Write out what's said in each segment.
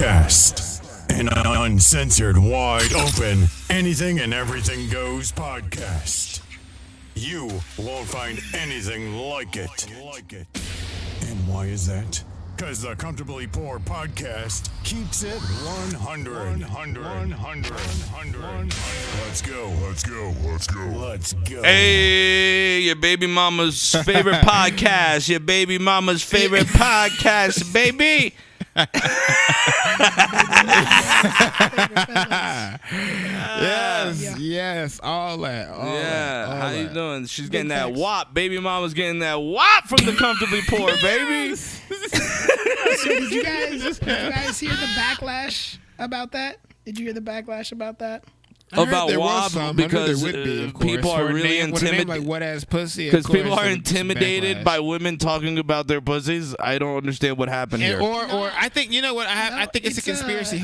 Podcast. An uncensored, wide open, anything and everything goes podcast. You won't find anything like it. And why is that? Because the Comfortably Poor Podcast keeps it 100. Let's go. Hey, your baby mama's favorite podcast. Your baby mama's favorite podcast, baby. Yes, all that. How you doing? She's getting that wop. Baby mama's getting that wop from the Comfortably Poor, baby. So did you guys hear the backlash about that? Did you hear the backlash about that? About WAP because people are really intimidated. Like wet ass pussy. Because people are intimidated by women talking about their pussies. I don't understand what happened here. Or I think you know what I think it's a conspiracy.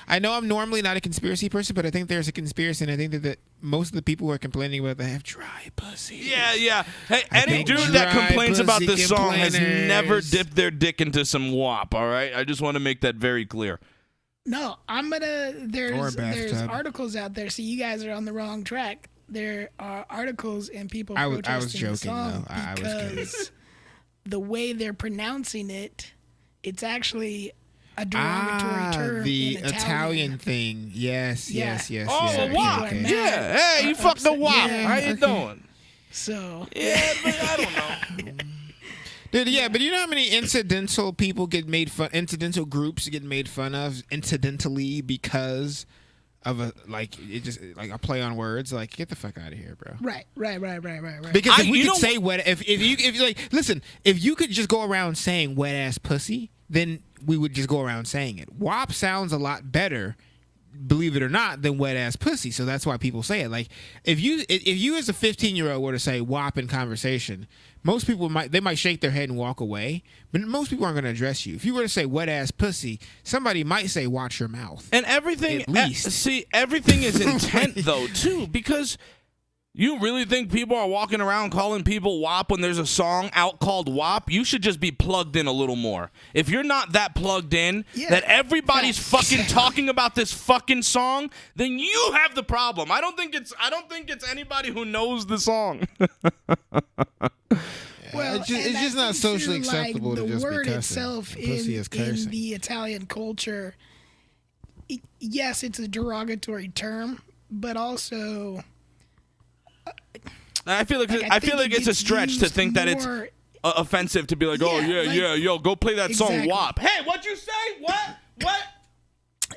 I know I'm normally not a conspiracy person, but I think there's a conspiracy, and I think that most of the people who are complaining about they have dry pussy. Yeah. Hey, any dude that complains about this song has never dipped their dick into some WAP. All right, I just want to make that very clear. No, there's articles out there. See, you guys are on the wrong track. There are articles and people protesting I was joking, the song though. I was because the way they're pronouncing it, it's actually a derogatory term. The in Italian thing. Yes. Oh, WAP. Yeah. Hey, you fucked the WAP. How you doing? So. Yeah, but I don't know. Dude, yeah, but you know how many incidental groups get made fun of incidentally because of a play on words? Like, get the fuck out of here, bro. Right. Because if we could say wet, if you could just go around saying wet ass pussy, then we would just go around saying it. WAP sounds a lot better, believe it or not, than wet ass pussy. So that's why people say it. Like, if you as a 15-year-old were to say WAP in conversation, most people might shake their head and walk away, but most people aren't going to address you. If you were to say wet ass pussy, somebody might say watch your mouth. And everything, at least. Everything is intent though too, because you really think people are walking around calling people WAP when there's a song out called WAP? You should just be plugged in a little more. If you're not that plugged in, that everybody's fucking talking about this fucking song, then you have the problem. I don't think it's anybody who knows the song. Well, it's just not socially acceptable to just be cussing. The word itself in the Italian culture, yes, it's a derogatory term, but also I feel like it's a stretch to think that it's offensive to be like, yo, go play that song WAP. Hey, what'd you say? What?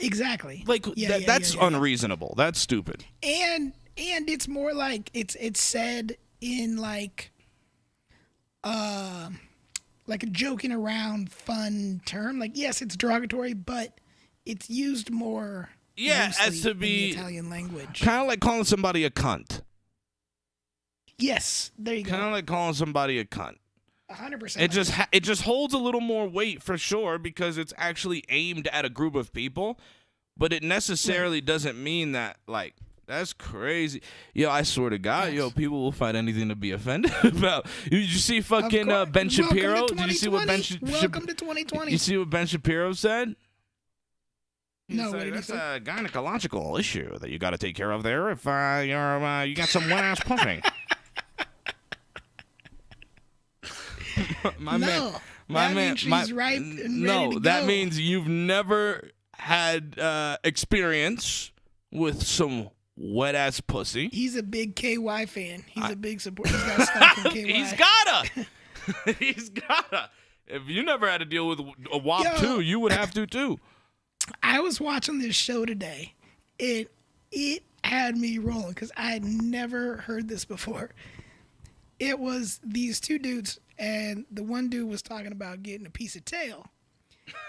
Exactly. Like that's unreasonable. That's stupid. And it's more like it's said in like a joking around fun term. Like, yes, it's derogatory, but it's used more as to be in the Italian language. Kind of like calling somebody a cunt. Yes, there you go. Kind of like calling somebody a cunt. 100%. It just holds a little more weight for sure because it's actually aimed at a group of people, but it necessarily doesn't mean that like that's crazy. Yo, I swear to God, people will find anything to be offended about. Did you see fucking Ben Shapiro? Did you see what Welcome to 2020. You see what Ben Shapiro said? No, that's a gynecological issue that you got to take care of there if you got some wet ass pussy. She's ripe and ready to that go. means you've never had experience with some wet ass pussy. He's a big KY fan. He's a big supporter. He's got stock in KY. He's gotta. If you never had to deal with a WAP too, you would have to too. I was watching this show today. It had me rolling because I had never heard this before. It was these two dudes, and the one dude was talking about getting a piece of tail.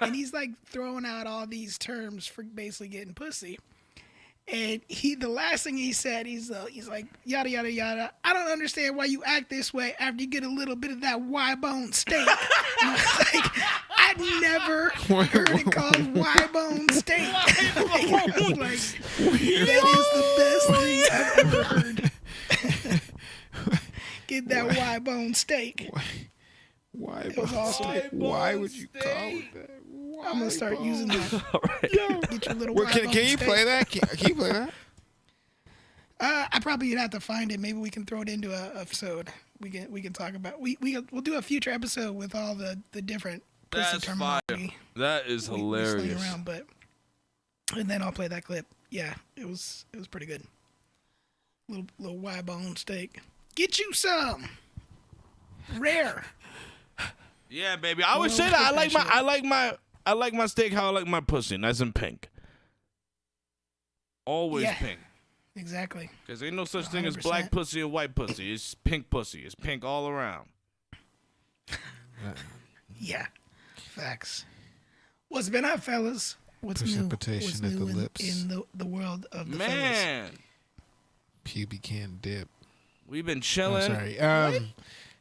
And he's like throwing out all these terms for basically getting pussy. And the last thing he said, he's like, yada, yada, yada. I don't understand why you act this way after you get a little bit of that Y-bone steak. And I was like, I'd never heard it called Y-bone steak. That is the best thing I've ever heard. Get that Y-bone steak. Why would you call it that? I'm gonna start using that. All right. Get your little. Can you play that? Can you play that? I probably would have to find it. Maybe we can throw it into a episode. We can talk about. We'll do a future episode with all the different pussy That's terminology. fire. That is hilarious. Around, and then I'll play that clip. Yeah, it was pretty good. Little Y-bone steak. Get you some. Rare. Yeah, baby. I always say that. I like my steak how I like my pussy, nice and pink. Always pink. Exactly. Because ain't no such thing as 100%. black pussy or white pussy. It's pink pussy. It's pink all around. Yeah. Facts. What's been up, fellas? What's Precipitation new? at the lips. in the world of the fellas? Man. Pubic can dip. We've been I'm chilling. sorry.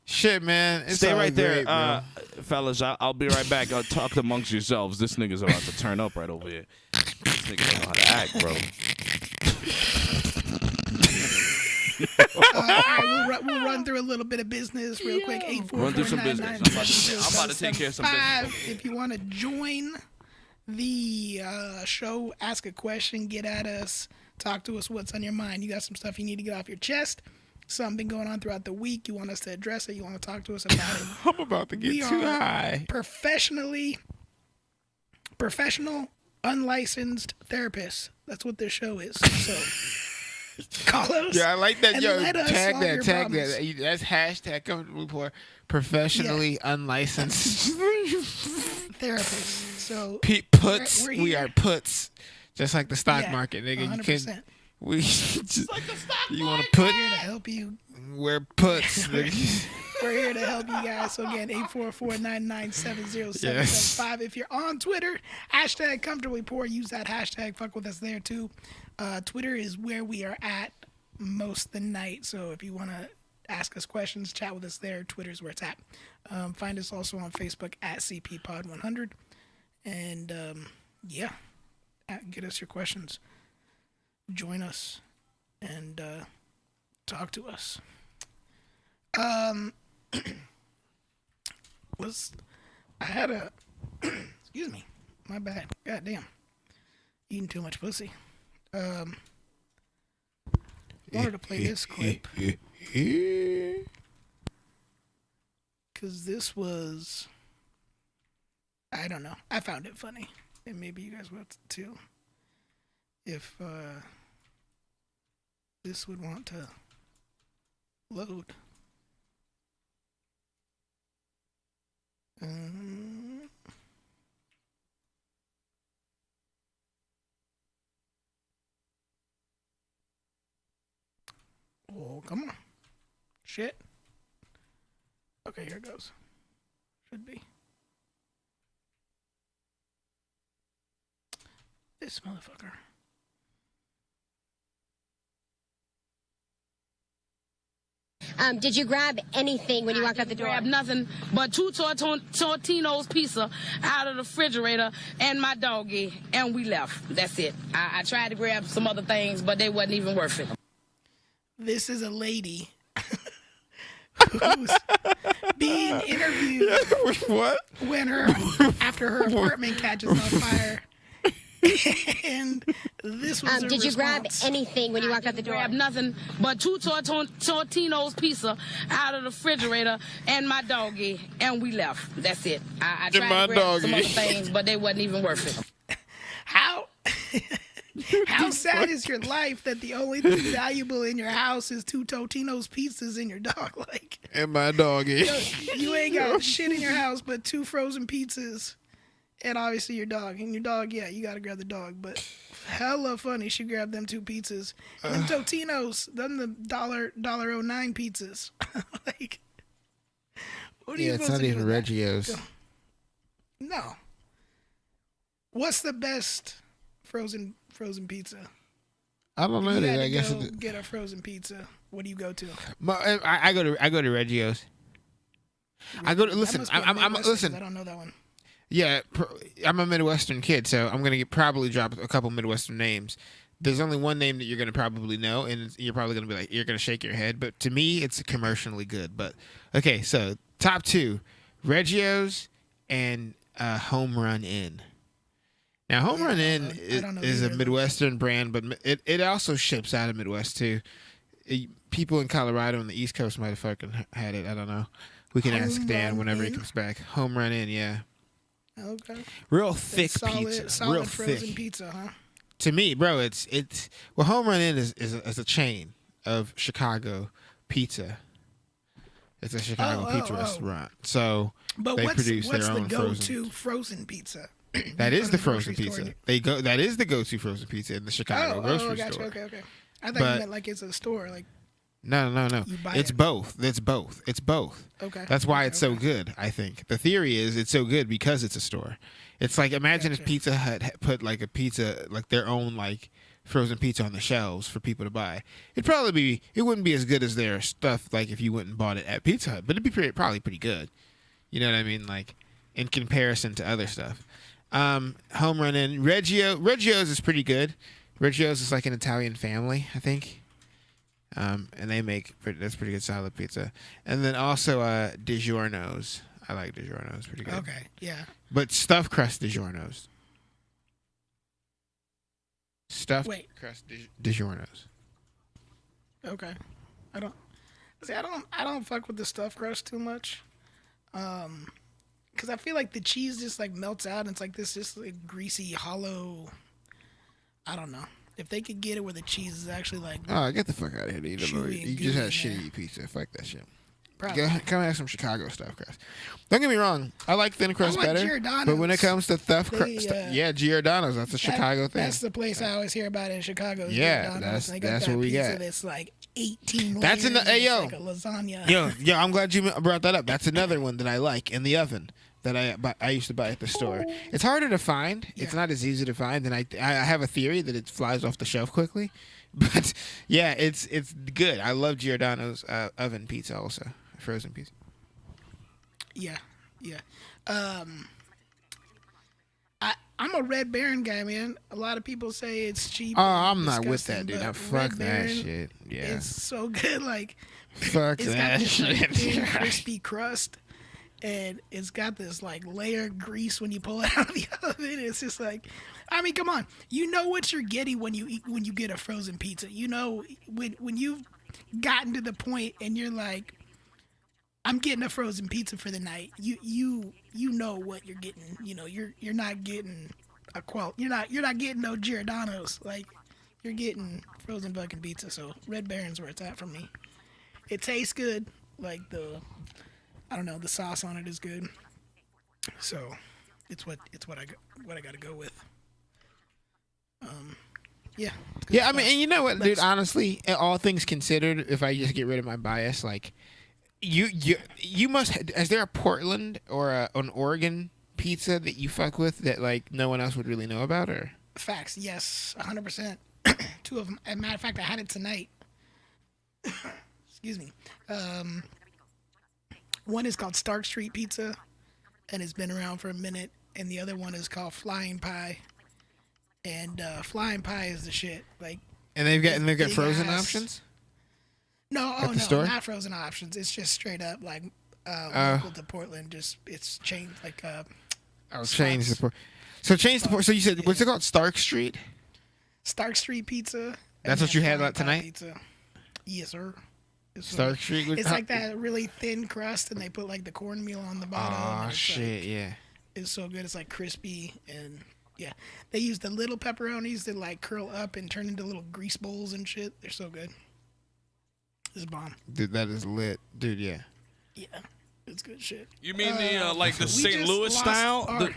Shit, man. It's Stay all right there. great, Fellas, I'll be right back. I'll talk amongst yourselves. This nigga's about to turn up right over here. This nigga don't know how to act, bro. All right, we'll run through a little bit of business real quick. 844 Run through some business. I'm about to take care of some business. If you want to join the show, ask a question, get at us, talk to us. What's on your mind? You got some stuff you need to get off your chest. Something been going on throughout the week. You want us to address it. You want to talk to us about it. I'm about to get too high. Professional, unlicensed therapists. That's what this show is. So call us. Yeah, I like that. Yo, let us tag solve that. your Tag problems. that. That's hashtag comfortable for professionally unlicensed Therapists. So puts. we're We here. are puts. Just like the stock market, nigga. 100%. You can. We just, Like the stock you want market. to put? We're here to help you. We're puts. nigga. We're here to help you guys. So again, 844-997-0775. Yes. If you're on Twitter, hashtag comfortably poor. Use that hashtag. Fuck with us there too. Twitter is where we are at most of the night. So if you want to ask us questions, chat with us there. Twitter's where it's at. Find us also on Facebook at CPPod100. And get us your questions. Join us and talk to us. I had a excuse me, my bad. God damn, eating too much pussy. Wanted to play this clip because this was, I don't know, I found it funny, and maybe you guys will too. If this would want to load. Oh, come on. Shit. Okay, here it goes. Should be. This motherfucker. Did you grab anything when you walked out the door? Grab nothing but two Tortino's pizza out of the refrigerator and my doggy, and we left. That's it. I tried to grab some other things, but they wasn't even worth it. This is a lady who's being interviewed What? when after her apartment catches on fire. And this was her Did you grab response. anything when you walked out the door? Grab nothing but two Tortino's pizza out of the refrigerator and my doggy, and we left. That's it. I tried my to grab some doggy. other things, but they wasn't even worth it. How sad is your life that the only thing valuable in your house is two Totino's pizzas and your dog? Like, And my doggy. you ain't got shit in your house but two frozen pizzas and obviously your dog. And your dog, yeah, you gotta grab the dog. But hella funny, she grabbed them two pizzas. And them Totino's, them the $1.09 pizzas. Like, what are you Yeah, it's supposed not to do even with that? Reggio's. No. What's the best frozen pizza? I don't know. You That. had I to guess go get a frozen pizza. What do you go to? I go to Reggio's. I go to That listen. must be a I'm Midwestern, 'cause listen. I don't know that one. Yeah, I'm a Midwestern kid, so I'm gonna probably drop a couple Midwestern names. There's only one name that you're gonna probably know, and you're probably gonna be like, you're gonna shake your head. But to me, it's commercially good. But okay, so top two, Reggio's and Home Run Inn. Now, Home Run Inn I don't know is a either of those. Midwestern brand, but it also ships out of Midwest too. People in Colorado and the East Coast might have fucking had it. I don't know. We can ask Home Dan Run whenever he Inn? comes back. Home Run Inn, yeah. Okay. Real thick solid, pizza. solid Real frozen thick. pizza, huh? To me, bro, it's well, Home Run Inn is a chain of Chicago pizza. It's a Chicago pizza restaurant. So But they what's produce their the own go-to frozen pizza? That You is go the to frozen grocery store pizza. That is the go-to frozen pizza in the Chicago grocery gotcha. store. Okay. I thought But- you meant like it's a store. Like, No. You buy It's it. both. It's both. okay. That's why Okay, it's so okay. good, I think. The theory is it's so good because it's a store. It's like, imagine if Gotcha. Pizza Hut had put like a pizza, like their own like frozen pizza on the shelves for people to buy. It wouldn't be as good as their stuff like if you went and bought it at Pizza Hut, but it'd be probably pretty good. You know what I mean? Like in comparison to other stuff. Home Run Inn. Reggio's is pretty good. Reggio's is like an Italian family, I think. And they make that's pretty good solid pizza. And then also DiGiorno's. I like DiGiorno's, pretty good. Okay, yeah. But stuffed crust DiGiorno's. Stuffed Wait. crust DiGiorno's. Okay. I don't fuck with the stuffed crust too much. Cause I feel like the cheese just like melts out and it's like this just like greasy, hollow. I don't know. If they could get it where the cheese is actually like Oh, get the fuck out of here, dude. chewy and You just had gooey in shitty pizza. Fuck that shit. probably. Come have some Chicago stuffed crust. Don't get me wrong. I like thin crust like better. Giordano's. But when it comes to stuffed They, crust, yeah, Giordano's. That's a Chicago thing. That's the place I always hear about in Chicago. is Yeah, Giordano's. that's- They got that's that what we pizza got. That's like 18 That's layers. hey, It's yo. like a lasagna. Yo, I'm glad you brought that up. That's another one that I like in the oven that I used to buy at the store. It's harder to find. It's Yeah. not as easy to find, and I have a theory that it flies off the shelf quickly. But yeah, it's good. I love Giordano's oven pizza also, frozen pizza. Yeah. I'm a Red Baron guy, man. A lot of people say it's cheap. Oh, and I'm not with that, disgusting, dude. but Now, fuck Red that Baron shit. Yeah, It's so good. Like fuck it's got that this like, shit. thin, crispy crust, and it's got this like layer of grease when you pull it out of the oven. It's just like, I mean, come on. You know what you're getting when you get a frozen pizza. You know when you've gotten to the point and you're like, I'm getting a frozen pizza for the night. You know what you're getting. You know you're not getting a you're not getting no Giordano's. Like you're getting frozen fucking pizza. So Red Baron's where it's at for me. It tastes good. Like I don't know, the sauce on it is good. So it's what I got to go with. Yeah. it's good Yeah, I stuff. mean, and you know what, dude? Let's- Honestly, all things considered, if I just get rid of my bias, like you must. Is there a Portland or an Oregon pizza that you fuck with that like no one else would really know about, or? Facts, yes, 100%. Two of them. As a matter of fact, I had it tonight. Excuse me. One is called Stark Street Pizza, and it's been around for a minute. And the other one is called Flying Pie. And Flying Pie is the shit. Like, And they've got big frozen ass. options. no, the store? not frozen options. It's just straight up like local to Portland. Just it's changed like Change the spots. change the So you said what's it called? Stark Street. Stark Street Pizza. That's and what you then had Flying Pie tonight? Pizza. Yes, sir. Yes, sir. Stark Street. It's like that really thin crust, and they put like the cornmeal on the bottom. Oh and it's shit! like, Yeah. it's so good. It's like crispy, and yeah, they use the little pepperonis that like curl up and turn into little grease bowls and shit. They're so good. It's bomb. Dude, that is lit, dude. Yeah. Yeah, it's good shit. You mean the like the We St. just Louis lost style? our-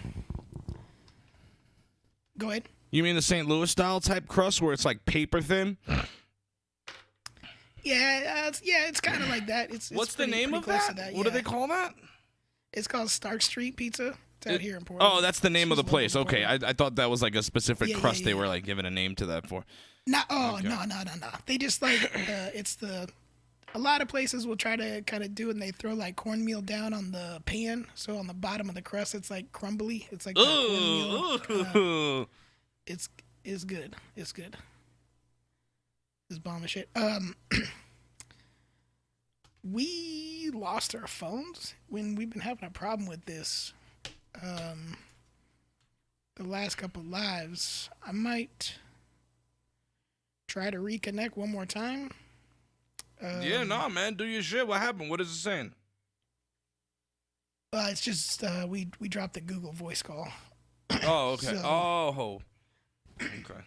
Go ahead. You mean the St. Louis style type crust where it's like paper thin? Yeah, it's kind of like that. It's What's pretty- the name pretty of close that? to What do yeah. they call that? It's called Stark Street Pizza. It's out here in Portland. Oh, that's the name of the It's place. local Okay, Portland. I thought that was like a specific Yeah, crust yeah, they yeah. were like giving a name to that for. No, Okay. no. They just like it's the. A lot of places will try to kind of do it, and they throw like cornmeal down on the pan, so on the bottom of the crust it's like crumbly. It's like that cornmeal. Ooh. It's good. It's good. It's bomb as shit. We lost our phones when we've been having a problem with this. the last couple lives. I might try to reconnect one more time. Yeah, no, man. Do your shit. What happened? What is it saying? It's just we dropped the Google voice call. Oh, okay. So, okay.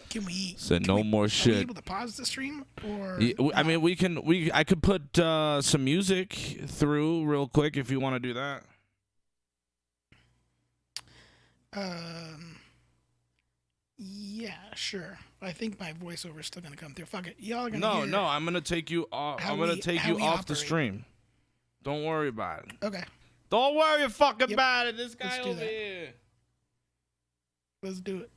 Can we? Said no more shit. Are we able to pause the stream? Or yeah, I mean, we can. I could put some music through real quick if you want to do that. Yeah, sure. I think my voiceover is still gonna come through. Fuck it, y'all are gonna. No, I'm gonna take you off. I'm gonna take you off the stream. Don't worry about it. Okay. Don't worry about it. This guy over that. here. Let's do it.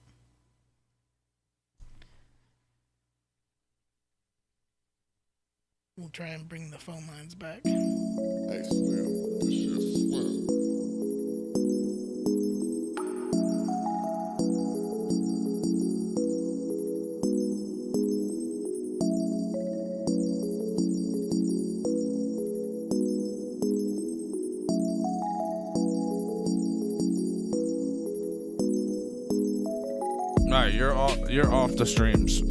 We'll try and bring the phone lines back. Hey, Slim, this shit's Slim. All right, you're off the streams.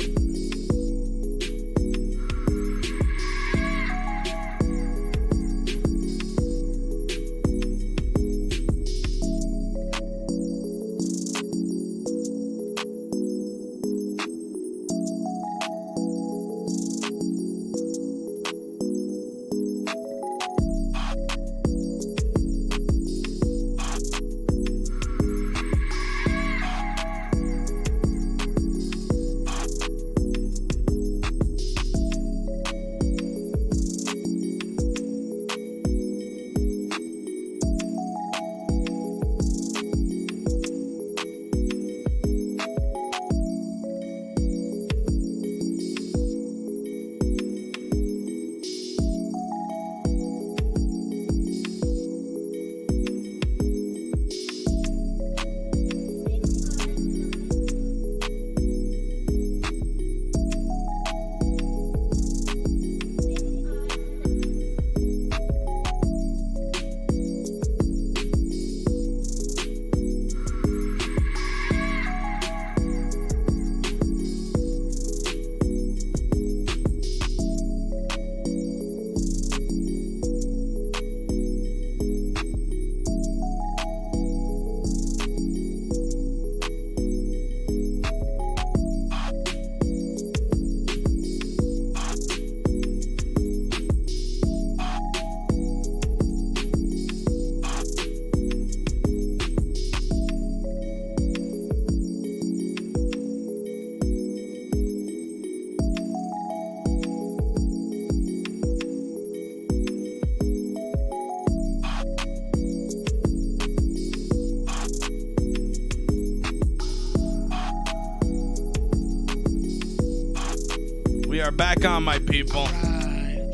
We are back on, my people. Right.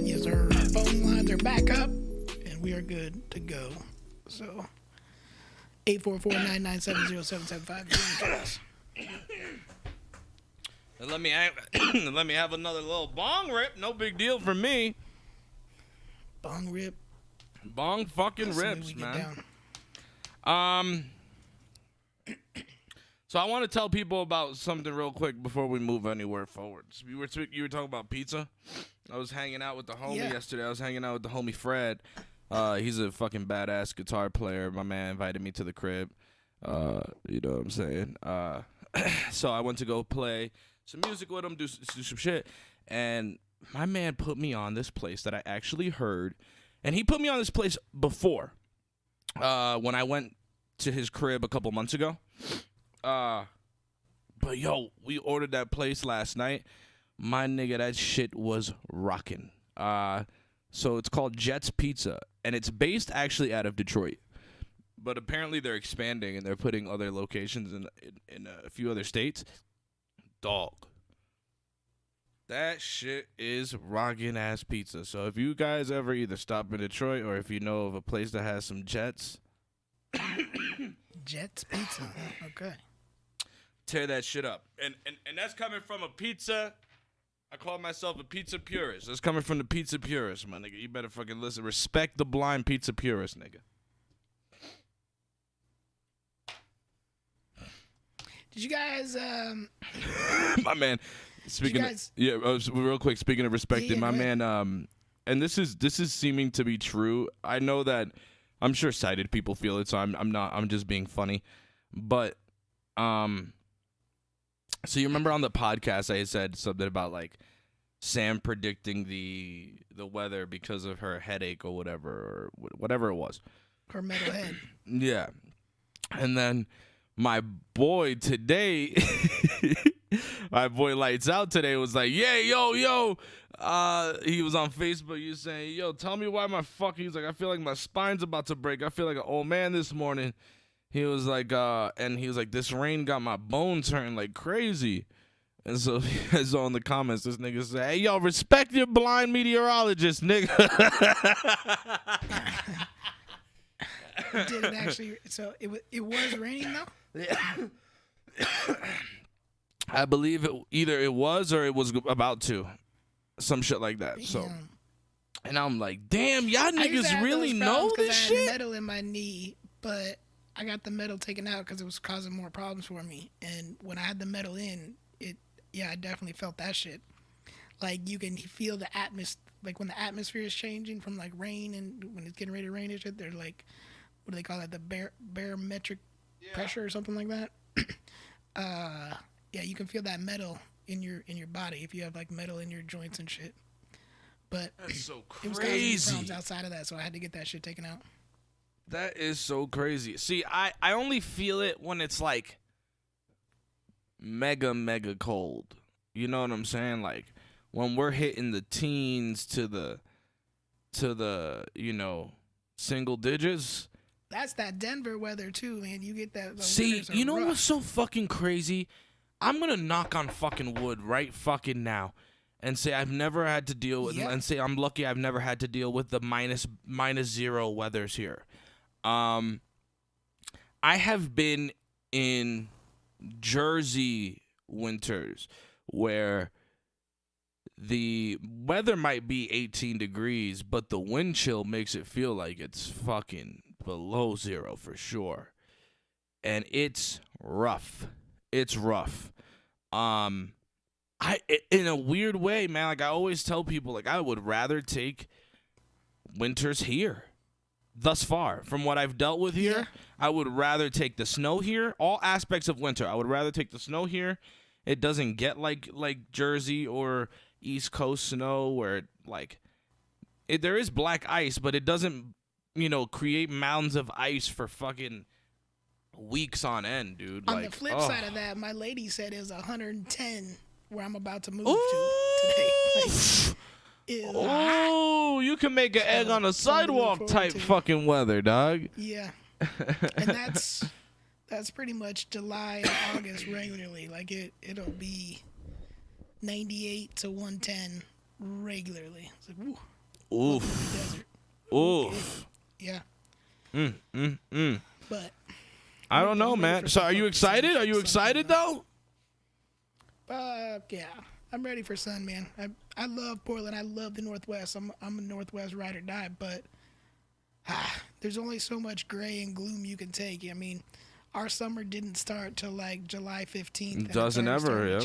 Yes, our phone lines are back up, and we are good to go. So, 844-997-0775. Let me have another little bong rip. No big deal for me. Bong rip. Bong fucking rips, man. So I want to tell people about something real quick before we move anywhere forward. So you were talking about pizza. I was hanging out with the homie yesterday. I was hanging out with the homie Fred. He's a fucking badass guitar player. My man invited me to the crib. You know what I'm saying? So I went to go play some music with him, do some shit. And my man put me on this place that I actually heard. And he put me on this place before when I went to his crib a couple months ago. But yo, we ordered that place last night. My nigga, that shit was rocking. So it's called Jet's Pizza, and it's based actually out of Detroit. But apparently they're expanding and they're putting other locations in a few other states. Dog. That shit is rocking ass pizza. So if you guys ever either stop in Detroit or if you know of a place that has some Jets. Jet's Pizza. Okay. Tear that shit up. And that's coming from a pizza. I call myself a pizza purist. That's coming from the pizza purist, my nigga. You better fucking listen. Respect the blind pizza purist, nigga. Did you guys? My man. Speaking real quick. Speaking of respecting, Yeah, my go ahead. man. And this is seeming to be true. I know that I'm sure sighted people feel it, so I'm not. I'm just being funny. But so you remember on the podcast I said something about like Sam predicting the weather because of her headache or whatever it was. Her metal head. Yeah. And then my boy today, my boy Lights Out today was like, yeah, yo. He was on Facebook. He was saying, yo, tell me why he's like, I feel like my spine's about to break. I feel like an old man this morning. He was like, this rain got my bones hurting like crazy. And so, so in the comments, this nigga said, hey, yo, respect your blind meteorologist, nigga. Did it actually? So it was raining though. Yeah. I believe either it was or it was about to, some shit like that. So, Yeah. and I'm like, damn, y'all I used to niggas have really those know problems 'cause this I had shit. metal in my knee, but I got the metal taken out because it was causing more problems for me. And when I had the metal in, I definitely felt that shit. Like you can feel the atmosphere, like when the atmosphere is changing from like rain and when it's getting ready to rain and shit. They're like, what do they call that? The barometric pressure or something like that. You can feel that metal in your body if you have like metal in your joints and shit. But That's so it was causing me crazy. problems outside of that, so I had to get that shit taken out. That is so crazy. See, I only feel it when it's like mega cold. You know what I'm saying? Like when we're hitting the teens to the single digits. That's that Denver weather too, man. You get that. See, you know what's so fucking crazy? I'm gonna knock on fucking wood right fucking now, and say I've never had to deal with, and say I'm lucky I've never had to deal with the minus zero weathers here. I have been in Jersey winters where the weather might be 18 degrees, but the wind chill makes it feel like it's fucking below zero for sure. And it's rough. It's rough. In a weird way, man, like I always tell people, like I would rather take winters here. Thus far, from what I've dealt with here, I would rather take the snow here. All aspects of winter, I would rather take the snow here. It doesn't get like Jersey or East Coast snow where there is black ice, but it doesn't, create mounds of ice for fucking weeks on end, dude. On the flip side of that, my lady said it was 110 where I'm about to move to today. You can make an egg on a sidewalk type fucking weather, dog. Yeah. And that's pretty much July and August regularly. Like it'll be 98 to 110 regularly. It's like, woo. Oof. Oof. Yeah. But I don't know, man. So are you excited? Are you excited though? Yeah. I'm ready for sun, man. I love Portland. I love the Northwest. I'm a Northwest ride or die, but there's only so much gray and gloom you can take. I mean, our summer didn't start till like July 15th. It doesn't ever, yeah.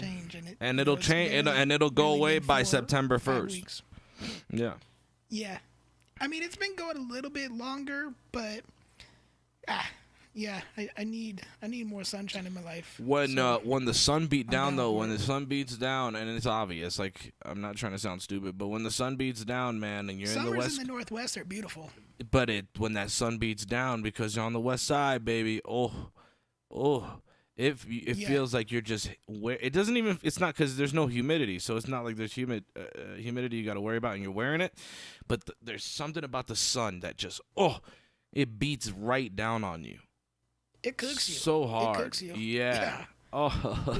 And it'll change, and it'll go away by September 1st. Yeah. Yeah. I mean, it's been going a little bit longer, but yeah, I need more sunshine in my life. When the sun beat down though, when the sun beats down, and it's obvious, like I'm not trying to sound stupid, but when the sun beats down, man, and you're in the west, summers in the Northwest are beautiful. But when that sun beats down, because you're on the west side, baby, it feels like you're just it doesn't even, it's not, because there's no humidity, so it's not like there's humidity you got to worry about and you're wearing it, but there's something about the sun that just it beats right down on you. It cooks you so hard. It cooks you. Yeah. Oh.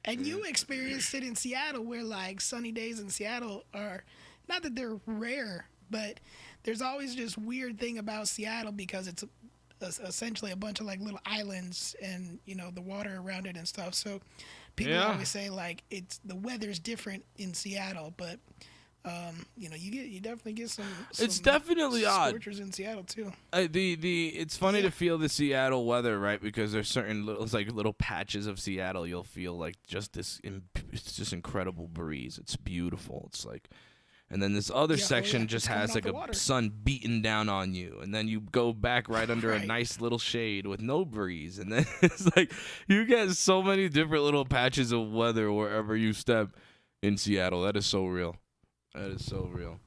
And you experienced it in Seattle, where like sunny days in Seattle are, not that they're rare, but there's always this weird thing about Seattle because it's essentially a bunch of like little islands and the water around it and stuff. So people always say like the weather's different in Seattle, but You definitely get some. It's definitely odd. Scorchers in Seattle too. It's funny to feel the Seattle weather, right? Because there's certain little patches of Seattle you'll feel like just it's just incredible breeze. It's beautiful. It's like, and then this other section just has like a sun beating down on you, and then you go back right under a nice little shade with no breeze, and then it's like you get so many different little patches of weather wherever you step in Seattle. That is so real. That is so real.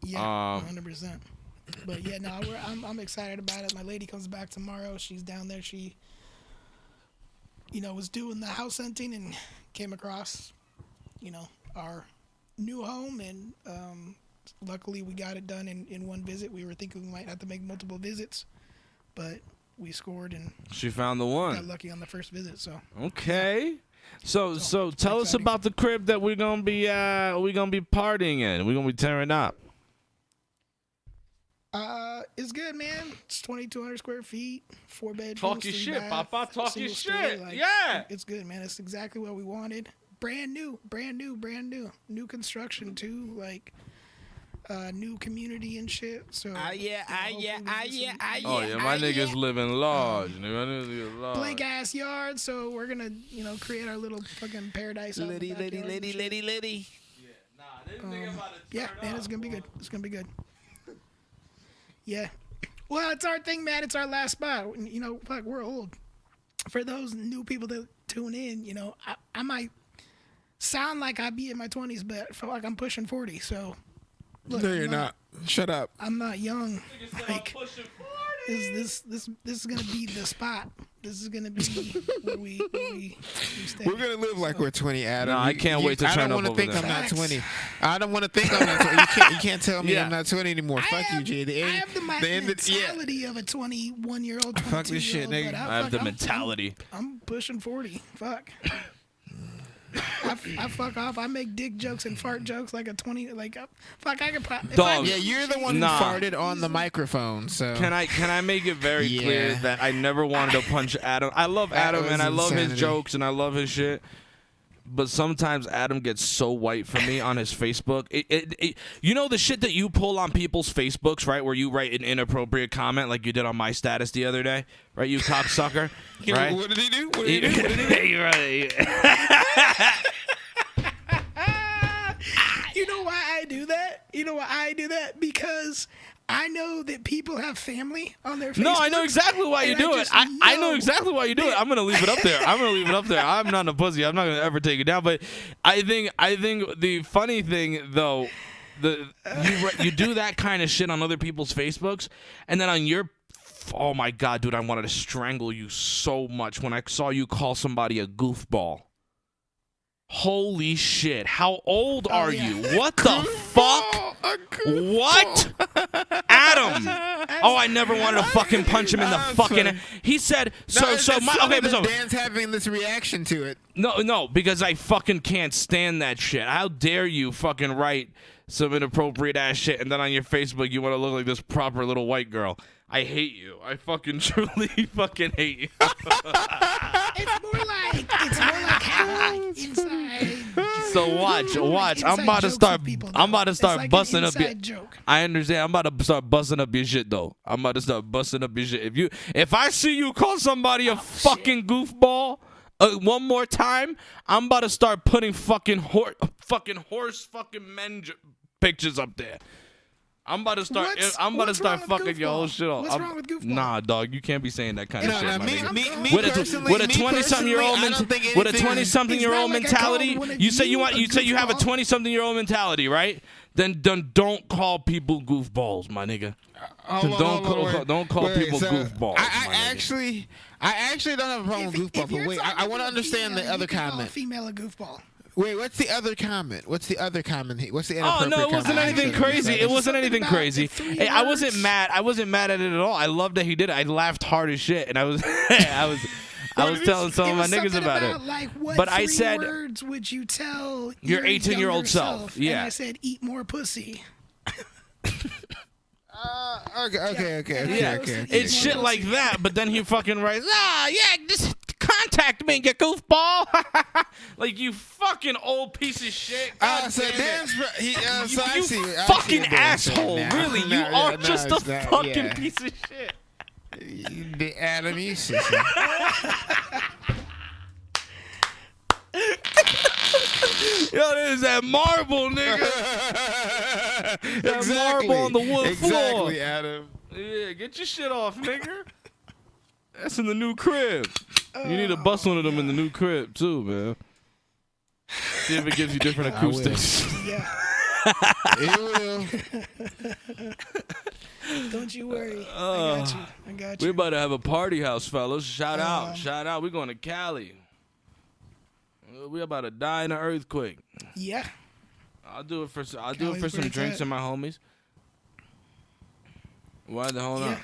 Yeah, 100%. But yeah, no, I'm excited about it. My lady comes back tomorrow. She's down there. She, was doing the house hunting and came across, our new home, and luckily we got it done in one visit. We were thinking we might have to make multiple visits, but we scored and she found the one. Got lucky on the first visit. So okay. So tell us about the crib that we're gonna be partying in. We're gonna be tearing up. It's good, man. It's 2,200 square feet, 4 bedrooms. Talk your shit, bath, Papa. Talk your shit. Like, yeah. It's good, man. It's exactly what we wanted. Brand new. New construction too. Like new community and shit. So my niggas living large. Blank ass yard, so we're gonna, create our little fucking paradise. Liddy. Yeah, man, it's gonna be good. It's gonna be good. Yeah. Well, it's our thing, man. It's our last spot. Fuck, we're old. For those new people that tune in, I might sound like I be in my 20s, but I feel like I'm pushing 40. So, look, no, you're not. Shut up. I'm not young. Like, this is gonna be the spot. This is gonna be where we stay. We're gonna live like we're 20, Adam. No, I can't wait to turn up over there. I don't want to think I'm not 20. I don't want to think I'm not 20. You can't tell me I'm not 20 anymore. Fuck you, Jay. I have the mentality of a 21-year-old. Fuck this shit, nigga. I have the mentality. I'm pushing 40. Fuck. I fuck off. I make dick jokes and fart jokes like a 20. Fuck. I could. Dog. Yeah, you're the one who farted on the microphone. So can I make it very clear that I never wanted to punch Adam? I love Adam and I love his jokes and I love his shit. But sometimes Adam gets so white for me on his Facebook. The shit that you pull on people's Facebooks, right? Where you write an inappropriate comment like you did on my status the other day, right? You cocksucker, right? What did he do? You're right. You know why I do that? Because I know that people have family on their Facebook. No, I know exactly why you do it. I know exactly why you do it. I'm gonna leave it up there. I'm not a pussy. I'm not gonna ever take it down. But I think the funny thing though, you do that kind of shit on other people's Facebooks, and then on your, oh my god, dude, I wanted to strangle you so much when I saw you call somebody a goofball. Holy shit. How old are you? What the fuck? What? Adam. Oh, I never wanted to fucking punch him in the fucking... He said... Dan's having this reaction to it. No, because I fucking can't stand that shit. How dare you fucking write some inappropriate ass shit and then on your Facebook you want to look like this proper little white girl. I hate you. I fucking truly fucking hate you. It's more like how inside. So watch. I'm about to start busting up your joke. I understand. I'm about to start busting up your shit though. I'm about to start busting up your shit. If I see you call somebody a fucking goofball one more time, I'm about to start putting fucking horse men pictures up there. I'm about to start fucking your whole shit off. What's wrong with goofball? Nah, dog, you can't be saying that kind of shit, my nigga. With a 20-something-year-old mentality, you say you have a 20-something-year-old mentality, right? Then don't call people goofballs, my nigga. Don't call people goofballs. I actually don't have a problem with goofball. But wait, I want to understand the other comment. Female a goofball. Wait, what's the other comment? What's the inappropriate comment? Oh no, it wasn't anything crazy. It wasn't anything crazy. Hey, I wasn't mad. I wasn't mad at it at all. I loved that he did it. I laughed hard as shit, and I was telling some of my niggas about it. Like, what but I said, words would you tell your 18-year-old self? Yeah. And I said, eat more pussy. Okay. It's shit like that. But then he fucking writes, this content attacked me, you goofball. Like, you fucking old piece of shit. God So damn it. Dan's, so I You see, I fucking see what Dan's saying asshole. now. Really, No, you yeah, are no, just a it's not, fucking yeah. piece of shit. The Adam East system. Yo, there's that marble, nigga. That marble on the wood floor. Exactly, Adam. Yeah, get your shit off, nigga. That's in the new crib. You need to bust one of them in the new crib, too, man. See if it gives you different acoustics. Yeah. It will. Don't you worry. I got We you. about to have a party house, fellas. Shout out. We're going to Cali. We about to die in an earthquake. Yeah. I'll do it for some where it's drinks at. and my homies. Why the hold Yeah. on?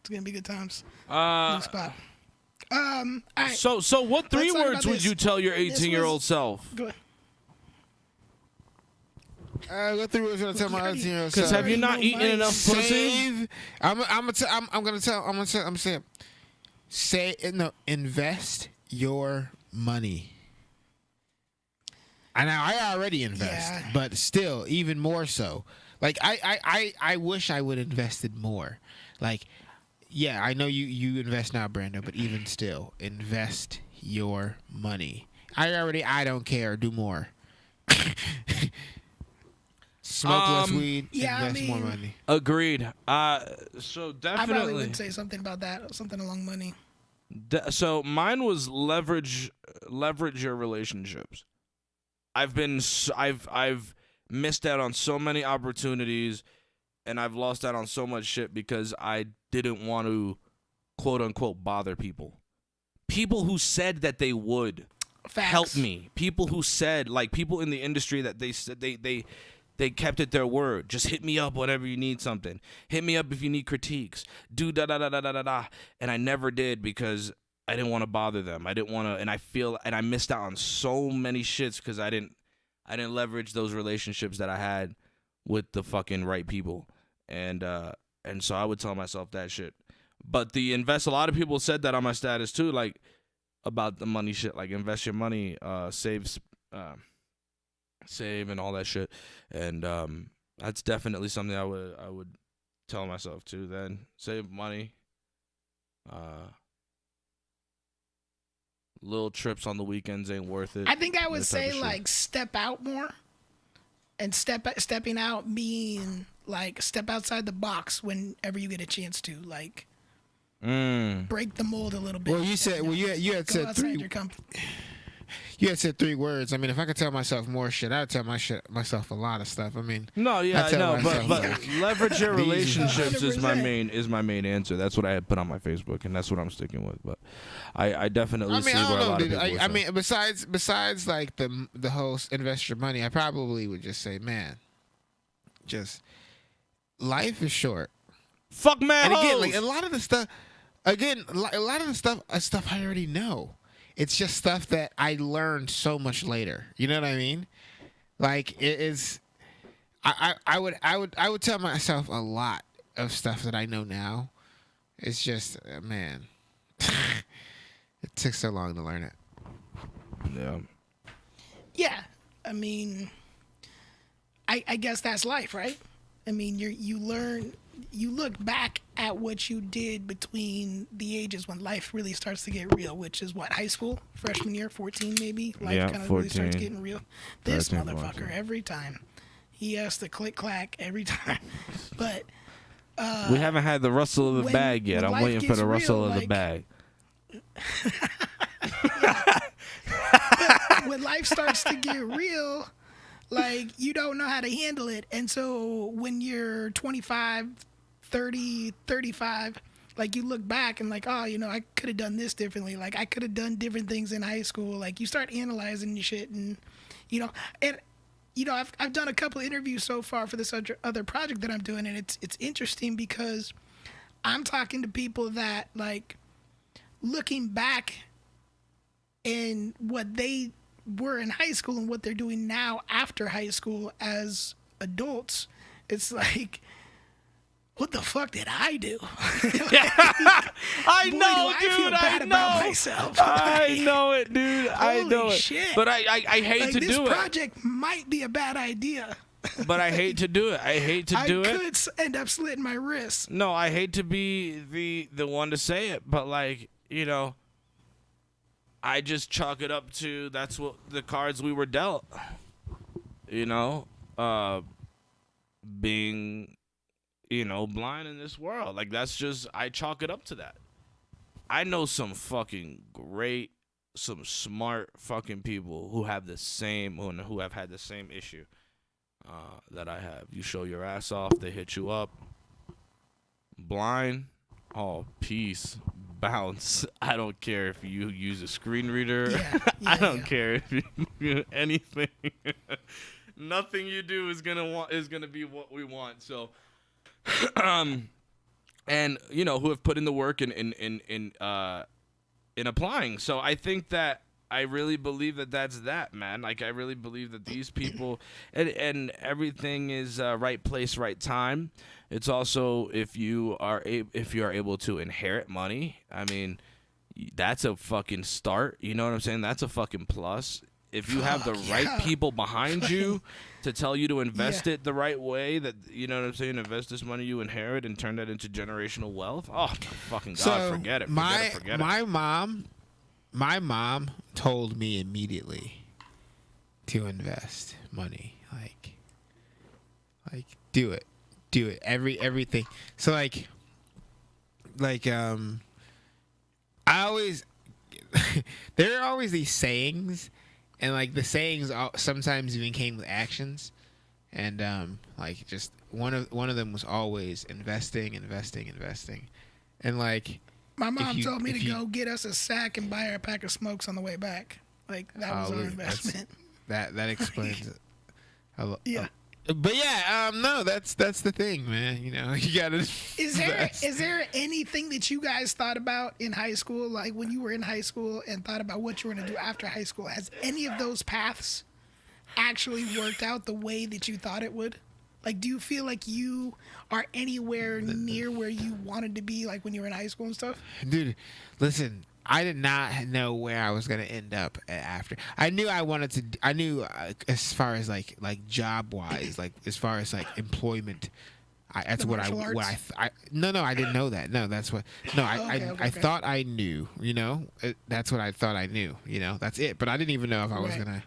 It's gonna be good times. New spot. All right. So what 3 Let's talk words about would this. you tell your This 18-year-old was- self? Go ahead. What 3 words gonna tell my 18-year-old Because self? have you not No eaten money. enough pussy? Save. I'm gonna say invest your money. And I already invest, Yeah. but still, even more so. Like I wish I would invested more. Like, yeah, I know you invest now, Brando, but even still, invest your money. I don't care. Do more. Smoke less weed. yeah, I invest more mean- money. Agreed. So I probably definitely. would say something about that, something along money. So mine was leverage your relationships. I've missed out on so many opportunities, and I've lost out on so much shit because I didn't want to, quote unquote, bother people. People who said that they would Facts. help me. People who said, like, people in the industry that they said they kept it their word. Just hit me up whenever you need something. Hit me up if you need critiques. Do da da da da da da da. And I never did because I didn't want to bother them. I didn't want to, and I missed out on so many shits because I didn't leverage those relationships that I had with the fucking right people. And so I would tell myself that shit. But a lot of people said that on my status too, like about the money shit, like invest your money, save and all that shit. And that's definitely something I would tell myself too. Then save money. Little trips on the weekends ain't worth it. I think I would That type say of shit. like step out more, and stepping out mean like step outside the box whenever you get a chance to, like break the mold a little bit. Well, you said you had go said outside 3. your comfort. You had said 3 words. I mean, if I could tell myself more shit, I'd tell myself a lot of stuff. I mean, No, yeah, I I tell know, but myself, leverage your Be easy. relationships is my 100%. main answer. That's what I had put on my Facebook, and that's what I'm sticking with. But I definitely see where a lot of people. I mean, besides like the whole invest your money, I probably would just say, man, just life is short. fuck man. And again, hoes. like a lot of the stuff, stuff I already know. It's just stuff that I learned so much later. You know what I mean? Like it is. I would tell myself a lot of stuff that I know now. It's just man, it took so long to learn it. yeah. Yeah, I mean, I guess that's life, right? I mean, you learn, you look back at what you did between the ages when life really starts to get real, which is what, high school, freshman year, 14 maybe. Life Yeah, kind of really 14. starts getting real. This 13, motherfucker 14. every time, he has to click clack every time, but. We haven't had the rustle of the when- bag yet. when I'm life waiting for gets the rustle real, of the like- bag. When life starts to get real, like you don't know how to handle it. And so when you're 25, 30, 35, like you look back and like, oh, you know, I could have done this differently. Like I could have done different things in high school. Like you start analyzing your shit and, you know, I've done a couple of interviews so far for this other project that I'm doing. And it's interesting because I'm talking to people that like looking back and what they were in high school and what they're doing now after high school as adults, it's like what the fuck did I do? I Boy, know, do I feel dude. bad I about know. myself. I know it, dude. I know Holy it. shit. But I hate Like, to this do it. project might be a bad idea. But I hate to do it. I hate to do I it. could end up slitting my wrist. No, I hate to be the one to say it, but like, you know, I just chalk it up to that's what the cards we were dealt. You know, being, you know, blind in this world. Like, that's just, I chalk it up to that. I know some fucking great, some smart fucking people who have the same, who have had the same issue that I have. You show your ass off, they hit you up. Blind, oh, peace, bounce. I don't care if you use a screen reader. I don't care if you do anything. Nothing you do is gonna be what we want. So, and you know, who have put in the work in applying. So I think that I really believe that that's that, man. Like, I really believe that these people and everything is right place, right time. It's also if you are able to inherit money. I mean, that's a fucking start. You know what I'm saying? That's a fucking plus. If you have the right people behind you to tell you to invest it the right way, that, you know what I'm saying, invest this money you inherit and turn that into generational wealth. Oh my fucking God, So forget it. My mom told me immediately to invest money. Like do it. Everything. So like I always there are always these sayings, and like the sayings sometimes even came with actions, and like just one of them was always investing, and like my mom told me to go get us a sack and buy her a pack of smokes on the way back. Like, that was our investment. That explains it. Yeah. But yeah, no, that's the thing, man. You know, you gotta. Is there anything that you guys thought about in high school, like when you were in high school and thought about what you were gonna do after high school? Has any of those paths actually worked out the way that you thought it would? Like, do you feel like you are anywhere near where you wanted to be, like when you were in high school and stuff? Dude, listen. I did not know where I was gonna end up after. I knew I wanted to. I knew as far as like job wise, like as far as like employment. That's what I no, I didn't know that. No, that's what. No, I thought I knew. You know, that's what I thought I knew. You know, that's it. But I didn't even know if I was gonna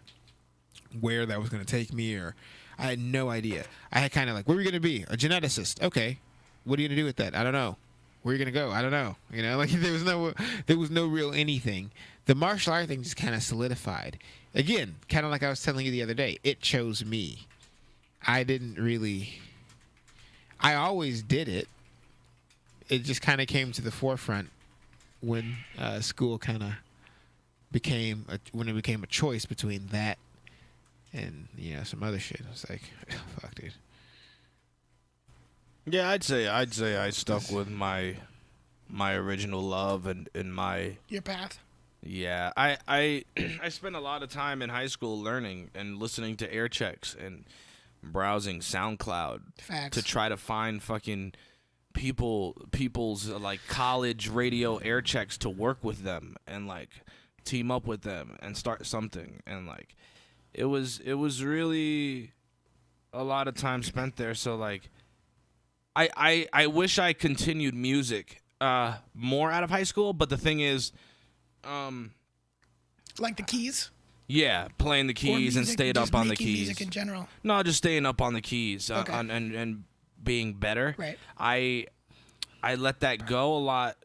where that was gonna take me, or I had no idea. I had kind of like, where are you gonna be? A geneticist? Okay, what are you gonna do with that? I don't know. Where are you gonna go? I don't know. You know, like there was no real anything. The martial art thing just kind of solidified. Again, kind of like I was telling you the other day. It chose me. I always did it. It just kind of came to the forefront when school kind of became a choice between that and, you know, some other shit. I was like, fuck, dude. Yeah, I'd say I stuck with my original love and my your path. Yeah, I spent a lot of time in high school learning and listening to air checks and browsing SoundCloud to try to find fucking people's like college radio air checks to work with them and like team up with them and start something, and like it was really a lot of time spent there. So like I wish I continued music more out of high school, but the thing is, like the keys. Yeah, playing the keys and stayed up on the keys. Music in general. No, just staying up on the keys Okay. and being better. Right. I let that go a lot.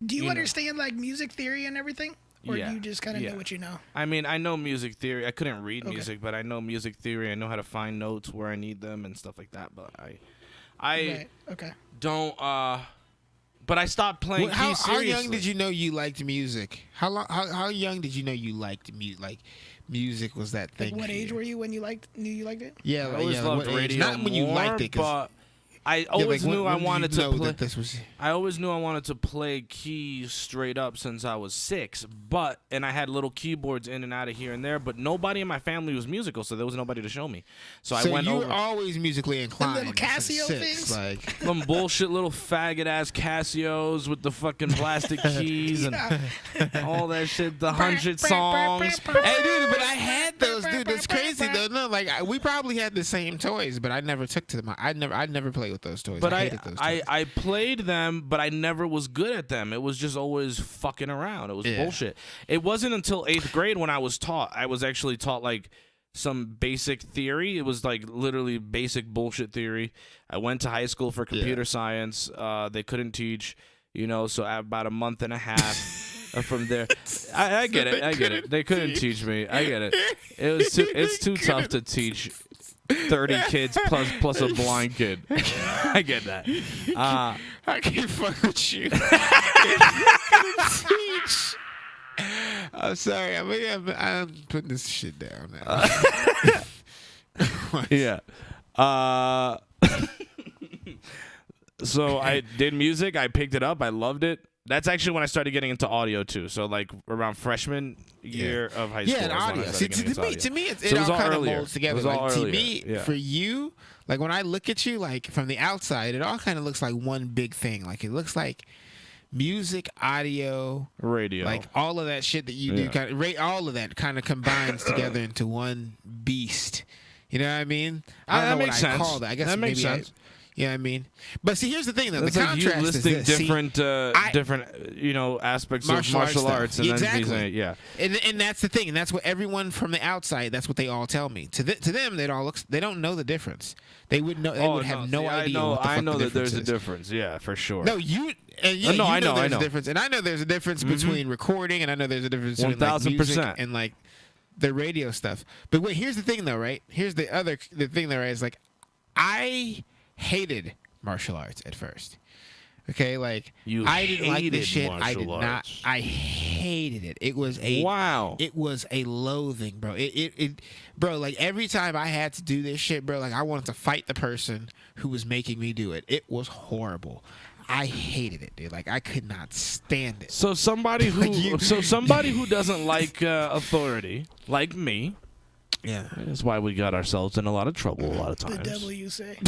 Do you understand like music theory and everything? Or do you just kind of know what you know? I mean, I know music theory. I couldn't read music, but I know music theory. I know how to find notes where I need them and stuff like that. But I don't. But I stopped playing keys seriously. How young did you know you liked music? How young did you know you liked music? Like, music was that thing. Like what age were you when you knew you liked it? Yeah, I always loved radio. Not when you liked it, but I always knew I wanted to play. This was... I always knew I wanted to play keys straight up since I was 6. And I had little keyboards in and out of here and there. But nobody in my family was musical, so there was nobody to show me. So I went over. You were always musically inclined. The little Casio things. Like some bullshit little faggot ass Casios with the fucking plastic keys and all that shit. The 100 songs. Hey, dude, but I had those, dude. That's crazy though. No, like we probably had the same toys, but I never took to them. I never played with those toys. But I hated those toys. I played them, but I never was good at them. It was just always fucking around. It was bullshit. It wasn't until 8th grade when I was taught. I was actually taught like some basic theory. It was like literally basic bullshit theory. I went to high school for computer science. They couldn't teach, so about a month and a half. From there, I get it. I get it. They couldn't teach me. I get it. It's too tough to teach 30 kids plus a blind kid. I get that. I can't fuck with you. Teach. I'm sorry. I'm putting this shit down now. Yeah. So I did music. I picked it up. I loved it. That's actually when I started getting into audio too. So like around freshman year of high school. Yeah, and audio. See, to me, it all kind of molds together. Like, to me, for you, like when I look at you, like from the outside, it all kind of looks like one big thing. Like it looks like music, audio, radio, like all of that shit that you do. Kind of, all of that kind of combines together into one beast. You know what I mean? I don't know what I call that. I guess that maybe makes sense. You know what I mean? But see, here's the thing, though. That's the like contrast you listing is this. different aspects of martial arts and exactly. Yeah. And that's the thing, and that's what everyone from the outside. That's what they all tell me. To them, they don't know the difference. They would know. They would have no idea. I know that there's is. a difference. Yeah, for sure. No, you. I know there's a difference, and I know there's a difference between recording, and I know there's a difference between like, music and like the radio stuff. But wait, here's the thing, though, right? Here's the thing, though, right? Is like I hated martial arts at first. Okay, like I didn't like this shit. I did not. I hated it. It was a It was a loathing, bro. Bro. Like every time I had to do this shit, bro, like I wanted to fight the person who was making me do it. It was horrible. I hated it, dude. Like I could not stand it. So somebody who doesn't like authority, like me. Yeah, that's why we got ourselves in a lot of trouble a lot of times. The devil, you say?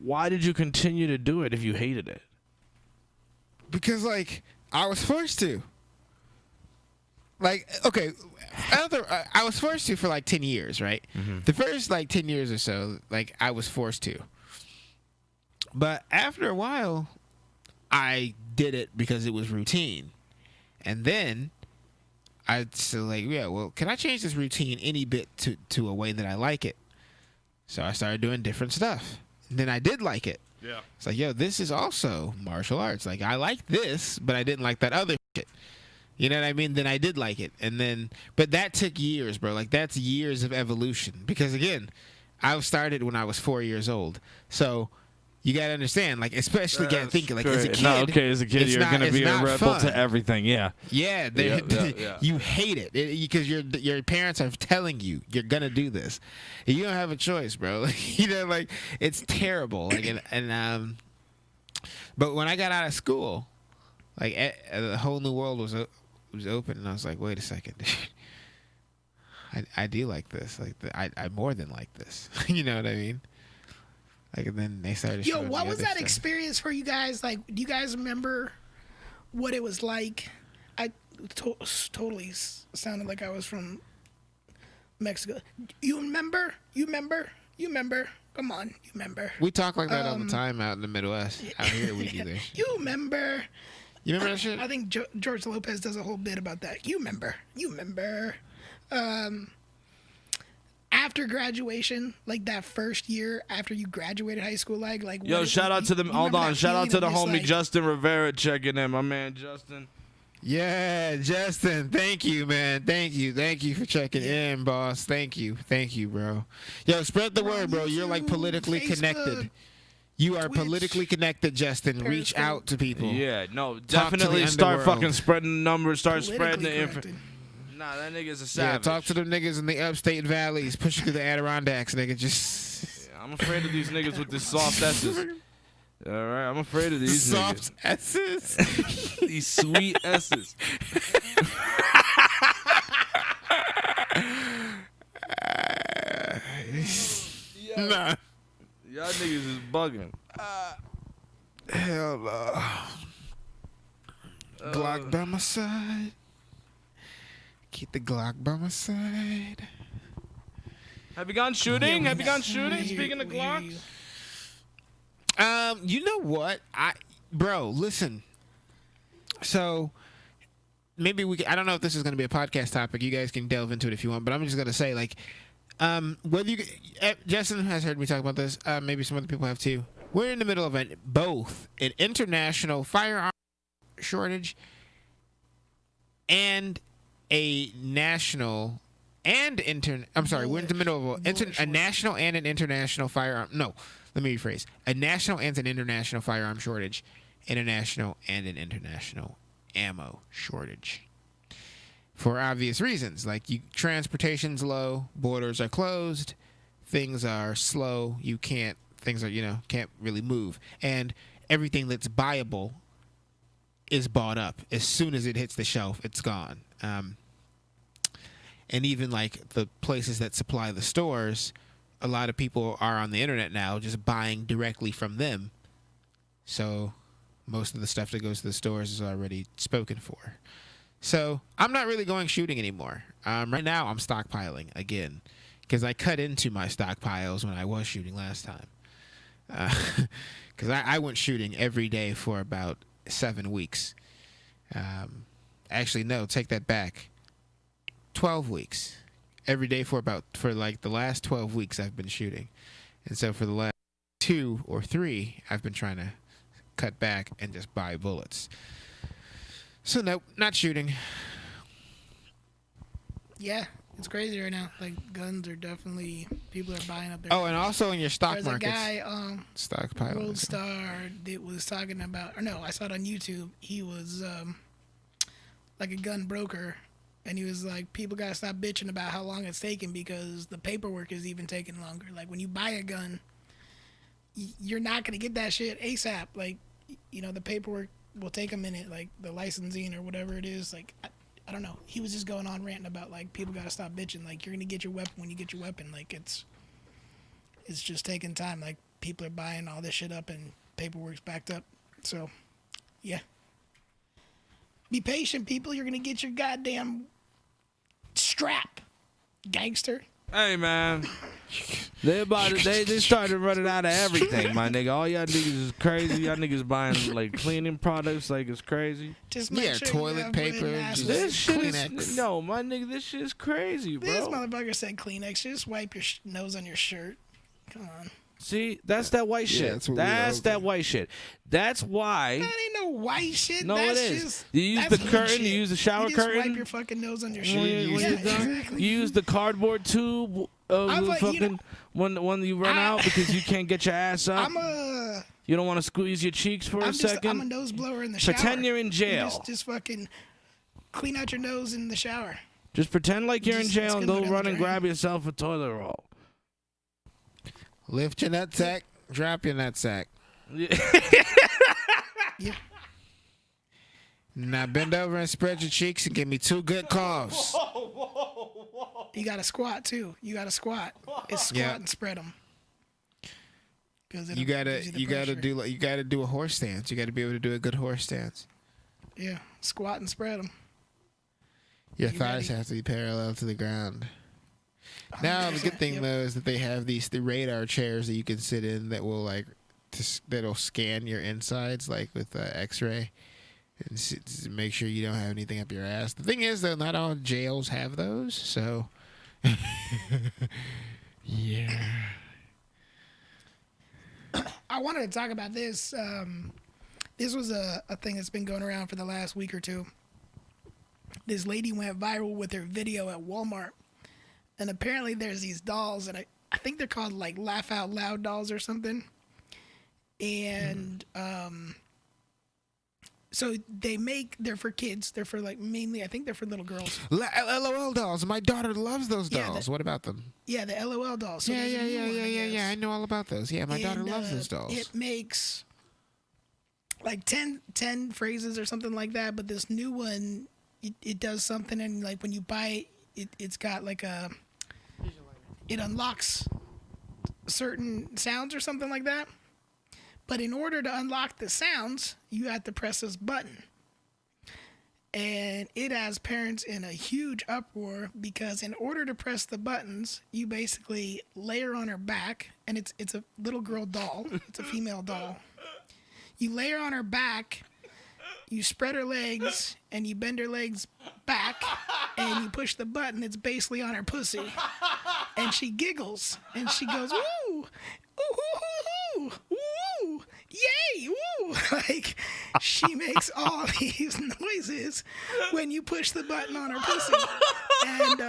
Why did you continue to do it if you hated it? Because like I was forced to. Like okay, I was forced to for like 10 years, right? Mm-hmm. The first like 10 years or so, like I was forced to. But after a while, I did it because it was routine, and then. I'd say like, yeah, well, can I change this routine any bit to a way that I like it? So I started doing different stuff. And then I did like it. Yeah. It's like, yo, this is also martial arts. Like, I like this, but I didn't like that other shit. You know what I mean? Then I did like it. And then, but that took years, bro. Like, that's years of evolution. Because, again, I started when I was 4 years old. So... You gotta understand, like, especially gotta think, like, as a kid. As a kid, you're gonna be a rebel to everything. Yeah. Yeah. You hate it because your parents are telling you you're gonna do this. And you don't have a choice, bro. Like it's terrible. Like but when I got out of school, like the whole new world was open, and I was like, wait a second, I do like this. Like I more than like this. You know what I mean? Like, and then they started. Yo, what was that experience for you guys? Like, do you guys remember what it was like? I totally sounded like I was from Mexico. You remember? Come on, you remember? We talk like that all the time out in the Midwest. Out here, we do this. You remember? You remember that shit? I think George Lopez does a whole bit about that. You remember? After graduation, like that first year after you graduated high school, like yo, shout out to them. Hold on, shout out to the homie like, Justin Rivera checking in, my man Justin. Yeah, Justin, thank you, man. Thank you for checking in, boss. Thank you, bro. Yo, spread the word, bro. You're like politically connected. You are politically connected, Justin. Reach out to people. Yeah, no, definitely start fucking spreading the numbers. Start spreading the info. Nah, that nigga's a savage. Yeah, talk to them niggas in the upstate valleys, pushing through the Adirondacks, nigga. Just I'm afraid of these niggas with this soft S's. All right, I'm afraid of these Soft S's. niggas. These sweet S's. Nah. Y'all niggas is bugging. Hell no. Glock by my side. Keep the Glock by my side. Have you gone shooting? Have you gone shooting? Speaking of We hear Glocks. you. You know what? Bro, listen. So maybe I don't know if this is going to be a podcast topic. You guys can delve into it if you want, but I'm just going to say, like, whether you, Justin has heard me talk about this. Maybe some other people have too. We're in the middle of both an international firearm shortage and a national and we're in the middle of a national and an international firearm. No, let me rephrase. A national and an international firearm shortage, and a national and an international ammo shortage. For obvious reasons, like transportation's low, borders are closed, things are slow, things are, can't really move. And everything that's buyable is bought up. As soon as it hits the shelf, it's gone. And even like the places that supply the stores, a lot of people are on the internet now just buying directly from them. So most of the stuff that goes to the stores is already spoken for. So I'm not really going shooting anymore. Right now I'm stockpiling again because I cut into my stockpiles when I was shooting last time. Because I went shooting every day for about 7 weeks. Actually, no, take that back. 12 weeks. Every day for like the last 12 weeks I've been shooting. And so for the last 2 or 3, I've been trying to cut back and just buy bullets. So nope, not shooting. Yeah, it's crazy right now. Like, guns are definitely, people are buying up their Oh, and also in your stock There's markets. a guy, Stockpiling. World Star, that was talking about, or no, I saw it on YouTube. He was like a gun broker, and he was like, people gotta stop bitching about how long it's taking because the paperwork is even taking longer. Like, when you buy a gun, you're not gonna get that shit ASAP. Like, the paperwork will take a minute, like the licensing or whatever it is. Like, I don't know. He was just going on ranting about, like, people gotta stop bitching. Like, you're gonna get your weapon when you get your weapon. Like, it's just taking time. Like, people are buying all this shit up and paperwork's backed up. So, yeah. Be patient, people. You're gonna get your goddamn strap, gangster. Hey, man. They started running out of everything, my nigga. All y'all niggas is crazy. Y'all niggas buying, like, cleaning products like it's crazy. Just make sure toilet you have paper, good masks. This shit Kleenex. is... No, my nigga, this shit is crazy, bro. This motherfucker said Kleenex. Just wipe your nose on your shirt. Come on. See, that's that white shit. that's what That's that white shit. That's why... That ain't no white shit. No, that's it is. Just, You use that's the curtain, shit. you use the shower you just curtain. wipe your fucking nose on your shirt. When you're done, exactly. you use the cardboard tube of I'm the like, fucking when you run out because you can't get your ass up. You don't want to squeeze your cheeks for a second. I'm a nose blower in the shower. Pretend you're in jail. Just fucking clean out your nose in the shower. Just pretend like you're in Just- jail it's and gonna go go down run the and drain. grab yourself a toilet roll. Lift your nutsack, drop your nutsack. Yeah. Now bend over and spread your cheeks and give me 2 good coughs. You got to squat too. You got to squat. It's squat Yeah. and spread them. You gotta do a horse stance. You gotta be able to do a good horse stance. Yeah, squat and spread them. Your You thighs ready? have to be parallel to the ground. Now the good thing Yep. though is that they have the radar chairs that you can sit in that will that'll scan your insides like with X-ray and to make sure you don't have anything up your ass. The thing is though, not all jails have those, so yeah. I wanted to talk about this. This was a thing that's been going around for the last week or two. This lady went viral with her video at Walmart. And apparently there's these dolls, and I think they're called like Laugh Out Loud dolls or something. And So they're for kids. They're for like mainly, I think they're for little girls. LOL dolls. My daughter loves those Yeah, dolls. What about them? Yeah, the LOL dolls. So Yeah. there's a new one, I I guess. know all about those. Yeah, my daughter And, loves those dolls. It makes like 10 phrases or something like that, but this new one, it does something, and like when you buy it, it's got like it unlocks certain sounds or something like that. But in order to unlock the sounds, you have to press this button. And it has parents in a huge uproar because in order to press the buttons, you basically lay her on her back, and it's a little girl doll. It's a female doll. You lay her on her back, you spread her legs, and you bend her legs back, and you push the button. It's basically on her pussy. And she giggles, and she goes, woo, ooh, ooh, ooh, ooh, yay, woo. Like, she makes all these noises when you push the button on her pussy. And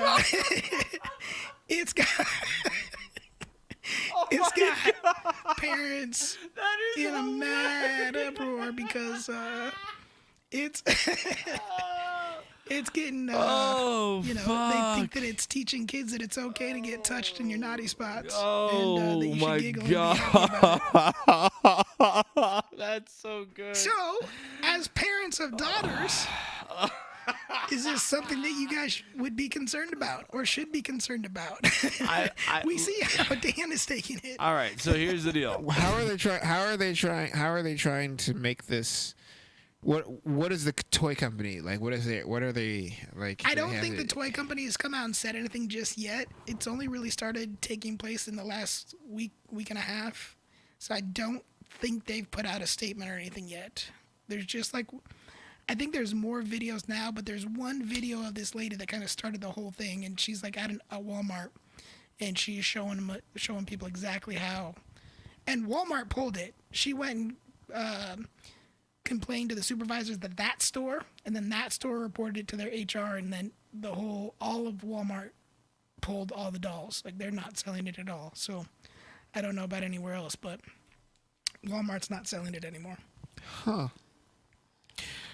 it's got... It's got parents in a mad uproar because it's it's getting they think that it's teaching kids that it's okay to get touched in your naughty spots. And that you should giggle and be happy about it. That's so good. So, as parents of daughters, is this something that you guys would be concerned about or should be concerned about? We see how Dan is taking it. All right, so here's the deal. How are they trying to make this? What is the toy company like? What are they like? I don't think the toy company has come out and said anything just yet. It's only really started taking place in the last week and a half. So I don't think they've put out a statement or anything yet. There's just like, I think there's more videos now, but there's one video of this lady that kind of started the whole thing, and she's like at a Walmart, and she's showing people exactly how. And Walmart pulled it. She went and complained to the supervisors at that store, and then that store reported it to their HR, and then all of Walmart pulled all the dolls. Like, they're not selling it at all. So I don't know about anywhere else, but Walmart's not selling it anymore. Huh.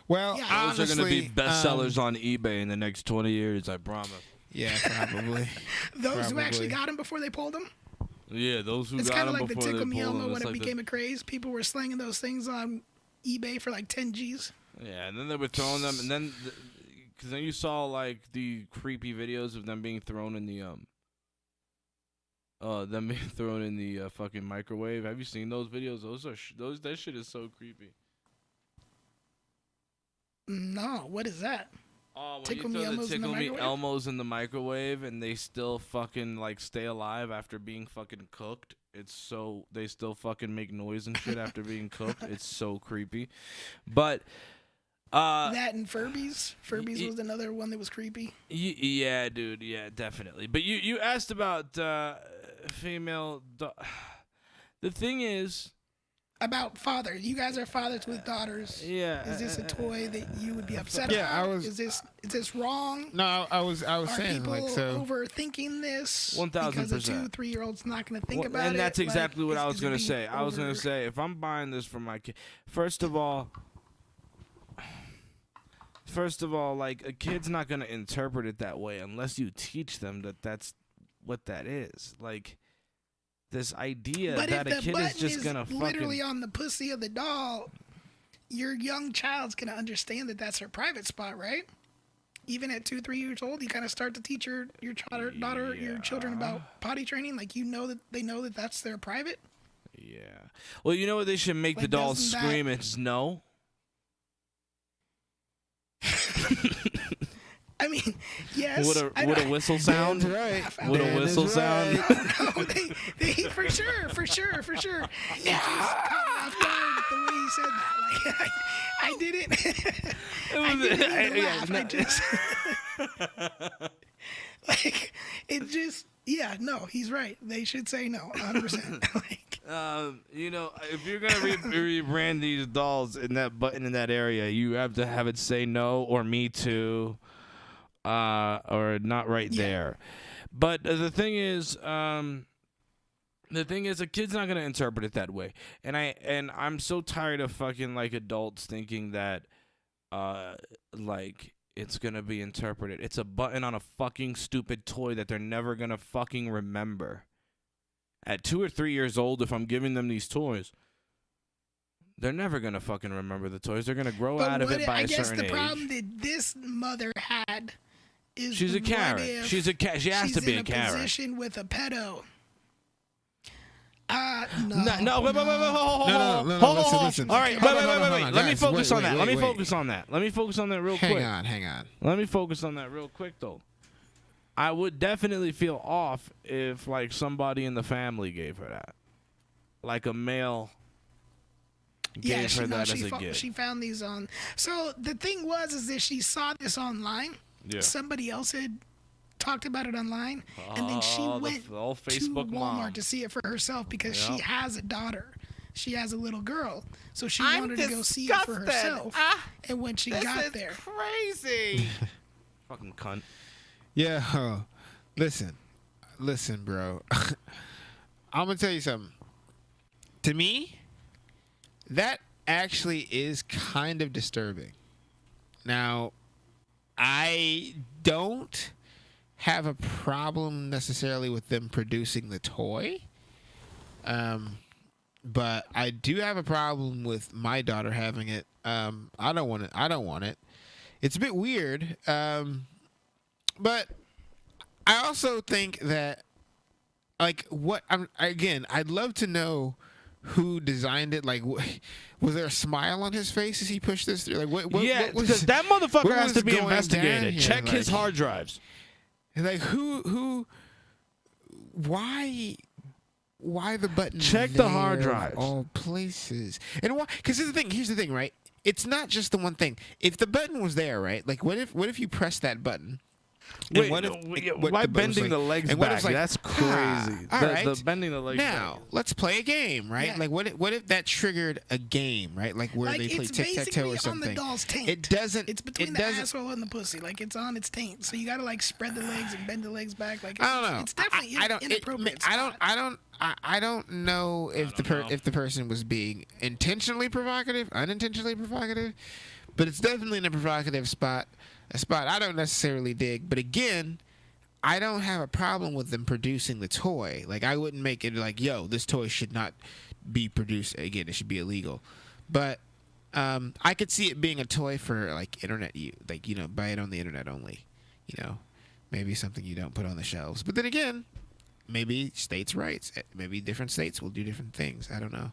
Well, Yeah. Those are going to be bestsellers on eBay in the next 20 years, I promise. Yeah, probably. Those who actually got them before they pulled them? Yeah, those who It's got kind them of like the before they Tickle Me pulled Elmo them. when It's it like became a craze. People were slinging those things on eBay for like 10 G's. Yeah, and then they were throwing them, and then because then you saw like the creepy videos of them being thrown in the fucking microwave. Have you seen those videos? That shit is so creepy. No, what is that? Oh, when Tickle you Me throw Elmos the in the Tickle Me microwave? Elmos in the microwave and they still fucking like stay alive after being fucking cooked. They still fucking make noise and shit after being cooked. It's so creepy. But That and Furbies. Furbies was another one that was creepy. Yeah, dude. Yeah, definitely. But you asked about female. The thing is. About father. You guys are fathers with daughters. Yeah. Is this a toy that you would be upset about? I was. Is this wrong? No, I was Are saying people like so. overthinking this? 1000%. Because a 2-3-year-old's not going to think about it. And that's exactly what I was is it going to being say. I was going to say, if I'm buying this for my kid, first of all, like, a kid's not going to interpret it that way unless you teach them that that's what that is. Like, this idea but that if a kid is just going to fucking... literally on the pussy of the doll, your young child's going to understand that that's her private spot, right? Even at 2-3 years old, you kind of start to teach your daughter, your children about potty training. Like, you know that they know that that's their private. Yeah. Well, you know what they should make the Like, dolls doesn't scream? that- It's no. I mean, yes. Would a whistle sound? Dan's right. Would a Dan whistle is sound? No, they for sure. It just caught me off guard the way he said that. Like, I didn't. I didn't even laugh. Like, it just. Yeah, no, he's right. They should say no, 100%. Like, You know, if you're gonna rebrand these dolls in that button in that area, you have to have it say no or me too, or not right there. But the thing is, a kid's not gonna interpret it that way, and I'm so tired of fucking like adults thinking that like it's gonna be interpreted. It's a button on a fucking stupid toy that they're never gonna fucking remember. At 2 or 3 years old, if I'm giving them these toys, they're never gonna fucking remember the toys. They're gonna grow out of it by a certain age. I guess the problem that this mother had is she's a Karen. She has to be a Karen. She's in a position with a pedo. No, wait, listen. All right, wait. Let me focus on that. Let me focus on that real quick. Hang on. Let me focus on that real quick, though. I would definitely feel off if, like, somebody in the family gave her that. Like a male gave her that as a gift. She found these on. So the thing is that she saw this online. Yeah. Somebody else had talked about it online, and then she went to Walmart to see it for herself because she has a daughter. She has a little girl, so she wanted to go see it for herself. And when she got there, crazy. Fucking cunt. Yeah, listen, bro. I'm gonna tell you something. To me, that actually is kind of disturbing. Now, I don't have a problem necessarily with them producing the toy, but I do have a problem with my daughter having it. I don't want it. It's a bit weird, but I also think that, like, I'd love to know who designed it. Like, was there a smile on his face as he pushed this through? Like, because that motherfucker has to be investigated. Check his hard drives. Like, why the button? Check the hard drives. All places. And why? Because here's the thing, right? It's not just the one thing. If the button was there, right? Like, what if you press that button? Wait, why bending the legs back? That's crazy. The bending the legs back. Now, let's play a game, right? Yeah. Like, what if that triggered a game, right? Like, where they play tic-tac-toe or something. It's on the doll's taint. It doesn't. It's between the asshole and the pussy. Like, it's on its taint. So you gotta, like, spread the legs and bend the legs back. Like, I don't know. It's definitely inappropriate. I don't know if the person was being intentionally provocative, unintentionally provocative, but it's definitely in a provocative spot. A spot I don't necessarily dig, but again, I don't have a problem with them producing the toy. Like, I wouldn't make it like, yo, this toy should not be produced. Again, it should be illegal. But I could see it being a toy for, like, internet, like, you know, buy it on the internet only. You know, maybe something you don't put on the shelves. But then again, maybe states' rights. Maybe different states will do different things. I don't know.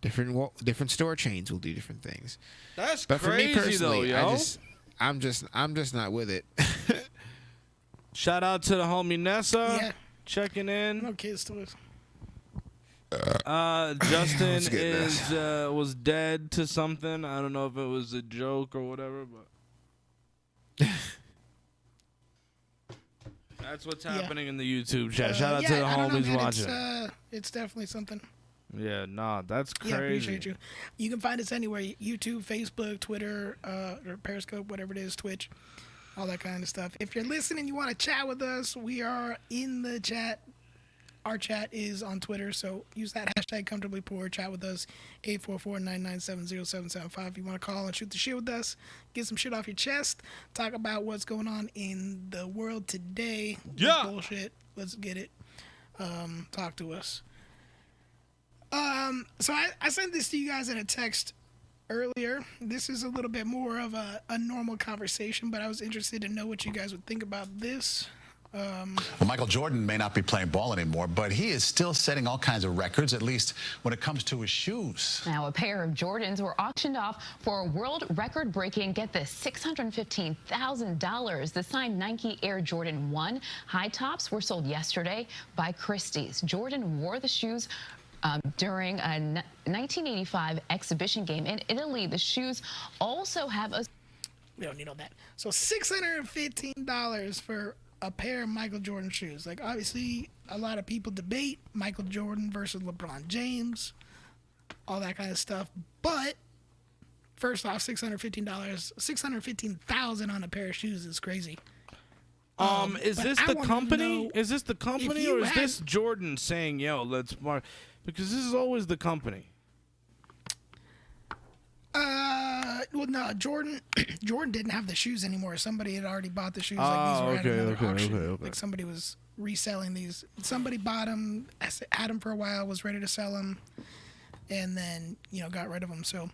Different store chains will do different things. That's but crazy, for me personally, though, yo. I'm just not with it. Shout out to the homie Nessa checking in. No kids toys. Justin was dead to something. I don't know if it was a joke or whatever, but that's what's happening in the YouTube chat. Shout out to the homies watching. It's definitely something. Yeah, nah, that's crazy. Yeah, appreciate you. You can find us anywhere: YouTube, Facebook, Twitter, or Periscope, whatever it is, Twitch, all that kind of stuff. If you're listening, you want to chat with us, we are in the chat. Our chat is on Twitter, so use that hashtag comfortably poor. Chat with us, 844-997-0775. If you want to call and shoot the shit with us, get some shit off your chest, talk about what's going on in the world today. Yeah. Bullshit. Let's get it. Talk to us. So I sent this to you guys in a text earlier. This is a little bit more of a normal conversation, but I was interested to know what you guys would think about this. Well, Michael Jordan may not be playing ball anymore, but he is still setting all kinds of records, at least when it comes to his shoes. Now, a pair of Jordans were auctioned off for a world record-breaking, get this, $615,000. The signed Nike Air Jordan 1 high tops were sold yesterday by Christie's. Jordan wore the shoes during a 1985 exhibition game in Italy. The shoes also have a... We don't need all that. So $615 for a pair of Michael Jordan shoes. Like, obviously, a lot of people debate Michael Jordan versus LeBron James, all that kind of stuff. But first off, $615,000 on a pair of shoes is crazy. Is this the company? Is this the company, or is this Jordan saying, "Yo, let's mark"? Because this is always the company. Well, no, Jordan didn't have the shoes anymore. Somebody had already bought the shoes. Like these were at another auction. Like somebody was reselling these. Somebody bought them, had them for a while, was ready to sell them, and then got rid of them. So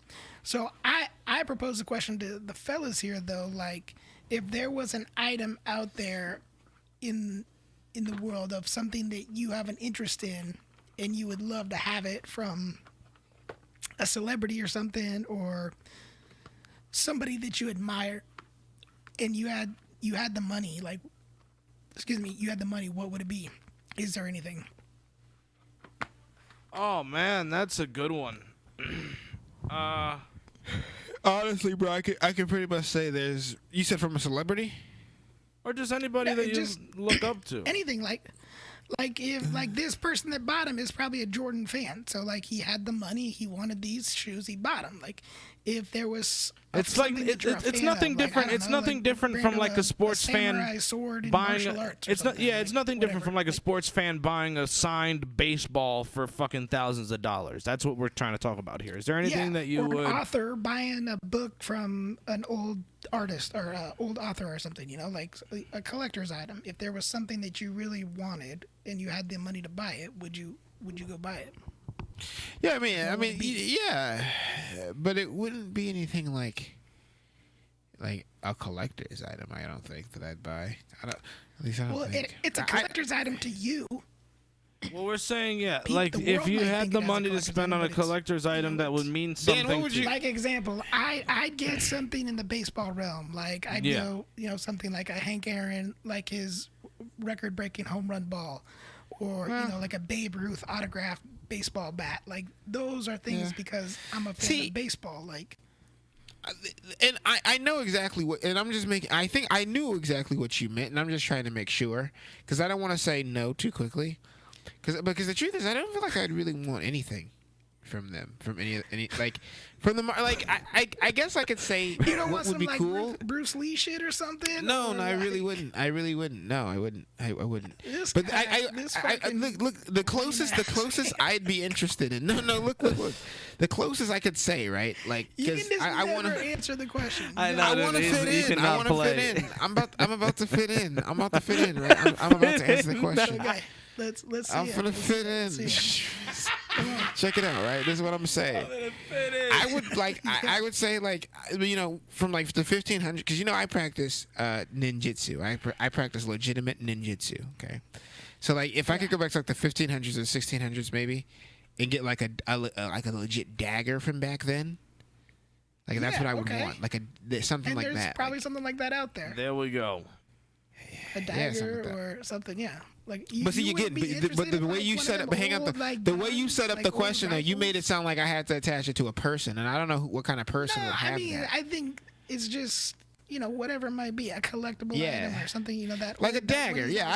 I propose a question to the fellas here though. Like, if there was an item out there in the world of something that you have an interest in, and you would love to have it from a celebrity or something, or somebody that you admire, and you had the money, you had the money, what would it be? Is there anything? Oh man, that's a good one. Honestly, bro, I can pretty much say there's. You said from a celebrity, or just anybody that you look up to. Anything if this person that bought him is probably a Jordan fan, so like he had the money, he wanted these shoes, he bought them. Like if there was, it's like it's nothing different. It's nothing different from like a sports fan buying. It's nothing different from like a sports fan buying a signed baseball for fucking thousands of dollars. That's what we're trying to talk about here. Is there anything that you would? An author buying a book from an old artist or old author or something, like a collector's item. If there was something that you really wanted and you had the money to buy it, would you go buy it? Yeah, yeah, but it wouldn't be anything like a collector's item. I don't think that I'd buy. At least I don't think. It's a collector's item to you. Well, we're saying, like if you had the money to spend on a collector's item that would mean something. Dan, what would you? Like example, I'd get something in the baseball realm. Like I'd go, something like a Hank Aaron, like his record-breaking home run ball, or like a Babe Ruth autographed baseball bat. Like those are things because I'm a fan of baseball. Like, and I know exactly what, and I'm just making. I think I knew exactly what you meant, and I'm just trying to make sure because I don't want to say no too quickly. Because the truth is, I don't feel like I'd really want anything from them, from any like from the like. I guess I could say you don't what want would be like cool. Bruce Lee shit or something. No, I really wouldn't. I really wouldn't. No, I wouldn't. I wouldn't. But look. The closest I'd be interested in. No. Look. The closest I could say, right? Like, because I want to answer the question. I want to fit in. I want to fit in. I'm about to fit in. I'm about to fit in. Right? I'm about to answer the question. Okay. Let's see. I'm gonna fit in. Check it out, right? This is what I'm saying. I would say from like the 1500, because I practice ninjutsu. I practice legitimate ninjutsu. Okay, so like if I could go back to like the 1500s or 1600s maybe, and get like a legit dagger from back then. Like that's what I would want. Like something like that. There's probably something like that out there. There we go. A dagger or something, yeah. Like, but see, the way you set up, hang up the way you set up the question, though, you made it sound like I had to attach it to a person, and I don't know what kind of person would have that. I think it's just whatever it might be, a collectible item or something, that like a dagger. Yeah,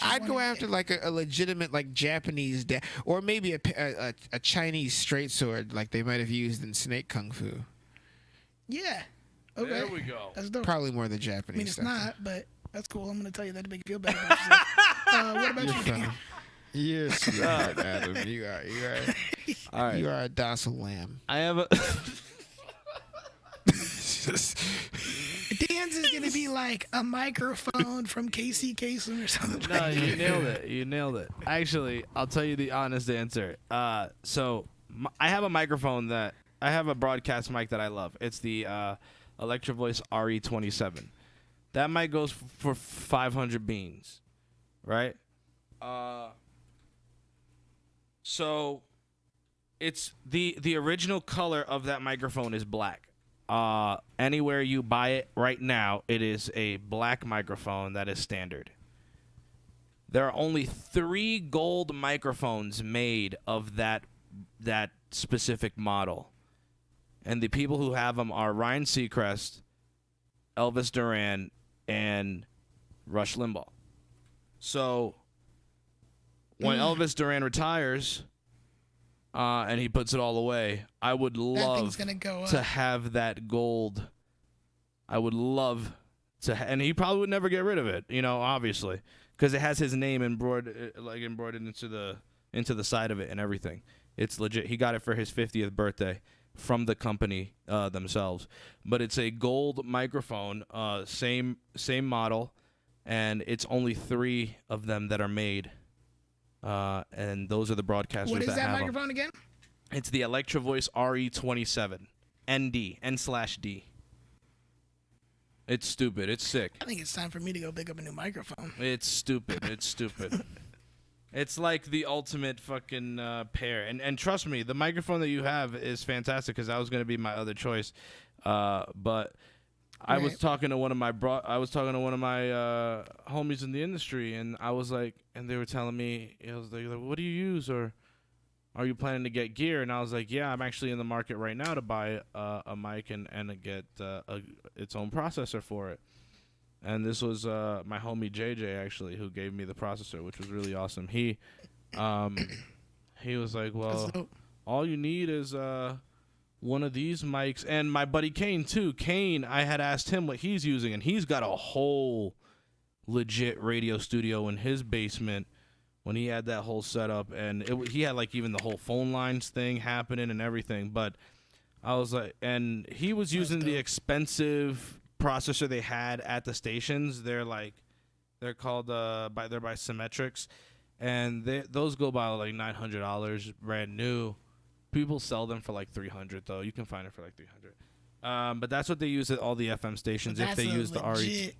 I'd go after like a legitimate like Japanese or maybe a Chinese straight sword like they might have used in Snake Kung Fu. Yeah. Okay. There we go. That's dope. Probably more the Japanese. I mean, it's stuff. not, but that's cool. I'm going to tell you that to make you feel better about yourself. What about you? You're smart, Adam. You are. All right. You are a docile lamb. I have a. Dan's is going to be like a microphone from Casey Kasem or something. No, you nailed it. You nailed it. Actually, I'll tell you the honest answer. So I have a microphone I have a broadcast mic that I love. It's the Electro Voice RE27. That mic goes for 500 beans, right? So it's the original color of that microphone is black. Anywhere you buy it right now, it is a black microphone that is standard. There are only 3 gold microphones made of that specific model. And the people who have them are Ryan Seacrest, Elvis Duran, and Rush Limbaugh. So when Elvis Duran retires and he puts it all away, I would love to have that gold. I would love to, and he probably would never get rid of it, obviously, because it has his name embroidered into the side of it and everything. It's legit. He got it for his 50th birthday. from the company themselves. But it's a gold microphone, same model, and it's only 3 of them that are made. And those are the broadcasters What is that that have microphone again? It's the Electro Voice RE27 ND N/D. It's stupid. It's sick. I think it's time for me to go pick up a new microphone. It's stupid. It's stupid. It's like the ultimate fucking pair. And trust me, the microphone that you have is fantastic because that was going to be my other choice. But I was talking to one of my homies in the industry, and I was like, and they were telling me, it was like, what do you use, or are you planning to get gear? And I was like, yeah, I'm actually in the market right now to buy a mic and get its own processor for it. And this was my homie JJ actually who gave me the processor, which was really awesome. He was like, well, all you need is one of these mics. And my buddy Kane too. Kane, I had asked him what he's using, and he's got a whole legit radio studio in his basement when he had that whole setup, and he had like even the whole phone lines thing happening and everything. But I was like, and he was using the expensive processor they had at the stations. They're called by Symmetrics, and those go by like $900 brand new. People sell them for like $300 though. You can find it for like $300. But that's what they use at all the FM stations if they use the RE.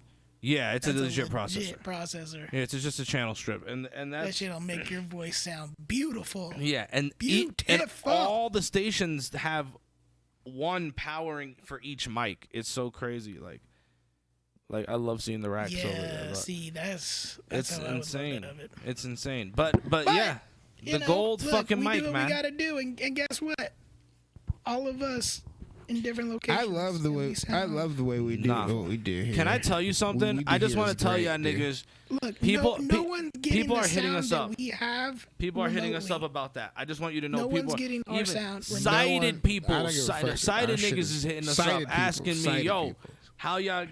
Yeah, it's a legit processor. Yeah, it's just a channel strip, and that shit'll make your voice sound beautiful. Yeah, and beautiful. And all the stations have one powering for each mic. It's so crazy. Like I love seeing the racks over there. See, that's it's how insane. I would look at it. It's insane. But yeah, the gold fucking mic, do what man. We gotta do, and guess what? All of us in different locations. I love the way we do what we do here. Can I tell you something? I just want to tell y'all niggas. Look, people one's getting people the are hitting sound us that up. We have people are hitting us up about that. I just want you to know. No people one's getting our even sound. Sighted people, sighted niggas is hitting us up, asking me, yo, how y'all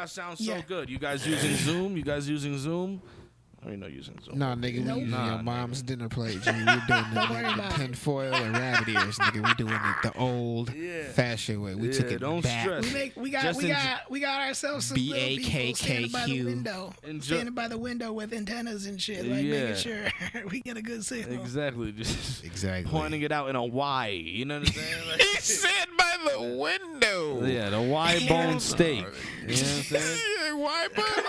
sound so good? You guys using Zoom? I ain't no using Zoom. Nah, nigga, we using your mom's dinner plate. G. We're doing the tinfoil and rabbit ears, nigga. We doing it the old fashioned way. We took it back. Stress. We got ourselves some little people standing by the window, standing by the window with antennas and shit, like making sure we get a good signal. Exactly, just pointing it out in a Y. You know what I'm saying? Like, he said by the window. Yeah, the Y-bone steak. You know what I'm saying? Y-bone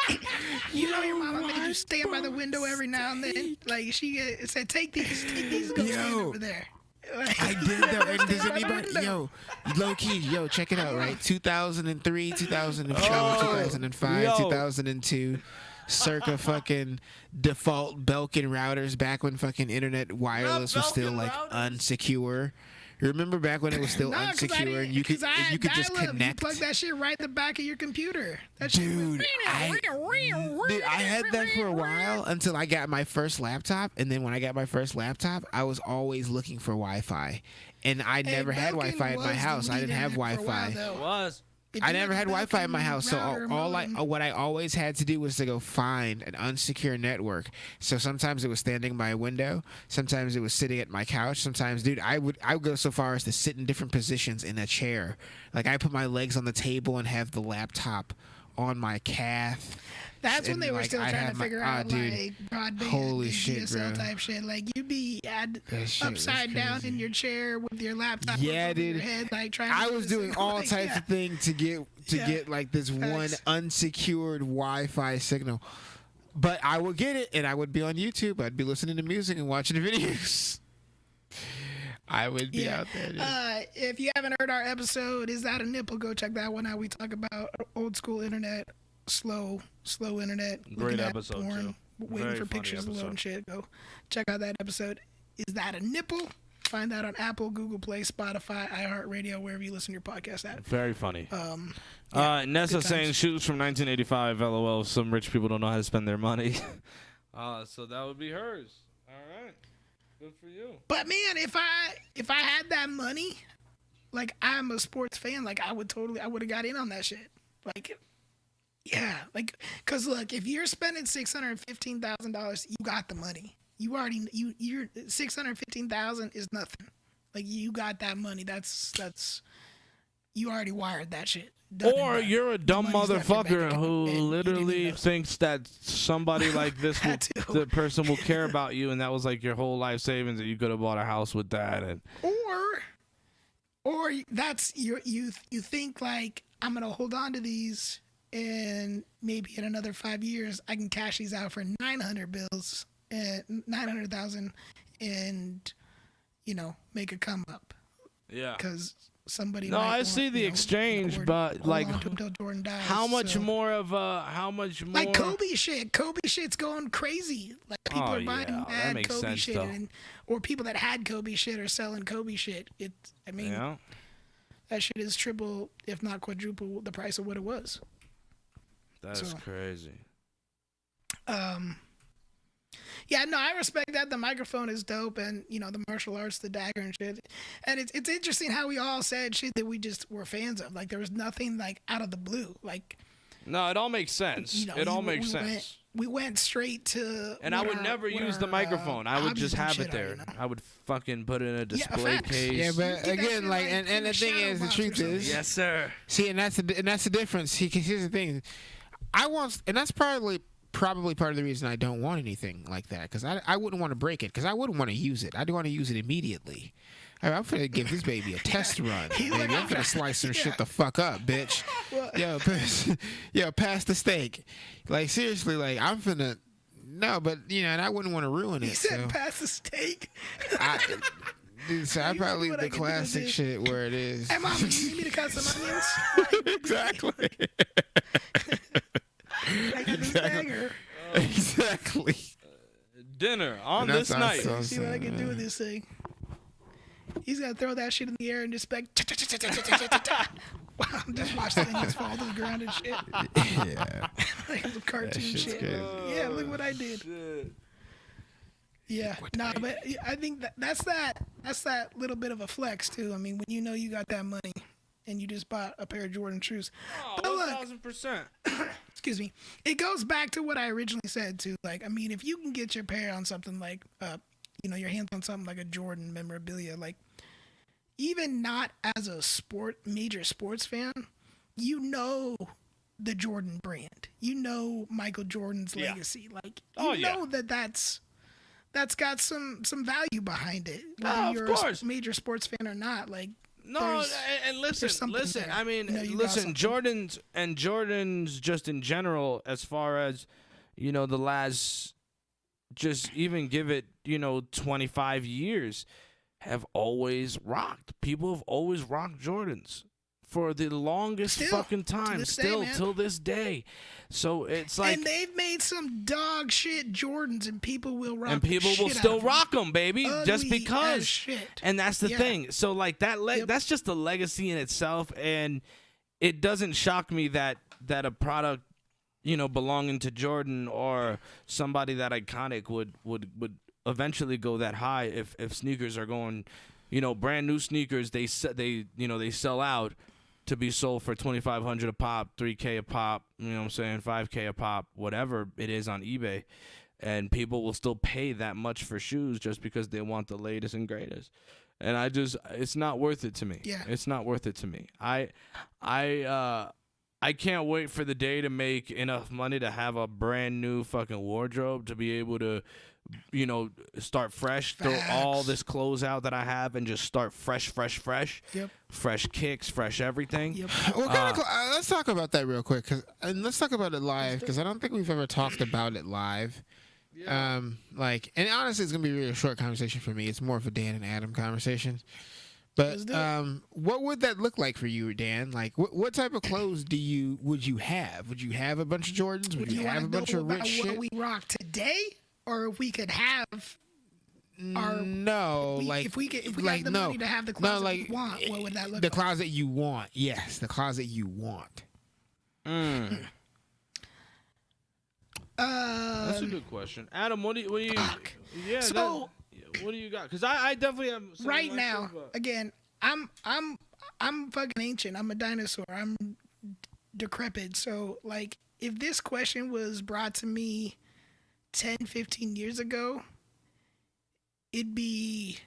steak. You know your mama made you stand by the window every now and then. Like she said, take these, go stand over there. I did that. And does anybody, low key, check it out, right? 2003, 2004, 2005, 2002. Circa fucking default Belkin routers back when fucking internet wireless was still like unsecure. You remember back when it was still unsecure and you could just connect? You plug that shit right in the back of your computer. Dude, I had that for a while until I got my first laptop, and then when I got my first laptop, I was always looking for Wi-Fi, and I never had Wi-Fi in my house. I didn't have Wi-Fi. I never had Wi-Fi in my house, so what I always had to do was to go find an unsecure network. So sometimes it was standing by a window, sometimes it was sitting at my couch. Sometimes, dude, I would go so far as to sit in different positions in a chair. Like I put my legs on the table and have the laptop on my calf. That's when they were still trying to figure out like broadband, holy shit, DSL type shit. Like you'd be upside down in your chair with your laptop over your head, like trying. I was doing all types of things to get like this one unsecured Wi-Fi signal. But I would get it, and I would be on YouTube. I'd be listening to music and watching the videos. I would be out there. If you haven't heard our episode, Is That a Nipple? Go check that one out. We talk about old school internet, slow internet. Great episode, porn, waiting for pictures to load and shit. Go check out that episode. Is That a Nipple? Find that on Apple, Google Play, Spotify, iHeartRadio, wherever you listen to your podcast at. Very funny. Nessa saying shoes from 1985. LOL. Some rich people don't know how to spend their money. So that would be hers. All right. Good for you. But man, if I had that money, like I'm a sports fan, like I would have got in on that shit. Like, yeah, like, cause look, if you're spending $615,000, you got the money. You're $615,000 is nothing. Like you got that money. That's you already wired that shit. Done Or and done. you're a dumb money's left in your bank motherfucker account, who and you didn't even literally know. thinks that somebody like this will, That too. the person will care about you, and that was like your whole life savings, and you could have bought a house with that. And Or that's you think like I'm gonna hold on to these, and maybe in another 5 years I can cash these out for 900,000 and make a come up. yeah, Because somebody. no, might I want, see the exchange, but hold like, on to 'em till Jordan dies, how much so. more of how much more? Like Kobe shit. Kobe shit's going crazy. Like people Oh, are buying yeah, that mad makes Kobe sense, shit, though. or people that had Kobe shit are selling Kobe shit. Yeah, That shit is triple, if not quadruple, the price of what it was. that's So. crazy. Yeah, no, I respect that. The microphone is dope, and the martial arts, the dagger and shit. And it's interesting how we all said shit that we just were fans of. Like there was nothing like out of the blue. Like No, it all makes sense. It all makes we sense. We went straight to. And I would never use the microphone. I would just have it there. I would fucking put it in a display facts. case. Yeah, but You did that again, shit like, like and in the a thing shadow is, the box or truth something. is, Yes, sir. see, and that's the difference. See, 'cause here's the thing, and that's probably part of the reason I don't want anything like that, because I wouldn't want to break it, because I wouldn't want to use it. I'd want to use it immediately. I'm finna give this baby a test run, baby. I'm finna slice her shit the fuck up, bitch. Yo, pass the steak. Like seriously, like I'm finna. No, but and I wouldn't want to ruin it. He said, so "Pass the steak." so I probably leave what I the can do classic is- shit where it is. Hey, mom, you need me to cut some onions? Exactly. I got this dagger. Exactly. Dinner on And this that's night. awesome. See what I can do with this thing. He's gonna throw that shit in the air and just like, wow, just watch the thing just fall to the ground and shit. Yeah. Like some cartoon shit's shit. good. Yeah, look what I did. Yeah, nah, but I think that's that little bit of a flex too. I mean, when you got that money and you just bought a pair of Jordan shoes. But look, 1,000%. excuse me, it goes back to what I originally said too. Like, I mean, if you can get your pair on something like, your hands on something like a Jordan memorabilia, like even not as a major sports fan, the Jordan brand, Michael Jordan's legacy. Like, that's got some value behind it. Whether you're a major sports fan or not, like. No, and listen. there. I mean, you got listen. something. Jordan's just in general, as far as the last, just even give it 25 years, have always rocked. People have always rocked Jordans for the longest fucking time, till this day. So it's like, and they've made some dog shit Jordans, and people will rock. and people will still rock them, baby, just Ugly because. as shit. And that's the Yeah. thing. So like that, that's just a legacy in itself, and it doesn't shock me that a product, belonging to Jordan or somebody that iconic would eventually go that high if sneakers are going, brand new sneakers, they sell out to be sold for $2,500 a pop, $3,000 a pop, $5,000 a pop, whatever it is on eBay, and people will still pay that much for shoes just because they want the latest and greatest. And it's not worth it to me. Yeah. It's not worth it to me. I can't wait for the day to make enough money to have a brand new fucking wardrobe to be able to, start fresh, throw all this clothes out that I have and just start fresh. Yep. Fresh kicks, fresh everything. Yep. Let's talk about that real quick, and let's talk about it live, because I don't think we've ever talked about it live. Yeah. And honestly, it's gonna be a really short conversation for me. It's more of a Dan and Adam conversation. But what would that look like for you, Dan? Like, what type of clothes would you have? Would you have a bunch of Jordans? Would you have a bunch of rich shit? What we rock today, or if we could have our if we had the money to have the closet we want, what would that look like? The closet you want, yes, the closet you want. That's a good question, Adam. What do you? Fuck. Yeah. So, what do you got? Because I definitely have some right now, again, I'm fucking ancient. I'm a dinosaur. I'm decrepit. So, like, if this question was brought to me 10, 15 years ago, it'd be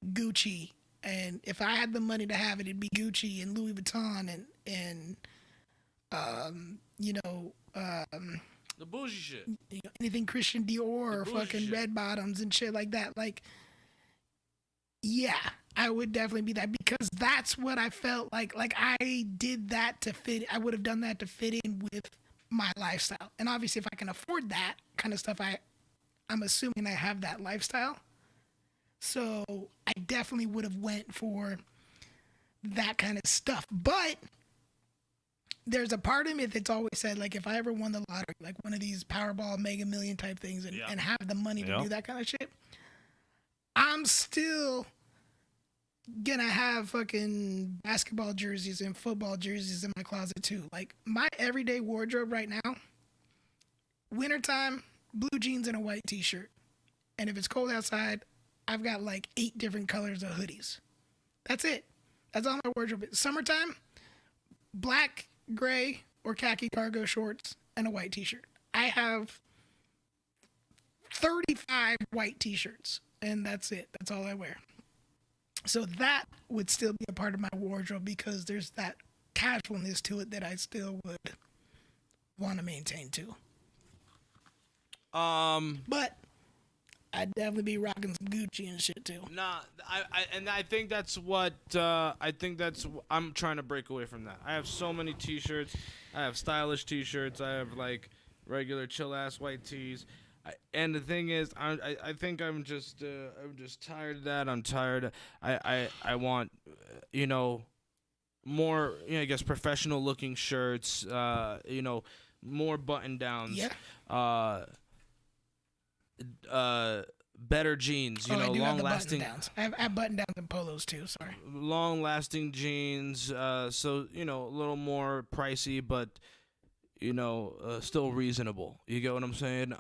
Gucci, and if I had the money to have it, it'd be Gucci and Louis Vuitton and the bougie shit. Anything Christian Dior or fucking shit. red bottoms and shit like that. Like, yeah, I would definitely be that, because that's what I felt like. Like, I did that to fit. I would have done that to fit in with my lifestyle. And obviously, if I can afford that kind of stuff, I'm assuming I have that lifestyle. So I definitely would have went for that kind of stuff. But there's a part of me that's always said, like, if I ever won the lottery, like one of these Powerball Mega Million type things, and have the money to do that kind of shit, I'm still gonna have fucking basketball jerseys and football jerseys in my closet too. Like, my everyday wardrobe right now, wintertime, blue jeans and a white t-shirt. And if it's cold outside, I've got like 8 different colors of hoodies. That's it. That's all my wardrobe is. Summertime, black, gray, or khaki cargo shorts and a white t-shirt. I have 35 white t-shirts, and that's it. That's all I wear. So that would still be a part of my wardrobe, because there's that casualness to it that I still would want to maintain too. But I'd definitely be rocking some Gucci and shit too. Nah, I think that's what I'm trying to break away from that. I have so many t-shirts. I have stylish t-shirts. I have like regular chill ass white tees. And the thing is, I think I'm just tired of that. I'm tired. I want more, I guess, professional looking shirts. More button downs. Yeah. Better jeans. Long lasting. I have button downs and polos too. Sorry. Long lasting jeans. So a little more pricey, but still reasonable. You get what I'm saying?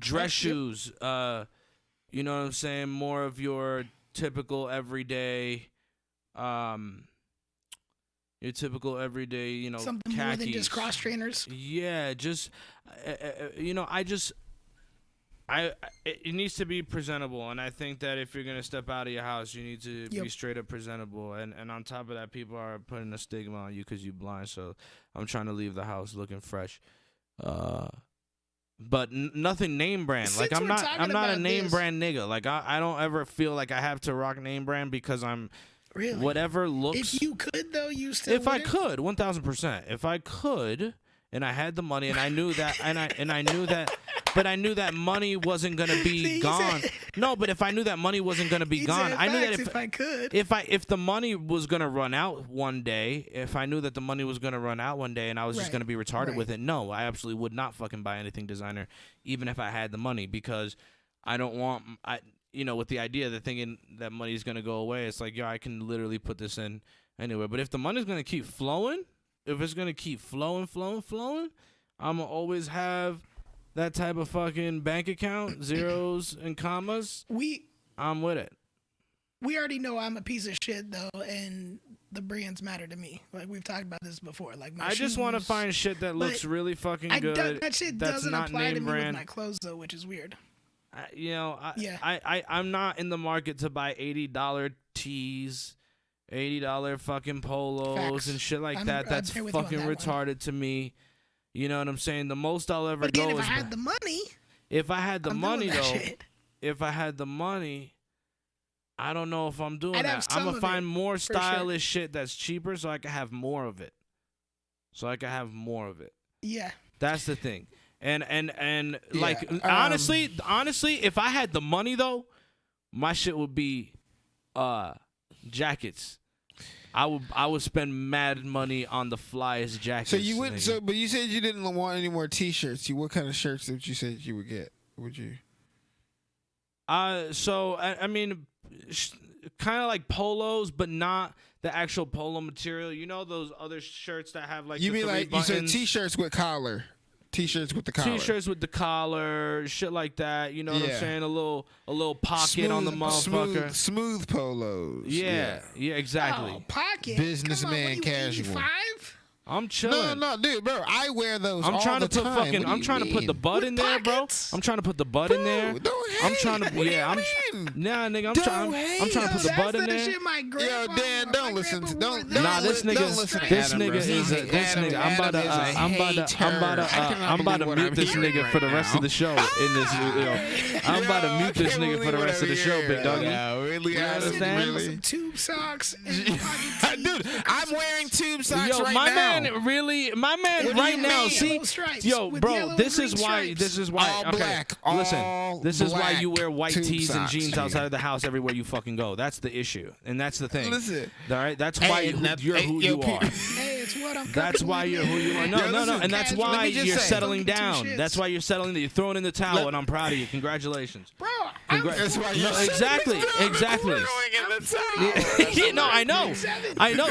Dress shoes, you know what I'm saying? More of your typical everyday, something khakis. more than just cross trainers. Yeah, just, it needs to be presentable, and I think that if you're gonna step out of your house, you need to be straight up presentable, and on top of that, people are putting a stigma on you because you're blind. So I'm trying to leave the house looking fresh. But nothing name brand. Since like I'm not a name this, brand nigga. Like I don't ever feel like I have to rock name brand because I'm whatever looks. If you could though, you still. If I could, 1,000%. If I could, and I had the money, and I knew that, and I knew that, but I knew that money wasn't gonna be gone. No, but if I knew that money wasn't gonna be gone, I knew that if I could, if the money was gonna run out one day, if I knew that the money was gonna run out one day, and I was just gonna be retarded with it, no, I absolutely would not fucking buy anything designer, even if I had the money, because I don't want with the idea that thinking that money's gonna go away, it's like, I can literally put this in anyway. But if the money's gonna keep flowing, if it's gonna keep flowing, I'm gonna always have that type of fucking bank account, zeros and commas. I'm with it. We already know I'm a piece of shit though, and the brands matter to me. Like, we've talked about this before. Like, I just want to find shit that looks really fucking good. That shit that's doesn't not apply name to me brand. with my clothes though, which is weird. I'm not in the market to buy $80 tees, $80 fucking polos. Facts. And shit like that. That's fucking retarded to me. You know what I'm saying? The most I'll ever go is. If I had the money. If I had the money though, if I had the money, I don't know if I'm doing that. I'm gonna find more stylish shit that's cheaper, so I can have more of it. Yeah. That's the thing. And like honestly, if I had the money though, my shit would be jackets. I would spend mad money on the flyest jackets. So you would but you said you didn't want any more t-shirts. What kind of shirts did you say you would get? Would you? So I mean, kind of like polos, but not the actual polo material. You know those other shirts that have like you the mean like buttons? You said t-shirts with collar. T-shirts with the collar. T-shirts with the collar, shit like that. You know what I'm saying? A little pocket on the motherfucker. Smooth polos. Yeah, exactly. Oh, pocket. Businessman casual. 85? I'm chilling. No, dude, bro. I wear those all the time. I'm trying to put the butt in there, bro. I'm trying to put the butt in there. I'm trying to. Yeah, nah, nigga. I'm trying to put the butt in there. Yo, Dan, don't listen. Nah, this nigga I'm about to mute this nigga for the rest of the show. I'm about to mute this nigga for the rest of the show, big doggy. Really? You understand? Some tube socks. Dude, I'm wearing tube socks right my now. My man right now. See, bro, this is why. All okay, black, listen, this is why you wear white tube tees and socks. jeans outside of the house everywhere you fucking go. That's the issue, and that's the thing. Listen, all right, that's why you're who you are. Hey, it's what I'm That's why you're who you are. No, and that's why you're settling down. That's why you're settling. You're throwing in the towel, and I'm proud of you. Congratulations, bro. That's why exactly. No, I know.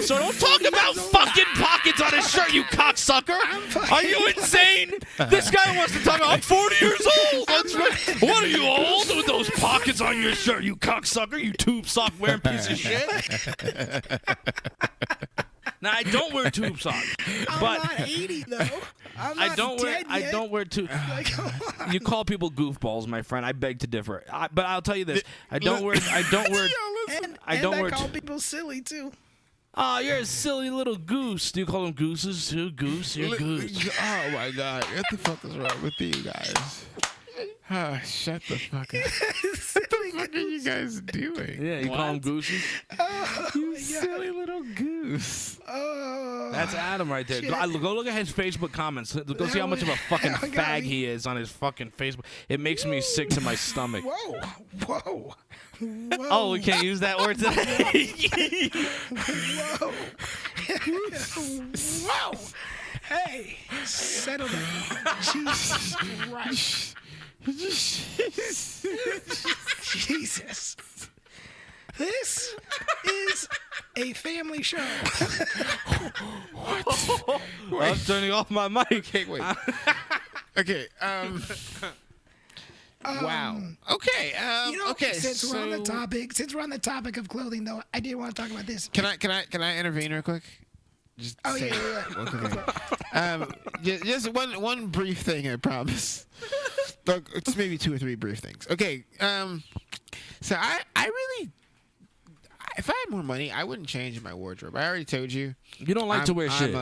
So don't talk about fucking pockets on his shirt, you cocksucker. Are you insane? This guy wants to talk about. I'm 40 years old. What are you old with those pockets on your shirt, you cocksucker? You tube sock wearing piece of shit. Now I don't wear tube socks, but I'm not 80 though. I don't wear tube. You call people goofballs, my friend. I beg to differ. But I'll tell you this: I don't wear. And I call people silly too. Oh, you're a silly little goose. Do you call them gooses too? Goose, you're a goose. Oh my God, what the fuck is wrong with you guys? Shut the fuck up. What the fuck are you guys doing? Yeah, you call them gooses? You silly little goose. That's Adam right there. Go look at his Facebook comments. Go see how much of a fucking fag he is on his fucking Facebook. It makes me sick to my stomach. Whoa. Oh, we can't use that word today? Whoa. Hey, settle down. Jesus Christ. Jesus. This is a family show. What? I'm turning off my mic. Okay, wait. Okay. Wow. Okay. Okay. Since we're on the topic of clothing, though, I did want to talk about this. Can I intervene real quick? Just just one brief thing, I promise. It's maybe 2 or 3 brief things. Okay. So I really, if I had more money, I wouldn't change my wardrobe. I already told you. You don't like to wear shit.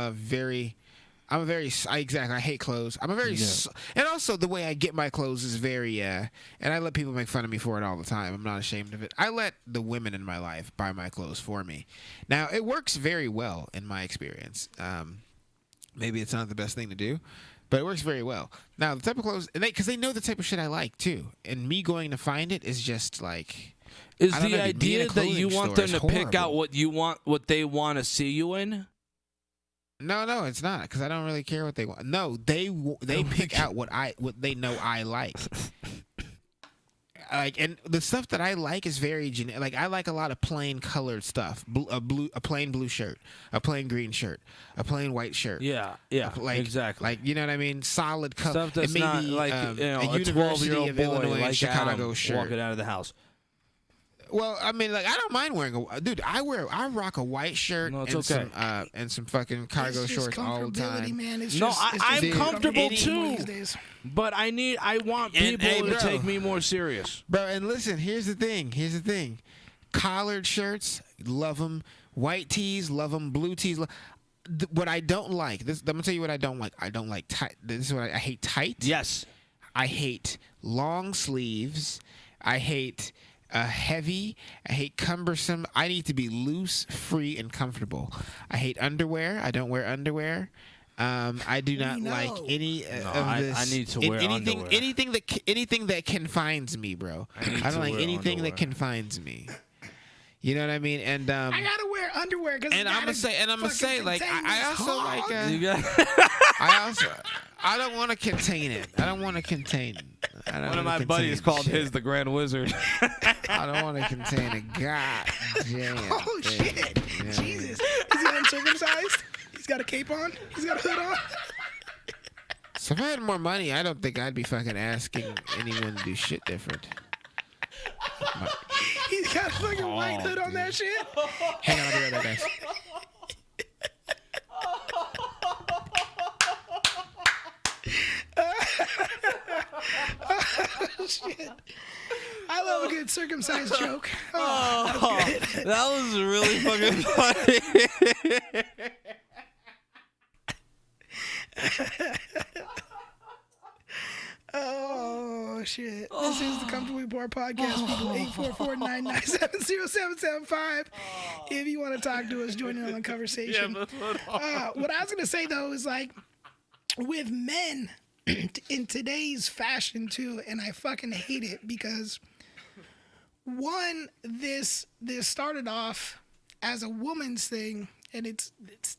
I hate clothes. And also the way I get my clothes is very, and I let people make fun of me for it all the time. I'm not ashamed of it. I let the women in my life buy my clothes for me. Now, it works very well in my experience. Maybe it's not the best thing to do, but it works very well. Now, the type of clothes, because they know the type of shit I like too. And me going to find it is just like... Is the idea that you want them to pick out what they want to see you in? No, it's not, because I don't really care what they want. No, they pick out what they know I like. And the stuff that I like is very generic. Like, I like a lot of plain colored stuff. A plain blue shirt, a plain green shirt, a plain white shirt. Yeah, exactly. Like, you know what I mean? Solid color. Stuff that's not like a 12-year-old boy Illinois like Chicago Adam shirt walking out of the house. Well, I mean, like, I don't mind wearing I rock a white shirt and some fucking cargo shorts all the time. Man. I'm comfortable too, but I want people to take me more serious. Bro, and listen, here's the thing. Collared shirts, love them. White tees, love them. Blue tees, what I don't like, I'm going to tell you what I don't like. I don't like tight. This is what I hate tight. Yes. I hate long sleeves. I hate... heavy. I hate cumbersome. I need to be loose, free, and comfortable. I hate underwear. I don't wear underwear. I do not like any of this. I need to wear underwear. Anything that confines me, bro. I don't like anything that confines me. You know what I mean? And I gotta wear underwear. And I'm gonna say, like, I also like. I don't want to contain it. I don't want to contain. One of my buddies called his the Grand Wizard. I don't want to contain a goddamn. Oh shit! Yeah. Jesus, is he uncircumcised? He's got a cape on. He's got a hood on. So if I had more money, I don't think I'd be fucking asking anyone to do shit different. He's got a fucking white hood on that shit. Hang on, I'll be right back, guys. Shit. I love a good circumcised joke. That was really fucking funny. Oh shit! This is the Comfortably Poor Podcast. People 844-997-0775. If you want to talk to us, join in on the conversation. What I was gonna say though is like with men in today's fashion too, and I fucking hate it because one, this started off as a woman's thing, and it's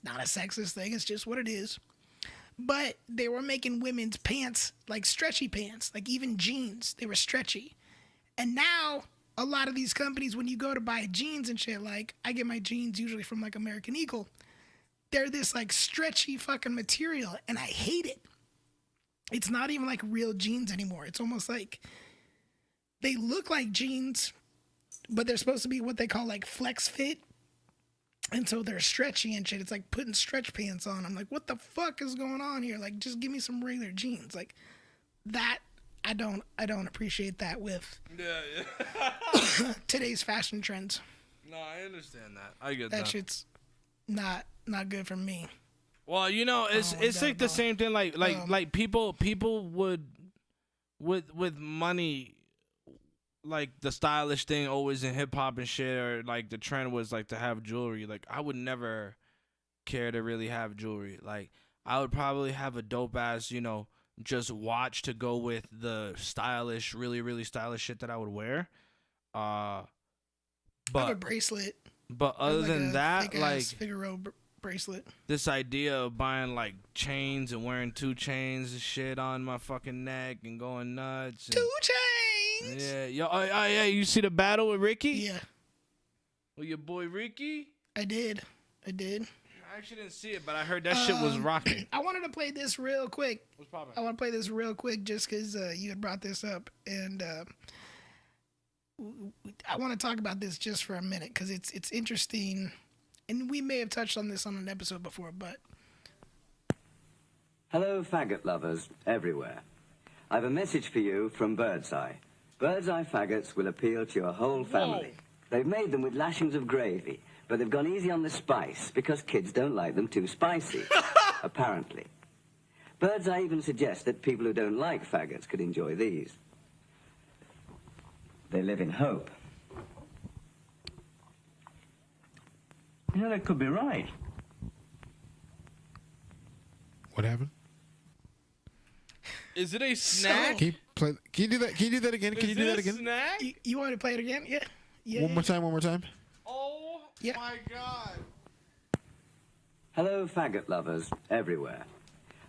not a sexist thing. It's just what it is. But they were making women's pants like stretchy pants, like even jeans. They were stretchy. And now a lot of these companies, when you go to buy jeans and shit, like I get my jeans usually from like American Eagle, they're this like stretchy fucking material, and I hate it. It's not even like real jeans anymore. It's almost like they look like jeans, but they're supposed to be what they call like flex fit. And so they're stretchy and shit. It's like putting stretch pants on. I'm like, what the fuck is going on here? Like, just give me some regular jeans. Like that, I don't appreciate that with today's fashion trends. No, I understand that. I get that shit's not good for me. Well, you know, it's like the same thing. Like people would with money. Like the stylish thing always in hip hop and shit, or like the trend was like to have jewelry. Like I would never care to really have jewelry. Like I would probably have a dope ass, you know, just watch to go with the stylish, really stylish shit that I would wear. But I have a bracelet. But other than that, like Figaro bracelet. This idea of buying like chains and wearing 2 chains and shit on my fucking neck and going nuts. And, 2 chains. Yeah, yeah. You see the battle with Ricky? Yeah. With your boy Ricky? I did. I actually didn't see it, but I heard that shit was rocking. I wanted to play this real quick. What's poppin'? I want to play this real quick just because you had brought this up, and I want to talk about this just for a minute because it's interesting, and we may have touched on this on an episode before, but. Hello, faggot lovers everywhere. I've a message for you from Birdseye. Birdseye faggots will appeal to your whole family. Whoa. They've made them with lashings of gravy, but they've gone easy on the spice because kids don't like them too spicy, apparently. Birdseye even suggests that people who don't like faggots could enjoy these. They live in hope. You know, they could be right. What happened? Is it a snack? Can you do that? Can you do that again? Can you do that again? Snack? You want to play it again? Yeah. One more time. Oh my God. Hello, faggot lovers everywhere.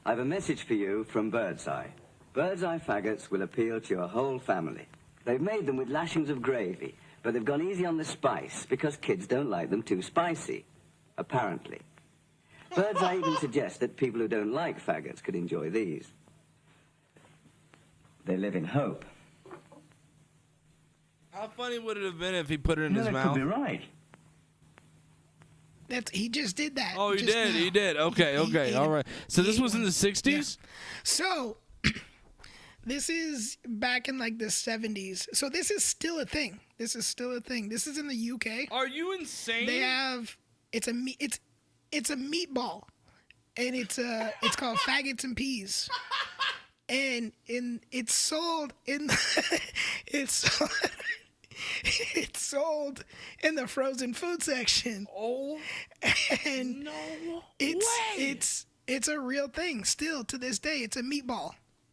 I've a message for you from Birdseye. Birdseye faggots will appeal to your whole family. They've made them with lashings of gravy, but they've gone easy on the spice because kids don't like them too spicy, apparently. Birdseye even suggests that people who don't like faggots could enjoy these. They live in hope. How funny would it have been if he put it in his mouth? Could be right. He just did that. Oh, he did. Okay, all right. So this was in the 60s? Yeah. So this is back in like the 70s. So this is still a thing. This is in the UK. Are you insane? They have it's a meatball, and it's called faggots and peas. And it's sold in it's sold in the frozen food section. Oh, and no it's a real thing still to this day. It's a meatball.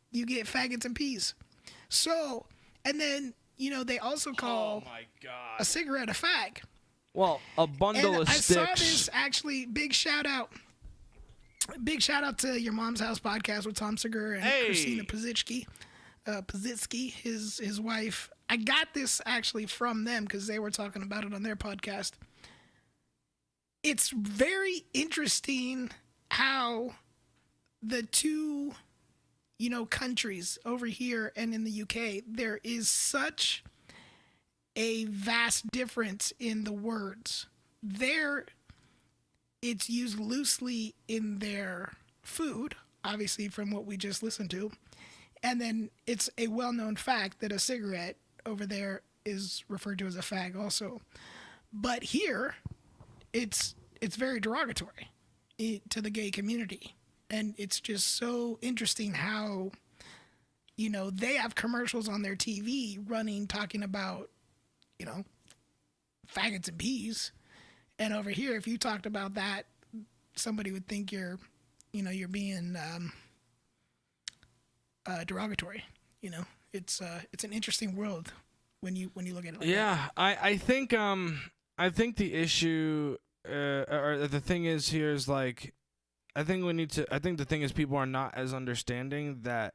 You get faggots and peas. So, and then they also call a cigarette a fag. Well, a bundle of sticks. I saw this actually. Big shout out to Your Mom's House podcast with Tom Segura and Christina Pazitsky, his wife. I got this actually from them because they were talking about it on their podcast. It's very interesting how the two, countries over here and in the UK, there is such a vast difference in the words. There, it's used loosely in their food, obviously from what we just listened to. And then it's a well-known fact that a cigarette over there is referred to as a fag also. But here, it's very derogatory to the gay community. And it's just so interesting how, you know, they have commercials on their TV running talking about, you know, faggots and peas. And over here, if you talked about that, somebody would think you're being derogatory. You know, it's an interesting world when you look at it. Like that. I think the issue or the thing is here is like, I think the thing is people are not as understanding that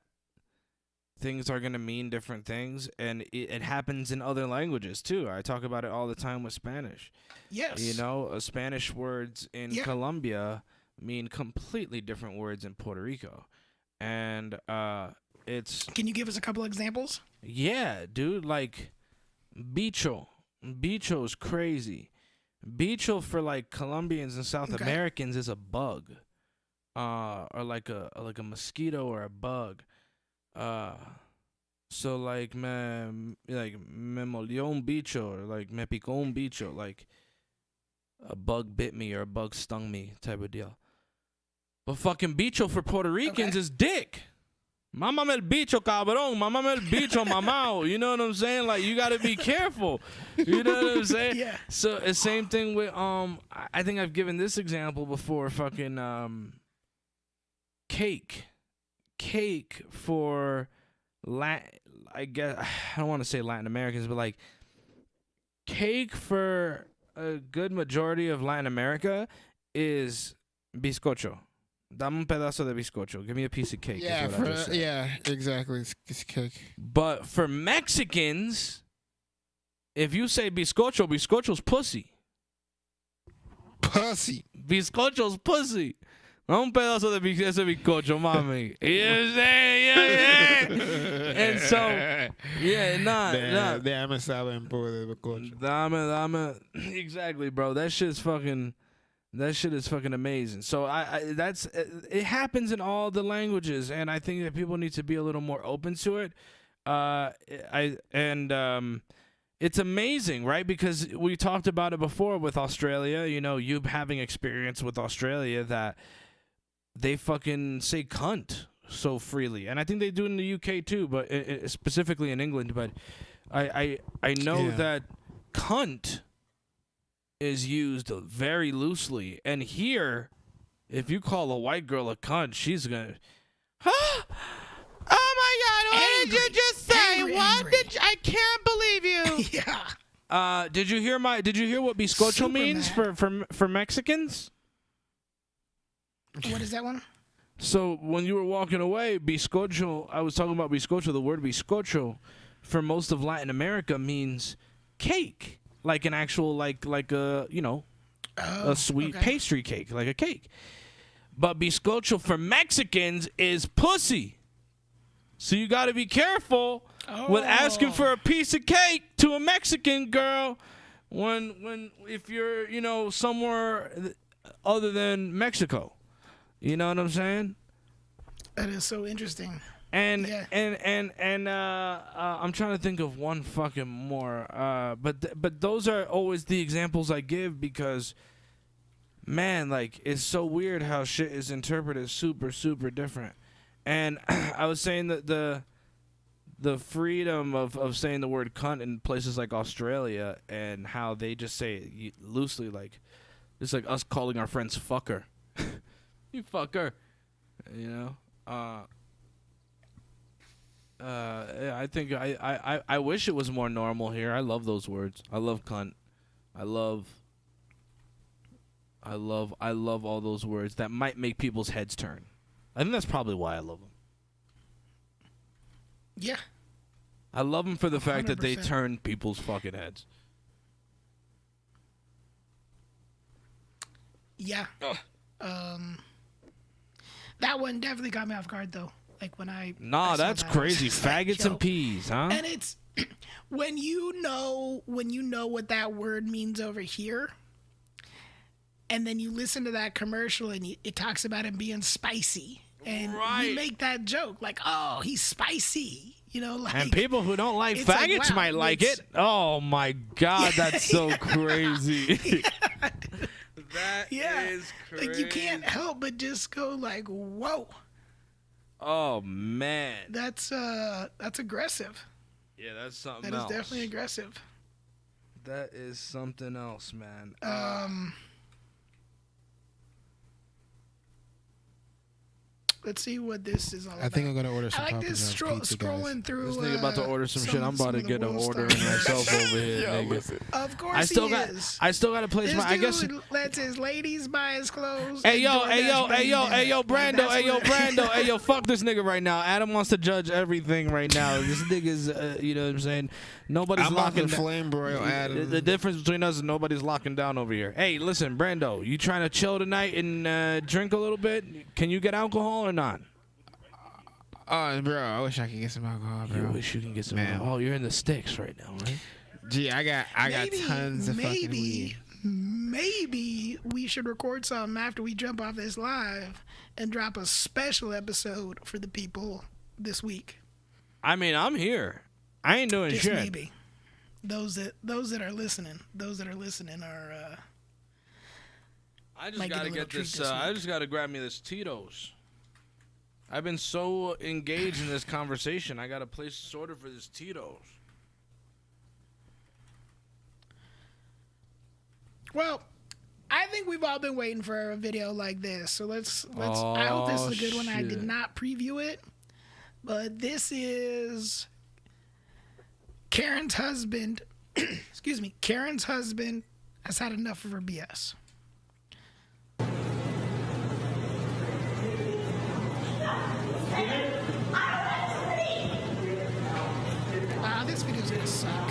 things are going to mean different things, and it happens in other languages too. I talk about it all the time with Spanish. Yes. You know, Spanish words in Colombia mean completely different words in Puerto Rico. And it's... Can you give us a couple examples? Yeah, dude, like bicho. Bicho is crazy. Bicho for like Colombians and South Americans is a bug. Or like a mosquito or a bug. So like me molió un bicho, or like me picó un bicho, like a bug bit me or a bug stung me type of deal. But fucking bicho for Puerto Ricans is dick. Mamame el bicho, cabrón. Mamame el bicho, mamao. You know what I'm saying? Like, you gotta be careful. You know what I'm saying? Yeah. So the same thing with I think I've given this example before. Fucking cake for I guess I don't want to say Latin Americans, but like cake for a good majority of Latin America is bizcocho. Dame un pedazo de bizcocho. Give me a piece of cake. Yeah, exactly. It's cake. But for Mexicans, if you say bizcocho, bizcocho's pussy. Pussy. Bizcocho's pussy. Un pedazo de bizcocho, mami. You know what I'm saying? Yeah. And so, Dame sabe un poco de bizcocho. Dame. Exactly, bro. That shit is fucking amazing. So it happens in all the languages, and I think that people need to be a little more open to it. It's amazing, right? Because we talked about it before with Australia. You know, you having experience with Australia that they fucking say cunt so freely, and I think they do in the UK too, but specifically in England. But I know that cunt is used very loosely, and here, if you call a white girl a cunt, she's gonna, oh my god, what did you just say? I can't believe you. Yeah. Did you hear what bizcocho Super means for Mexicans? What is that one? So when you were walking away, bizcocho, I was talking about bizcocho. The word bizcocho for most of Latin America means cake. Like an actual, like a, you know, a sweet pastry cake, like a cake. But bizcocho for Mexicans is pussy. So you got to be careful with asking for a piece of cake to a Mexican girl if you're, you know, somewhere other than Mexico. You know what I'm saying? That is so interesting. And I'm trying to think of one fucking more. But those are always the examples I give because, man, like it's so weird how shit is interpreted super super different. And I was saying that the freedom of saying the word cunt in places like Australia and how they just say it loosely, like it's like us calling our friends fucker. You fucker, you know. I think I wish it was more normal here. I love those words. I love cunt. I love all those words that might make people's heads turn. I think that's probably why I love them. Yeah. I love them for the fact that they 100%. turn people's fucking heads. Yeah. That one definitely got me off guard though. Like when I saw that's that, I was crazy. just like, Faggots yo. and peas, huh? And it's when you know what that word means over here, and then you listen to that commercial and it talks about it being spicy And we make that joke like, oh, he's spicy. You know, like, and people who don't like faggots like, wow, might like it. Oh my God, that's so crazy. That is crazy. Like, you can't help but just go like, whoa. Oh man. That's aggressive. Yeah, that's something else. That is definitely aggressive. That is something else, man. Let's see what this is all about. I think I'm gonna order some. I like this pizza, scrolling through. This nigga about to order some shit. I'm about to get an order myself over here, nigga. Of course I still got to place this my. I guess. Dude lets his ladies buy his clothes. Hey yo, Brando, hey yo, fuck this nigga right now. Adam wants to judge everything right now. This nigga's, you know what I'm saying? Nobody's locking. Flame broil, Adam. The difference between us is nobody's locking down over here. Hey, listen, Brando, you trying to chill tonight and drink a little bit? Can you get alcohol or not? Oh, bro, I wish I could get some alcohol, bro. You wish you can get some alcohol. You're in the sticks right now, right? Gee, I got tons of fucking weed. Maybe we should record something after we jump off this live and drop a special episode for the people this week. I mean, I'm here. I ain't doing Just shit. Maybe those that are listening are. I just gotta get this. I just gotta grab me this Tito's. I've been so engaged in this conversation. I gotta place this order for this Tito's. Well, I think we've all been waiting for a video like this. So let's. I hope this is a good one. I did not preview it, but this is Karen's husband. Excuse me. Karen's husband has had enough of her BS. This video's gonna suck.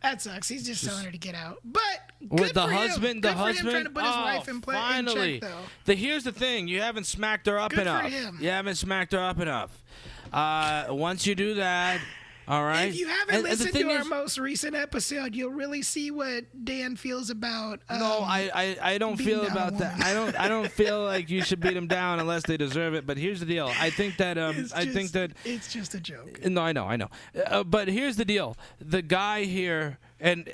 That sucks. He's just telling her to get out. But with the husband, him trying to put his wife in play. Finally. In check, though. Here's the thing: you haven't smacked her up enough. For him. You haven't smacked her up enough. Once you do that, all right. If you haven't listened to our most recent episode, you'll really see what Dan feels about. No, I don't feel about that. I don't feel like you should beat them down unless they deserve it. But here's the deal. I think that it's just a joke. No, I know. But here's the deal. The guy here, and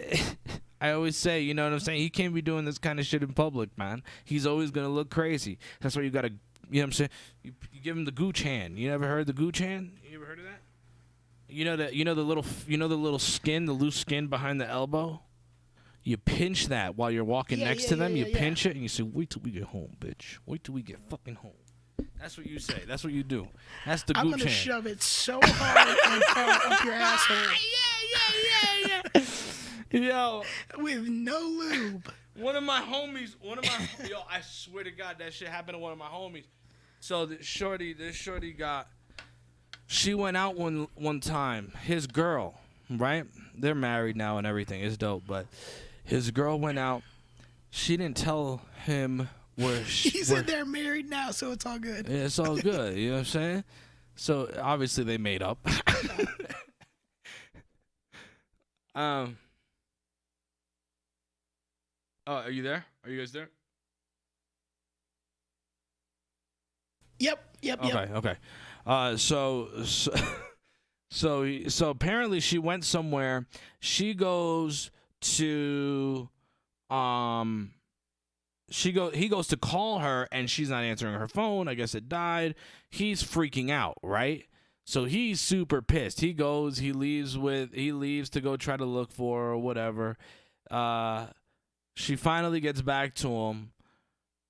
I always say, you know what I'm saying? He can't be doing this kind of shit in public, man. He's always gonna look crazy. That's why you gotta, you know what I'm saying? You give him the gooch hand. You never heard the gooch hand? You ever heard of that? You know the little skin, the loose skin behind the elbow? You pinch that while you're walking next to them. You pinch it and you say, "Wait till we get home, bitch. Wait till we get fucking home." That's what you say. That's what you do. That's the gooch hand. I'm gonna shove it so hard and far up your asshole. Yeah. Yo, with no lube. One of my homies, yo, I swear to God, that shit happened to one of my homies. So this shorty she went out one time. His girl, right? They're married now and everything. It's dope. But his girl went out. She didn't tell him where she... He said they're married now, so it's all good. Yeah, it's all good. You know what I'm saying? So, obviously, they made up. Oh, are you there? Are you guys there? Yep. Okay. So apparently she went somewhere. She goes to he goes to call her and she's not answering her phone. I guess it died. He's freaking out, right? So he's super pissed. He leaves to go try to look for her or whatever. She finally gets back to him.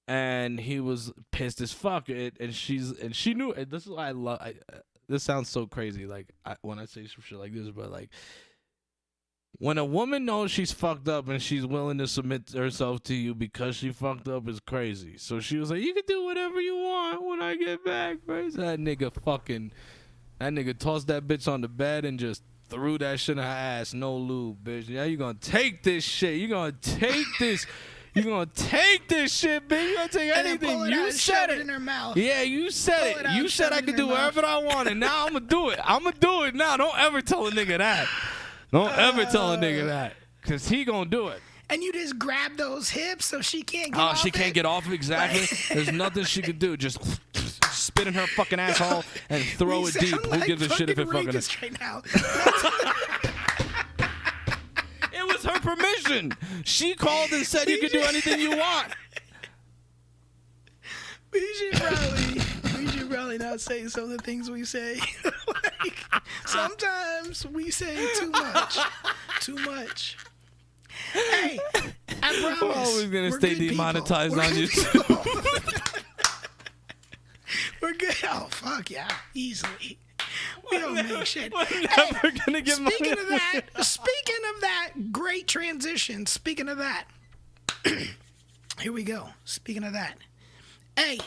And he was pissed as fuck, and she knew. And this is why I love. This sounds so crazy, like when I say some shit like this, but like when a woman knows she's fucked up and she's willing to submit herself to you because she fucked up is crazy. So she was like, "You can do whatever you want when I get back." Right? So that nigga tossed that bitch on the bed and just threw that shit in her ass, no lube, bitch. Now you gonna take this shit. You gonna take this. You're gonna take this shit, bitch. You're gonna take And then anything. pull it You out and said shove it. in her mouth. Yeah, you said Pull it. it out You and said shove I it could in do her mouth. whatever I want, and now I'm gonna do it. I'm gonna do it now. Don't ever tell a nigga that. Don't ever tell a nigga that, cause he gonna do it. And you just grab those hips so she can't get Oh, off she can't it. get off exactly. There's nothing she can do. Just spit in her fucking asshole and throw We it deep. sound Who like gives a shit if it fucking rapists right now. It was her permission. She called and said you could do anything you want. We should probably not say some of the things we say. Like, sometimes we say too much. Too much. Hey, I promise. We're always gonna we're stay good demonetized people. on We're good YouTube. people. We're good. Oh, fuck yeah. Easily. We don't make shit. We're never gonna get money. Speaking of that, great transition. Speaking of that, here we go. Speaking of that, hey,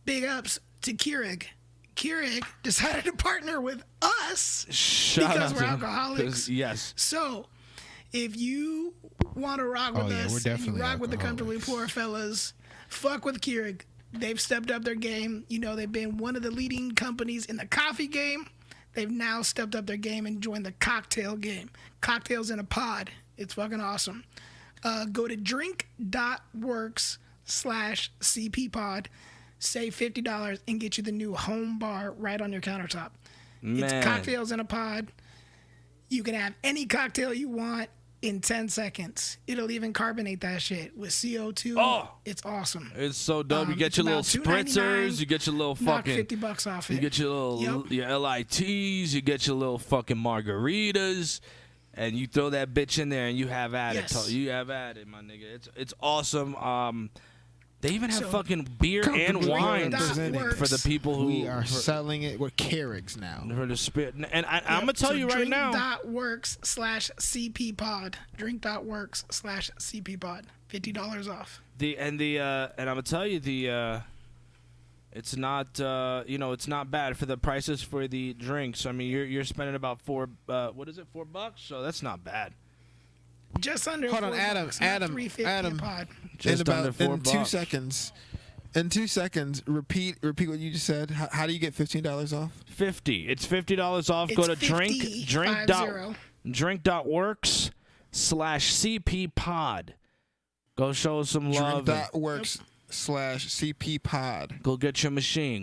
big ups to Keurig. Keurig decided to partner with us because we're alcoholics. Yes. So, if you want to rock with us, we're definitely you rock with the Comfortably alcoholics. Poor fellas, fuck with Keurig. They've stepped up their game. You know, they've been one of the leading companies in the coffee game. They've now stepped up their game and joined the cocktail game. Cocktails in a pod. It's fucking awesome. Go to drink.works/CPpod. Save $50 and get you the new home bar right on your countertop. Man. It's cocktails in a pod. You can have any cocktail you want in 10 seconds. It'll even carbonate that shit with CO2. Oh. It's awesome. It's so dope. You get it's your little about $2.99. spritzers. You get your little Knock fucking. $50 off it. You get your little your LITs. You get your little fucking margaritas, and you throw that bitch in there, and you have at it. Yes. You have at it, my nigga. It's awesome. They even have So, fucking beer and wine Comfortably for the people who We are selling it. We're Keurigs now. for the spirit. And I'm gonna tell you right now. Drink.works/CPpod. Drink.works/CPpod. $50 off. And I'm gonna tell you it's not it's not bad for the prices for the drinks. I mean you're spending about $4 so that's not bad. Just under. Hold on, $4, Adam. not Adam. $3.50 Adam. a pod. Just under $4. 2 seconds. In 2 seconds, repeat what you just said. How do you get $15 off? 50. It's $50 off. It's Go to 50, drink.works/CPpod. Go show us some love. Drink.works/CPpod. Go get your machine.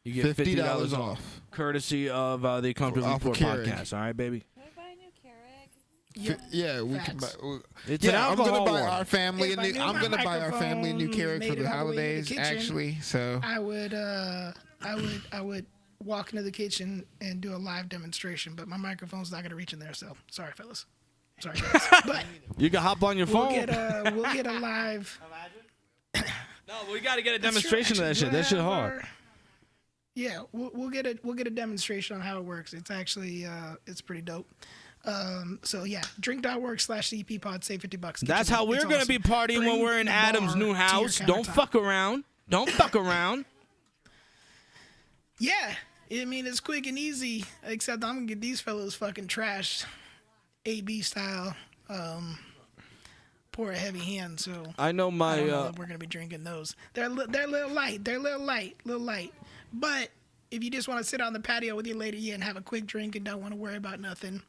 You get $50 off. Courtesy of the Comfortably Off Poor of Keurig. podcast. All right, baby? Yeah, we can buy. It's an I'm gonna alcohol buy one. our family If a I new. knew I'm my gonna buy our family a new microphone Keurig for made the it all the way to the holidays. kitchen, Actually, so I would walk into the kitchen and do a live demonstration, but my microphone's not gonna reach in there. So sorry, fellas. Sorry, guys. But You can hop on your we'll phone. get a live. No, we got to get a demonstration of that shit. That shit hard. Yeah, we'll get a demonstration on how it works. It's actually it's pretty dope. So yeah, drink.works/CPpod, save $50. That's how we're going to be partying when we're in Adam's new house. Don't fuck around. Don't fuck around. Yeah, I mean it's quick and easy. Except I'm gonna get these fellas fucking trashed, AB style. Pour a heavy hand. So I know my. I don't know if we're gonna be drinking those. They're a little light. They're a little light. But if you just want to sit on the patio with your lady and have a quick drink and don't want to worry about nothing,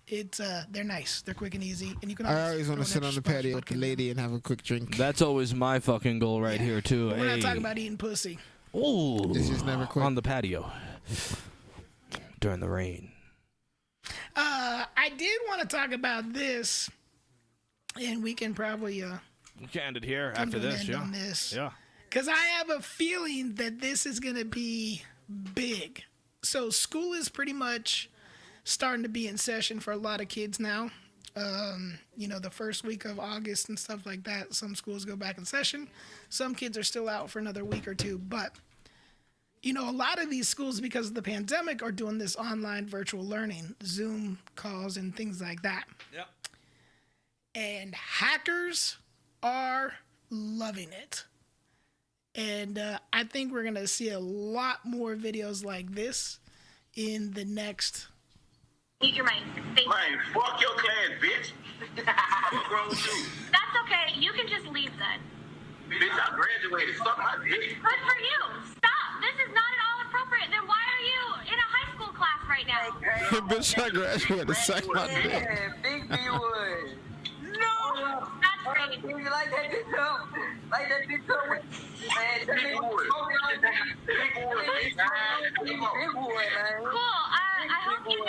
it's they're nice. They're quick and easy, and you can. I always want to throw sit an on the extra patio splash with the of lady and have a quick drink. That's always my fucking goal right here too. But we're not talking about eating pussy. Ooh, It's just never quit. on the patio during the rain. I did want to talk about this, and we can probably We can end it here come after to an this. end Yeah. on this. Yeah. Because I have a feeling that this is going to be big. So school is pretty much starting to be in session for a lot of kids now. The first week of August and stuff like that, some schools go back in session. Some kids are still out for another week or two. But, a lot of these schools, because of the pandemic, are doing this online virtual learning, Zoom calls and things like that. Yep. And hackers are loving it. And I think we're going to see a lot more videos like this in the next... Eat your mic. Man, fuck your class, bitch. What's wrong with you? That's a Bitch, I graduated. Suck my dick. Good for you. Stop. This is not at all appropriate. Then why are you in a high school class right now? Bitch, I graduated. Suck my dick. Yeah, Big B would. No. That's great. You like that bitch up? Like that bitch up? Man, Big wood. Big wood, man. Cool. I hope you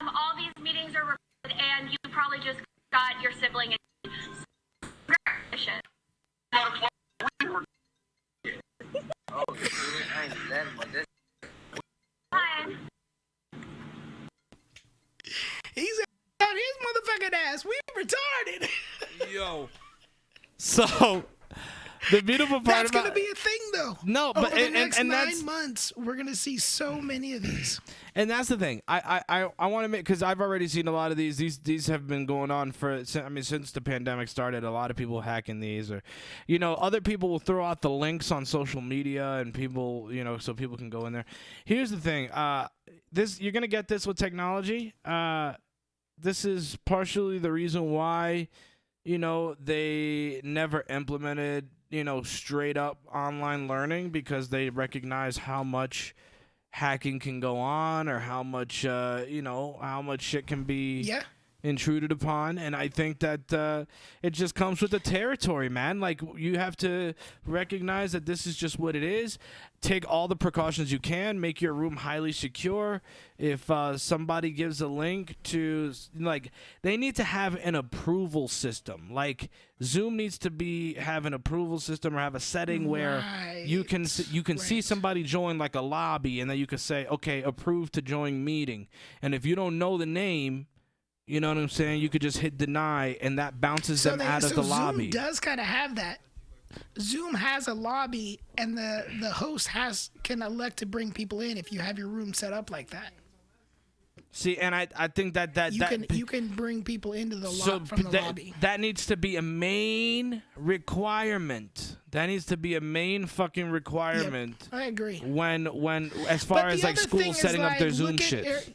all these meetings are recorded and you probably just got your sibling in. Hi. He's out his motherfucking ass. We retarded. Yo. So, the beautiful part That's about... going to be a thing, though. No, but... Over the next and 9 months, we're going to see so many of these. And that's the thing. I want to make, because I've already seen a lot of these. These have been going on for, since the pandemic started. A lot of people hacking these, or, other people will throw out the links on social media, and people, so people can go in there. Here's the thing. You're gonna get this with technology. This is partially the reason why, they never implemented, straight up online learning, because they recognize how much hacking can go on, or how much how much shit can be intruded upon. And I think that it just comes with the territory, man. Like, you have to recognize that this is just what it is. Take all the precautions you can. Make your room highly secure. If somebody gives a link to, they need to have an approval system. Like, Zoom needs to have an approval system, or have a setting where you can see somebody join, like, a lobby, and then you can say, okay, approve to join meeting. And if you don't know the name, you know what I'm saying, you could just hit deny, and that bounces them out of the lobby. Zoom does kind of have that. Zoom has a lobby, and the host can elect to bring people in if you have your room set up like that. See, and I think that you can bring people into the from the lobby. That needs to be a main requirement. That needs to be a main fucking requirement. Yep, I agree. When as far as like schools setting up their Zoom shit.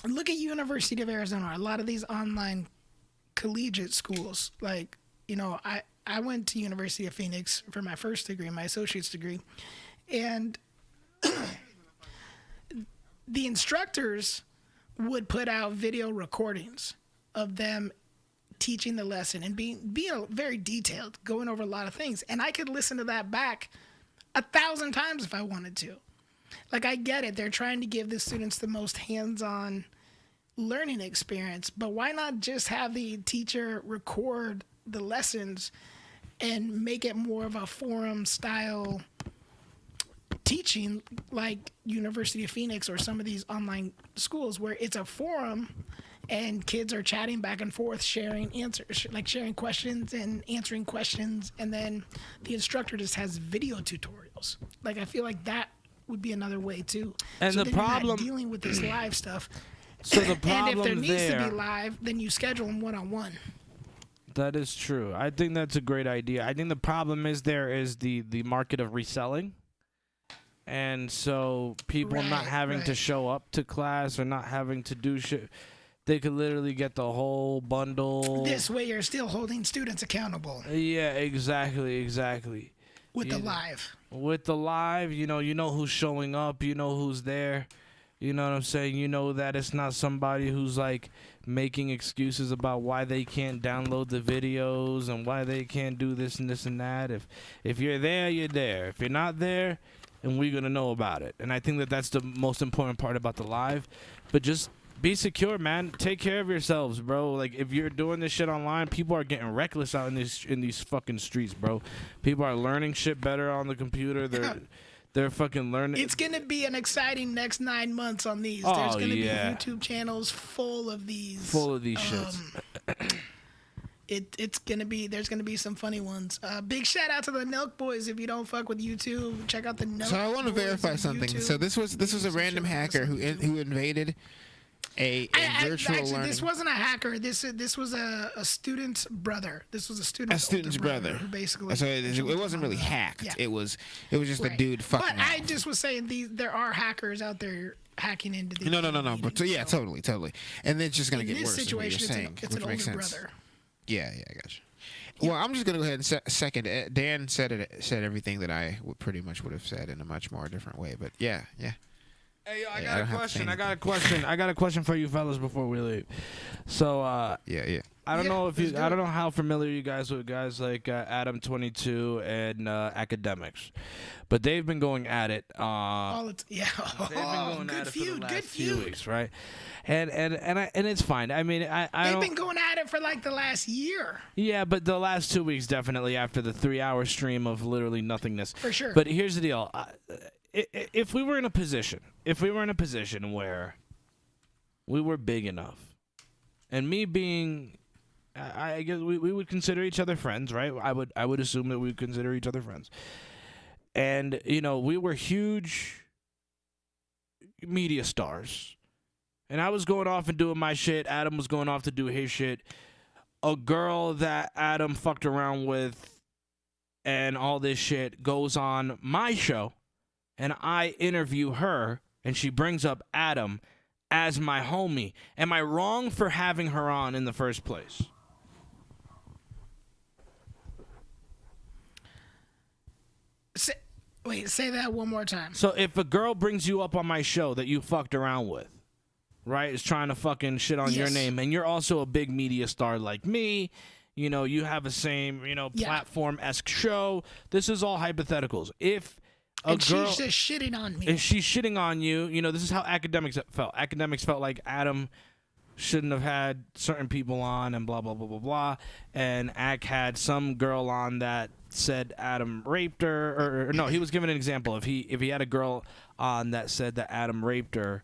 Look at University of Arizona. A lot of these online collegiate schools, like, I went to University of Phoenix for my first degree, my associate's degree, and the instructors would put out video recordings of them teaching the lesson and being very detailed, going over a lot of things. And I could listen to that back 1,000 times if I wanted to. Like, I get it. They're trying to give the students the most hands-on learning experience, but why not just have the teacher record the lessons and make it more of a forum style teaching, like University of Phoenix or some of these online schools, where it's a forum and kids are chatting back and forth, sharing questions and answering questions, and then the instructor just has video tutorials. Like, I feel like that would be another way too. And so the problem, you're not dealing with this live stuff. So the problem, and if there needs to be live, then you schedule them one-on-one. That is true. I think that's a great idea. I think the problem is there is the market of reselling. And so people not having to show up to class or not having to do shit, they could literally get the whole bundle. This way you're still holding students accountable. Yeah, exactly. With the live. With the live, you know who's showing up, you know who's there. You know what I'm saying? You know that it's not somebody who's like making excuses about why they can't download the videos and why they can't do this and this and that. If you're there, you're there. If you're not there, and we're going to know about it. And I think that that's the most important part about the live. But just be secure, man. Take care of yourselves, bro. Like, if you're doing this shit online, people are getting reckless out in these fucking streets, bro. People are learning shit better on the computer. They're fucking learning. It's going to be an exciting next 9 months on these. Oh, There's going to be YouTube channels full of these. Shits. There's gonna be some funny ones. Big shout out to the Nelk Boys. If you don't fuck with YouTube, check out the Nelk. So I want to verify something. YouTube. So this was a random hacker who invaded a virtual learning. This wasn't a hacker. This was a student's brother. This was a student's brother. Who basically. So it wasn't really hacked. Yeah. It was just a dude fucking. But I just was saying there are hackers out there hacking into these. No. But totally. And then it's just gonna get worse. In this situation, it's an older brother. Yeah, I got you. Well, I'm just gonna go ahead and second. Dan said everything that I would have said in a much more different way. But yeah. Hey, yo, I got a question for you fellas before we leave. So, yeah. I don't know how familiar you guys with guys like Adam 22 and Academics, but they've been going at it. They've been going at it for the last few feud. weeks, right? And it's fine. I mean, they've been going at it for like the last year. Yeah, but the last 2 weeks definitely after the 3-hour stream of literally nothingness. For sure. But here's the deal. If we were in a position where we were big enough, and me being, I guess we would consider each other friends, right? I would assume that we would consider each other friends. And, we were huge media stars. And I was going off and doing my shit. Adam was going off to do his shit. A girl that Adam fucked around with and all this shit goes on my show. And I interview her, and she brings up Adam as my homie. Am I wrong for having her on in the first place? Say that one more time. So if a girl brings you up on my show that you fucked around with, right, is trying to fucking shit on your name, and you're also a big media star like me, you have the same, platform-esque show. This is all hypotheticals. If she's just shitting on me. And she's shitting on you. This is how Academics felt. Academics felt like Adam shouldn't have had certain people on and blah, blah, blah, blah, blah. And Ac had some girl on that said Adam raped her. Or no, he was giving an example. If he had a girl on that said that Adam raped her,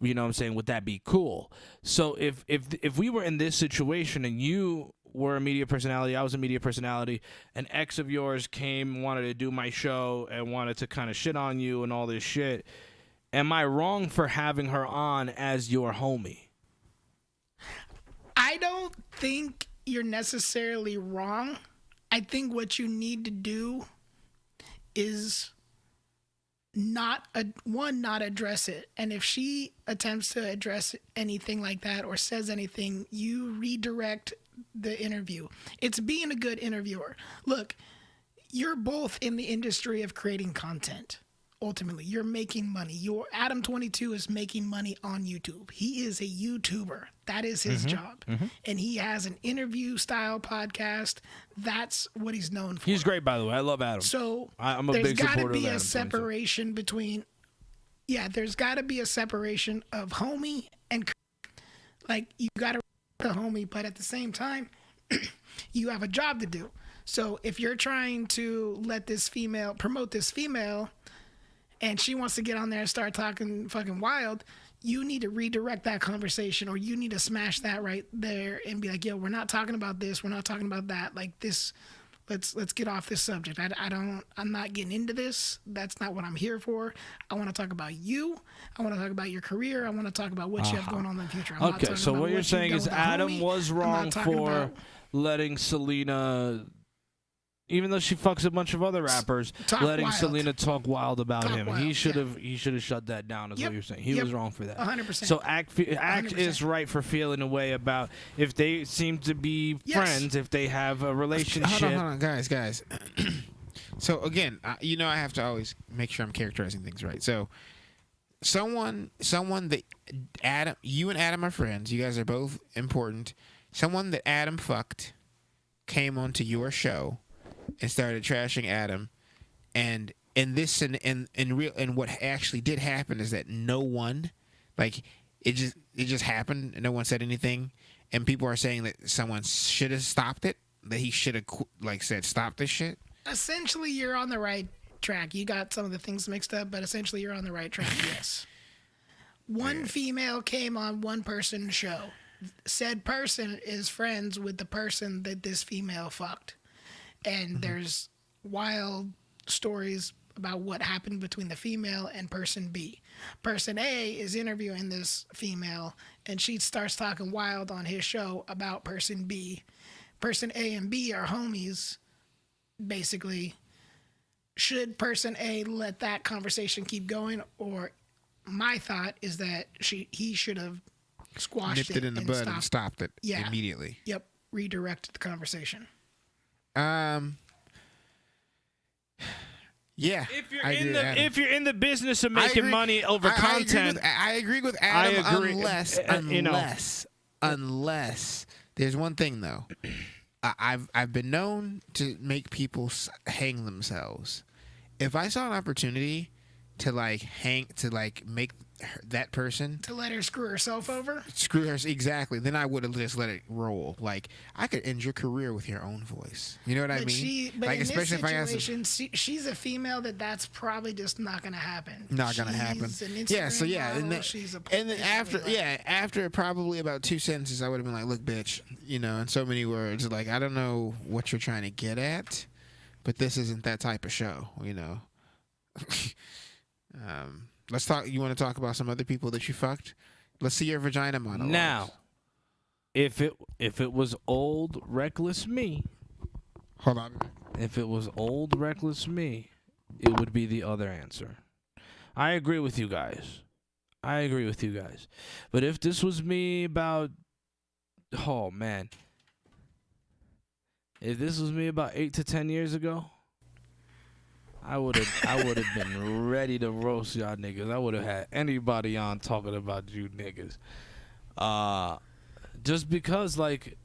you know what I'm saying, would that be cool? So if we were in this situation and you were a media personality, I was a media personality, an ex of yours wanted to do my show and wanted to kind of shit on you and all this shit, am I wrong for having her on as your homie? I don't think you're necessarily wrong. I think what you need to do is not address it. And if she attempts to address anything like that or says anything, you redirect the interview. It's being a good interviewer. Look, you're both in the industry of creating content. Ultimately, you're making money. Your Adam 22 is making money on YouTube. He is a YouTuber. That is his job. And he has an interview style podcast. That's what he's known for. He's great, by the way. I love Adam. So I'm a big supporter of Adam. There's got to be a separation between, there's got to be a separation of homie and, like, you got to the homie, but at the same time, you have a job to do. So if you're trying to promote this female, and she wants to get on there and start talking fucking wild, you need to redirect that conversation, or you need to smash that right there and be like, yo, we're not talking about this. We're not talking about that. Like this, let's get off this subject. I'm not getting into this. That's not what I'm here for. I want to talk about you. I want to talk about your career. I want to talk about what you have going on in the future. I'm not talking so about what you're saying is Adam was wrong for letting Selena, even though she fucks a bunch of other rappers, letting Selena talk wild about him. He should have shut that down, is what you're saying. He was wrong for that. 100%. So Act is right for feeling a way about if they seem to be friends, if they have a relationship. Hold on, guys. So again, I have to always make sure I'm characterizing things right. So someone that you and Adam are friends. You guys are both important. Someone that Adam fucked came onto your show and started trashing Adam, and what actually did happen is that no one, like, it just happened and no one said anything, and people are saying that someone should have stopped it, that he should have said stop this shit. Essentially, you're on the right track. You got some of the things mixed up, but essentially you're on the right track. Yes. One female came on one person's show. Said person is friends with the person that this female fucked. And there's wild stories about what happened between the female and person B. Person A is interviewing this female, and she starts talking wild on his show about person B. Person A and B are homies, basically. Should person A let that conversation keep going, or my thought is that he should have squashed nipped it in the bud and stopped it Yeah. immediately. Yep. redirected the conversation. Yeah. If you're in the business of making money over content, I agree with Adam. Unless there's one thing though, I've been known to make people hang themselves. If I saw an opportunity to make that person to let her screw herself over, exactly, then I would have just let it roll. Like, I could end your career with your own voice. You know what I mean? But like, in especially this situation, she's a female that's probably just not going to happen. Not going to happen. Yeah. So yeah, model, and then after probably about 2 sentences, I would have been like, "Look, bitch, in so many words, like, I don't know what you're trying to get at, but this isn't that type of show, Let's talk. You want to talk about some other people that you fucked? Let's see your vagina monologue. Now, if it was old reckless me, hold on. If it was old reckless me, it would be the other answer. I agree with you guys. But if this was me about, oh man, if this was me about 8 to 10 years ago, I would have been ready to roast y'all niggas. I would have had anybody on talking about you niggas. Just because like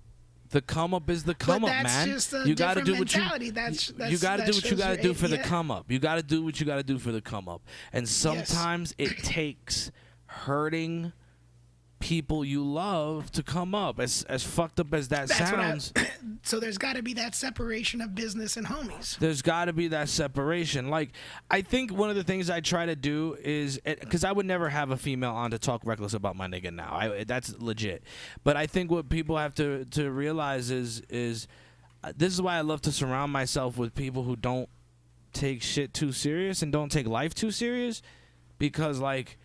the come up is the come up, man. You got to do what you got to do what you got to do for the come up. You got to do what you got to do for the come up. And sometimes it takes hurting people you love to come up. As fucked up as that sounds. So there's got to be that separation of business and homies. There's got to be that separation. Like, I think one of the things I try to do is, because I would never have a female on to talk reckless about my nigga now. That's legit. But I think what people have to realize is this is why I love to surround myself with people who don't take shit too serious and don't take life too serious, because like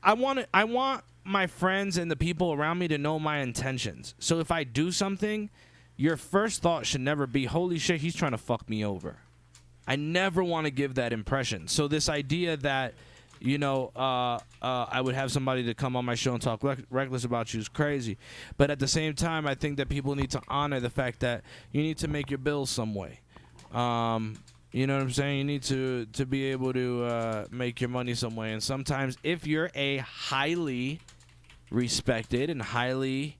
I want my friends and the people around me to know my intentions. So if I do something, your first thought should never be, holy shit, he's trying to fuck me over. I never want to give that impression. So this idea that, I would have somebody to come on my show and talk reckless about you is crazy. But at the same time, I think that people need to honor the fact that you need to make your bills some way. You know what I'm saying? You need to be able to make your money some way. And sometimes if you're a highly respected and highly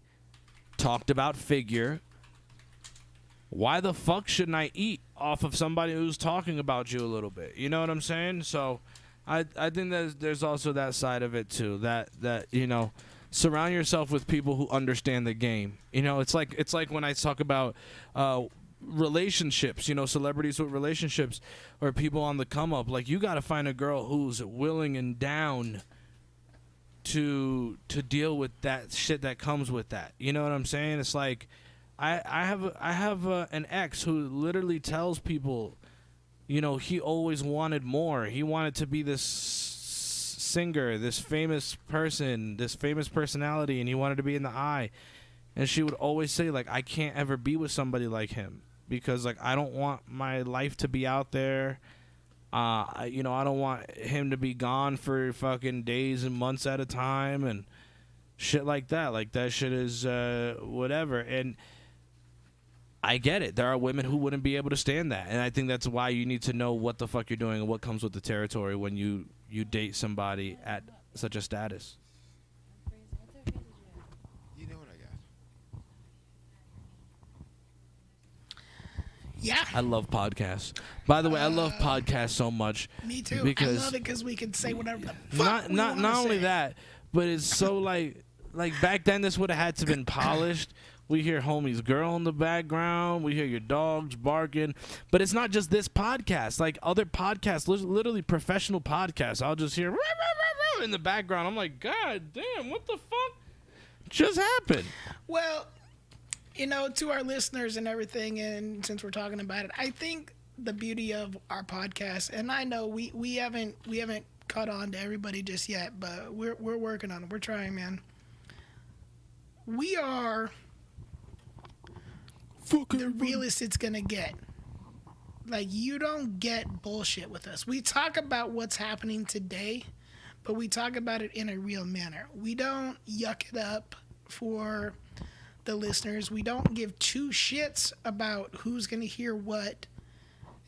talked about figure, why the fuck shouldn't I eat off of somebody who's talking about you a little bit? You know what I'm saying? So I think there's also that side of it too, that surround yourself with people who understand the game. It's like when I talk about relationships, celebrities with relationships or people on the come up. Like, you got to find a girl who's willing and down to deal with that shit that comes with that. You know what I'm saying? It's like I have an ex who literally tells people, he always wanted more. He wanted to be this singer, this famous person, this famous personality, and he wanted to be in the eye. And she would always say, like, I can't ever be with somebody like him because, like, I don't want my life to be out there. I don't want him to be gone for fucking days and months at a time and shit like that. Like, that shit is whatever. And I get it. There are women who wouldn't be able to stand that. And I think that's why you need to know what the fuck you're doing and what comes with the territory when you date somebody at such a status. Yeah. I love podcasts. By the way, I love podcasts so much. Me too. Because I love it because we can say whatever the fuck not only that, but it's so like back then this would have had to been polished. We hear homie's girl in the background. We hear your dogs barking. But it's not just this podcast. Like other podcasts, literally professional podcasts, I'll just hear in the background. I'm like, God damn, what the fuck just happened? Well, to our listeners and everything, and since we're talking about it, I think the beauty of our podcast, and I know we haven't caught on to everybody just yet, but we're working on it. We're trying, man. We are the realest it's gonna get. Like, you don't get bullshit with us. We talk about what's happening today, but we talk about it in a real manner. We don't yuck it up for the listeners. We don't give two shits about who's going to hear what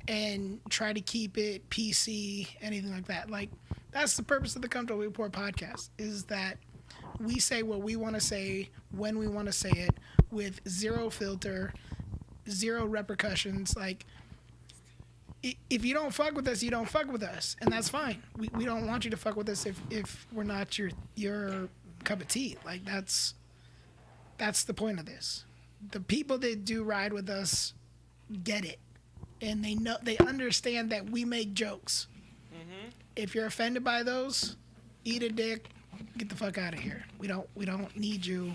and try to keep it PC, anything like that. Like, that's the purpose of the Comfortable Report podcast, is that we say what we want to say when we want to say it with zero filter, zero repercussions. Like, if you don't fuck with us, you don't fuck with us, and that's fine. We don't want you to fuck with us if we're not your cup of tea. Like, that's the point of this. The people that do ride with us get it, and they understand that we make jokes. Mm-hmm. If you're offended by those, eat a dick, get the fuck out of here. We don't need you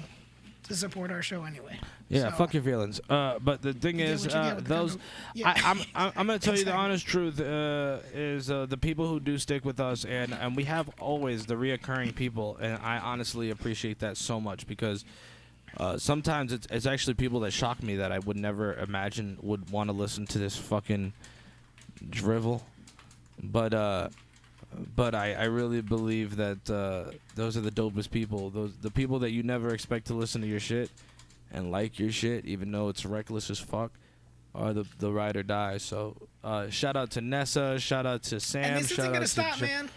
to support our show anyway. Yeah, so, fuck your feelings. But the thing is, those I'm gonna tell you the honest truth is the people who do stick with us, and we have always the reoccurring people, and I honestly appreciate that so much, because sometimes it's actually people that shock me that I would never imagine would want to listen to this fucking drivel. But I really believe that those are the dopest people. The people that you never expect to listen to your shit and like your shit, even though it's reckless as fuck, are the ride or die. So shout out to Nessa, shout out to Sam, and this isn't gonna stop, man.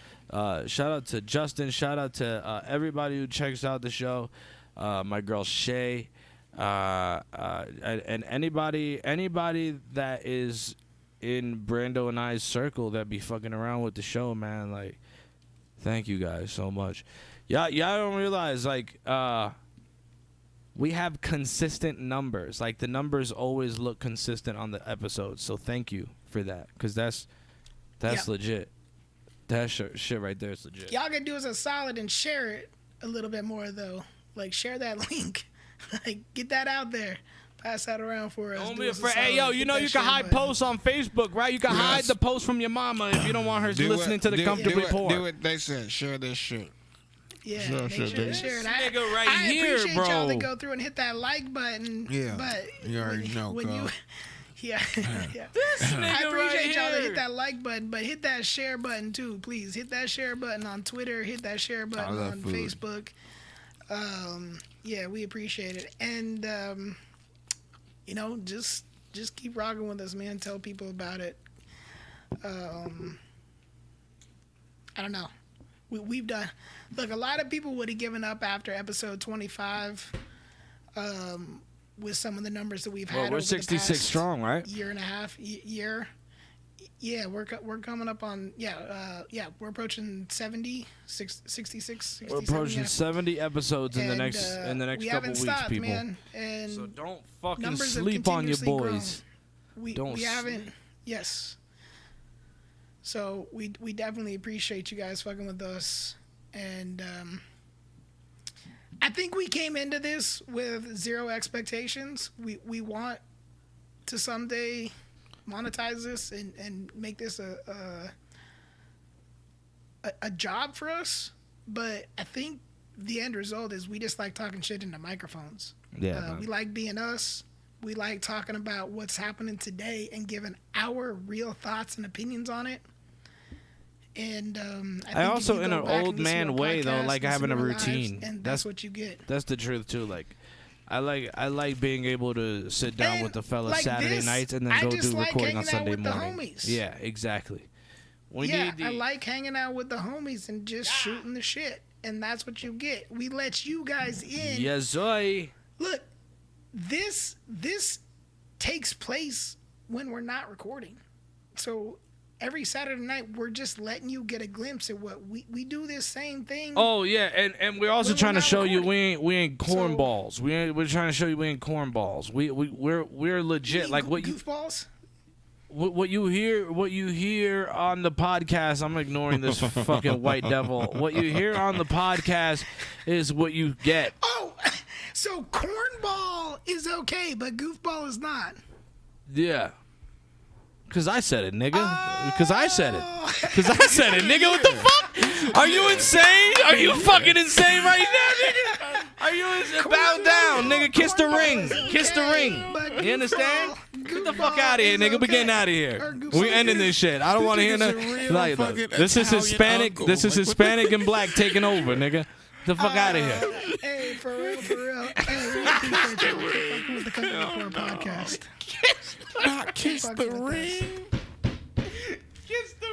Shout out to Justin, shout out to everybody who checks out the show. My girl Shay, and anybody that is in Brando and I's circle that be fucking around with the show, man. Like, thank you guys so much. Y'all don't realize, like, we have consistent numbers. Like, the numbers always look consistent on the episodes. So thank you for that, because that's legit. That shit right there is legit. Y'all can do us a solid and share it a little bit more, though. Like, share that link. Like, get that out there. Pass that around for us. Don't be afraid. Hey, yo, you know you can hide posts on Facebook, right? You can hide the post from your mama if you don't want her listening to the Comfortable Report. Do what they said. Share this shit. Yeah, make sure to share it. Nigga right here, I appreciate bro. y'all that go through and hit that like button. Yeah, but you already know, yeah. This nigga I appreciate y'all that here. hit that like button, but hit that share button too, please. Hit that share button on Twitter. Hit that share button on Facebook. Yeah, we appreciate it. And you know, just keep rocking with us, man. Tell people about it. I don't know. We've done. Look, a lot of people would have given up after episode 25 with some of the numbers that we've had. Well, we're over 66 the past strong, right? Year and a half. Year. Yeah, we're coming up on we're approaching 70, 66, 67. We're approaching 70 episodes in the next we couple haven't weeks, stopped, people. Man. And so don't fucking numbers have sleep on your continuously boys. grown. We haven't. Yes. So we definitely appreciate you guys fucking with us, and I think we came into this with zero expectations. We want to someday monetize this and make this a job for us, but I think the end result is we just like talking shit into microphones. Yeah, we like being us. We like talking about what's happening today and giving our real thoughts and opinions on it. And I also, in an old man way, though, like having a routine. And that's what you get. That's the truth too. Like, I like being able to sit down with the fellas like Saturday this, nights and then I go just do like recording on hanging out Sunday with the morning. homies. Yeah, exactly. I like hanging out with the homies and just shooting the shit, and that's what you get. We let you guys in. Yes, I. Look, this takes place when we're not recording, so every Saturday night we're just letting you get a glimpse at what we do. This same thing. Oh yeah, and we're also trying to show you we ain't cornballs. We're trying to show you we ain't cornballs. We're legit. Like what goofballs. What you hear on the podcast, I'm ignoring this fucking white devil. What you hear on the podcast is what you get. Oh, so cornball is okay, but goofball is not. Yeah. Cause I said it, nigga. Cause I said it, nigga. What the fuck? Are you insane? Are you fucking insane right now, nigga? Are you bow down, nigga? Kiss the ring. Kiss the ring. You understand? Get the fuck out of here, nigga. We getting out of here. We ending this shit. I don't want to hear nothing. Like, this is Hispanic. This is Hispanic and black taking over, nigga. The fuck out of here. Hey, for real. Hey, we appreciate you fucking with the Company Report podcast. Kiss the ring. Kiss the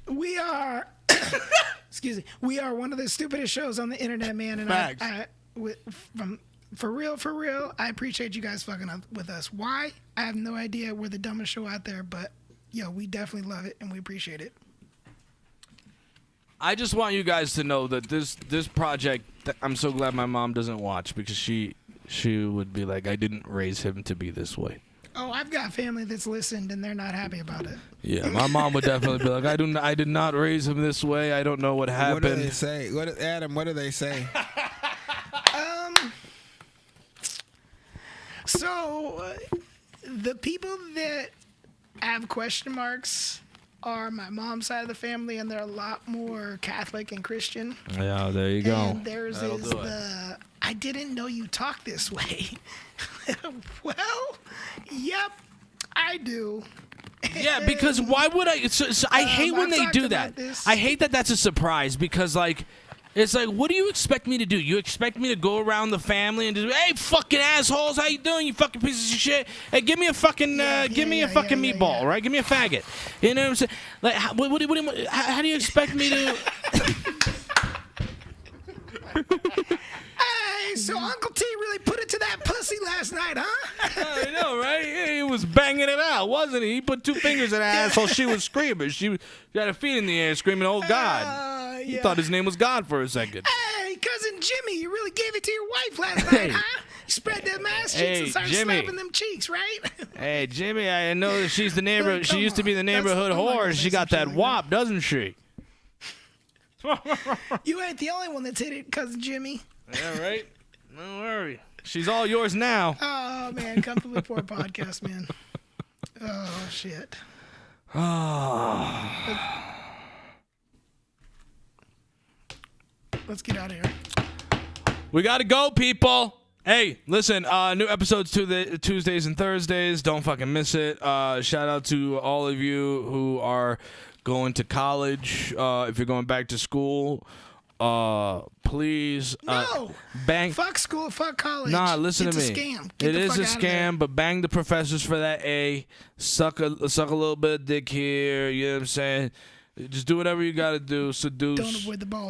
ring. We are, excuse me, we are one of the stupidest shows on the internet, man. And Facts. For real, I appreciate you guys fucking up with us. Why? I have no idea. We're the dumbest show out there, but yo, we definitely love it and we appreciate it. I just want you guys to know that this project, I'm so glad my mom doesn't watch, because she would be like, I didn't raise him to be this way. Oh, I've got family that's listened and they're not happy about it. Yeah, my mom would definitely be like, I did not raise him this way. I don't know what happened. What do they say? Adam, what do they say? So the people that have question marks are my mom's side of the family, and they're a lot more Catholic and Christian. Yeah, there you go. And theirs is I didn't know you talk this way. Well, yep, I do. Yeah, because why would I? So I hate when they do that. I hate that that's a surprise, because like, it's like, what do you expect me to do? You expect me to go around the family and just, hey, fucking assholes, how you doing, you fucking pieces of shit? Hey, give me a fucking, meatball, right? Give me a faggot. You know what I'm saying? Like, how do you expect me to? Hey, so Uncle T really put it to that pussy last night, huh? I know, right? Yeah, he was banging it out, wasn't he? He put 2 fingers in her asshole. She was screaming. She had her feet in the air screaming, oh, God. He thought his name was God for a second. Hey, cousin Jimmy, you really gave it to your wife last night, huh? You spread them ass cheeks and started slapping them cheeks, right? Hey, Jimmy, I know that she's the neighbor. She used to be the neighborhood whore. She got that wop, doesn't she? You ain't the only one that's hit it, cousin Jimmy. Yeah, right? Don't worry. She's all yours now. Oh, man. Come to the Poor Podcast, man. Oh, shit. Let's get out of here. We got to go, people. Hey, listen, new episodes Tuesdays and Thursdays. Don't fucking miss it. Shout out to all of you who are going to college. If you're going back to school, please bang. Fuck school, fuck college. Nah, listen to me. It's a scam. Get It the is fuck a out of there. scam, but bang the professors for that A. Suck a little bit of dick here. You know what I'm saying? Just do whatever you got to do. Seduce. Don't avoid the balls.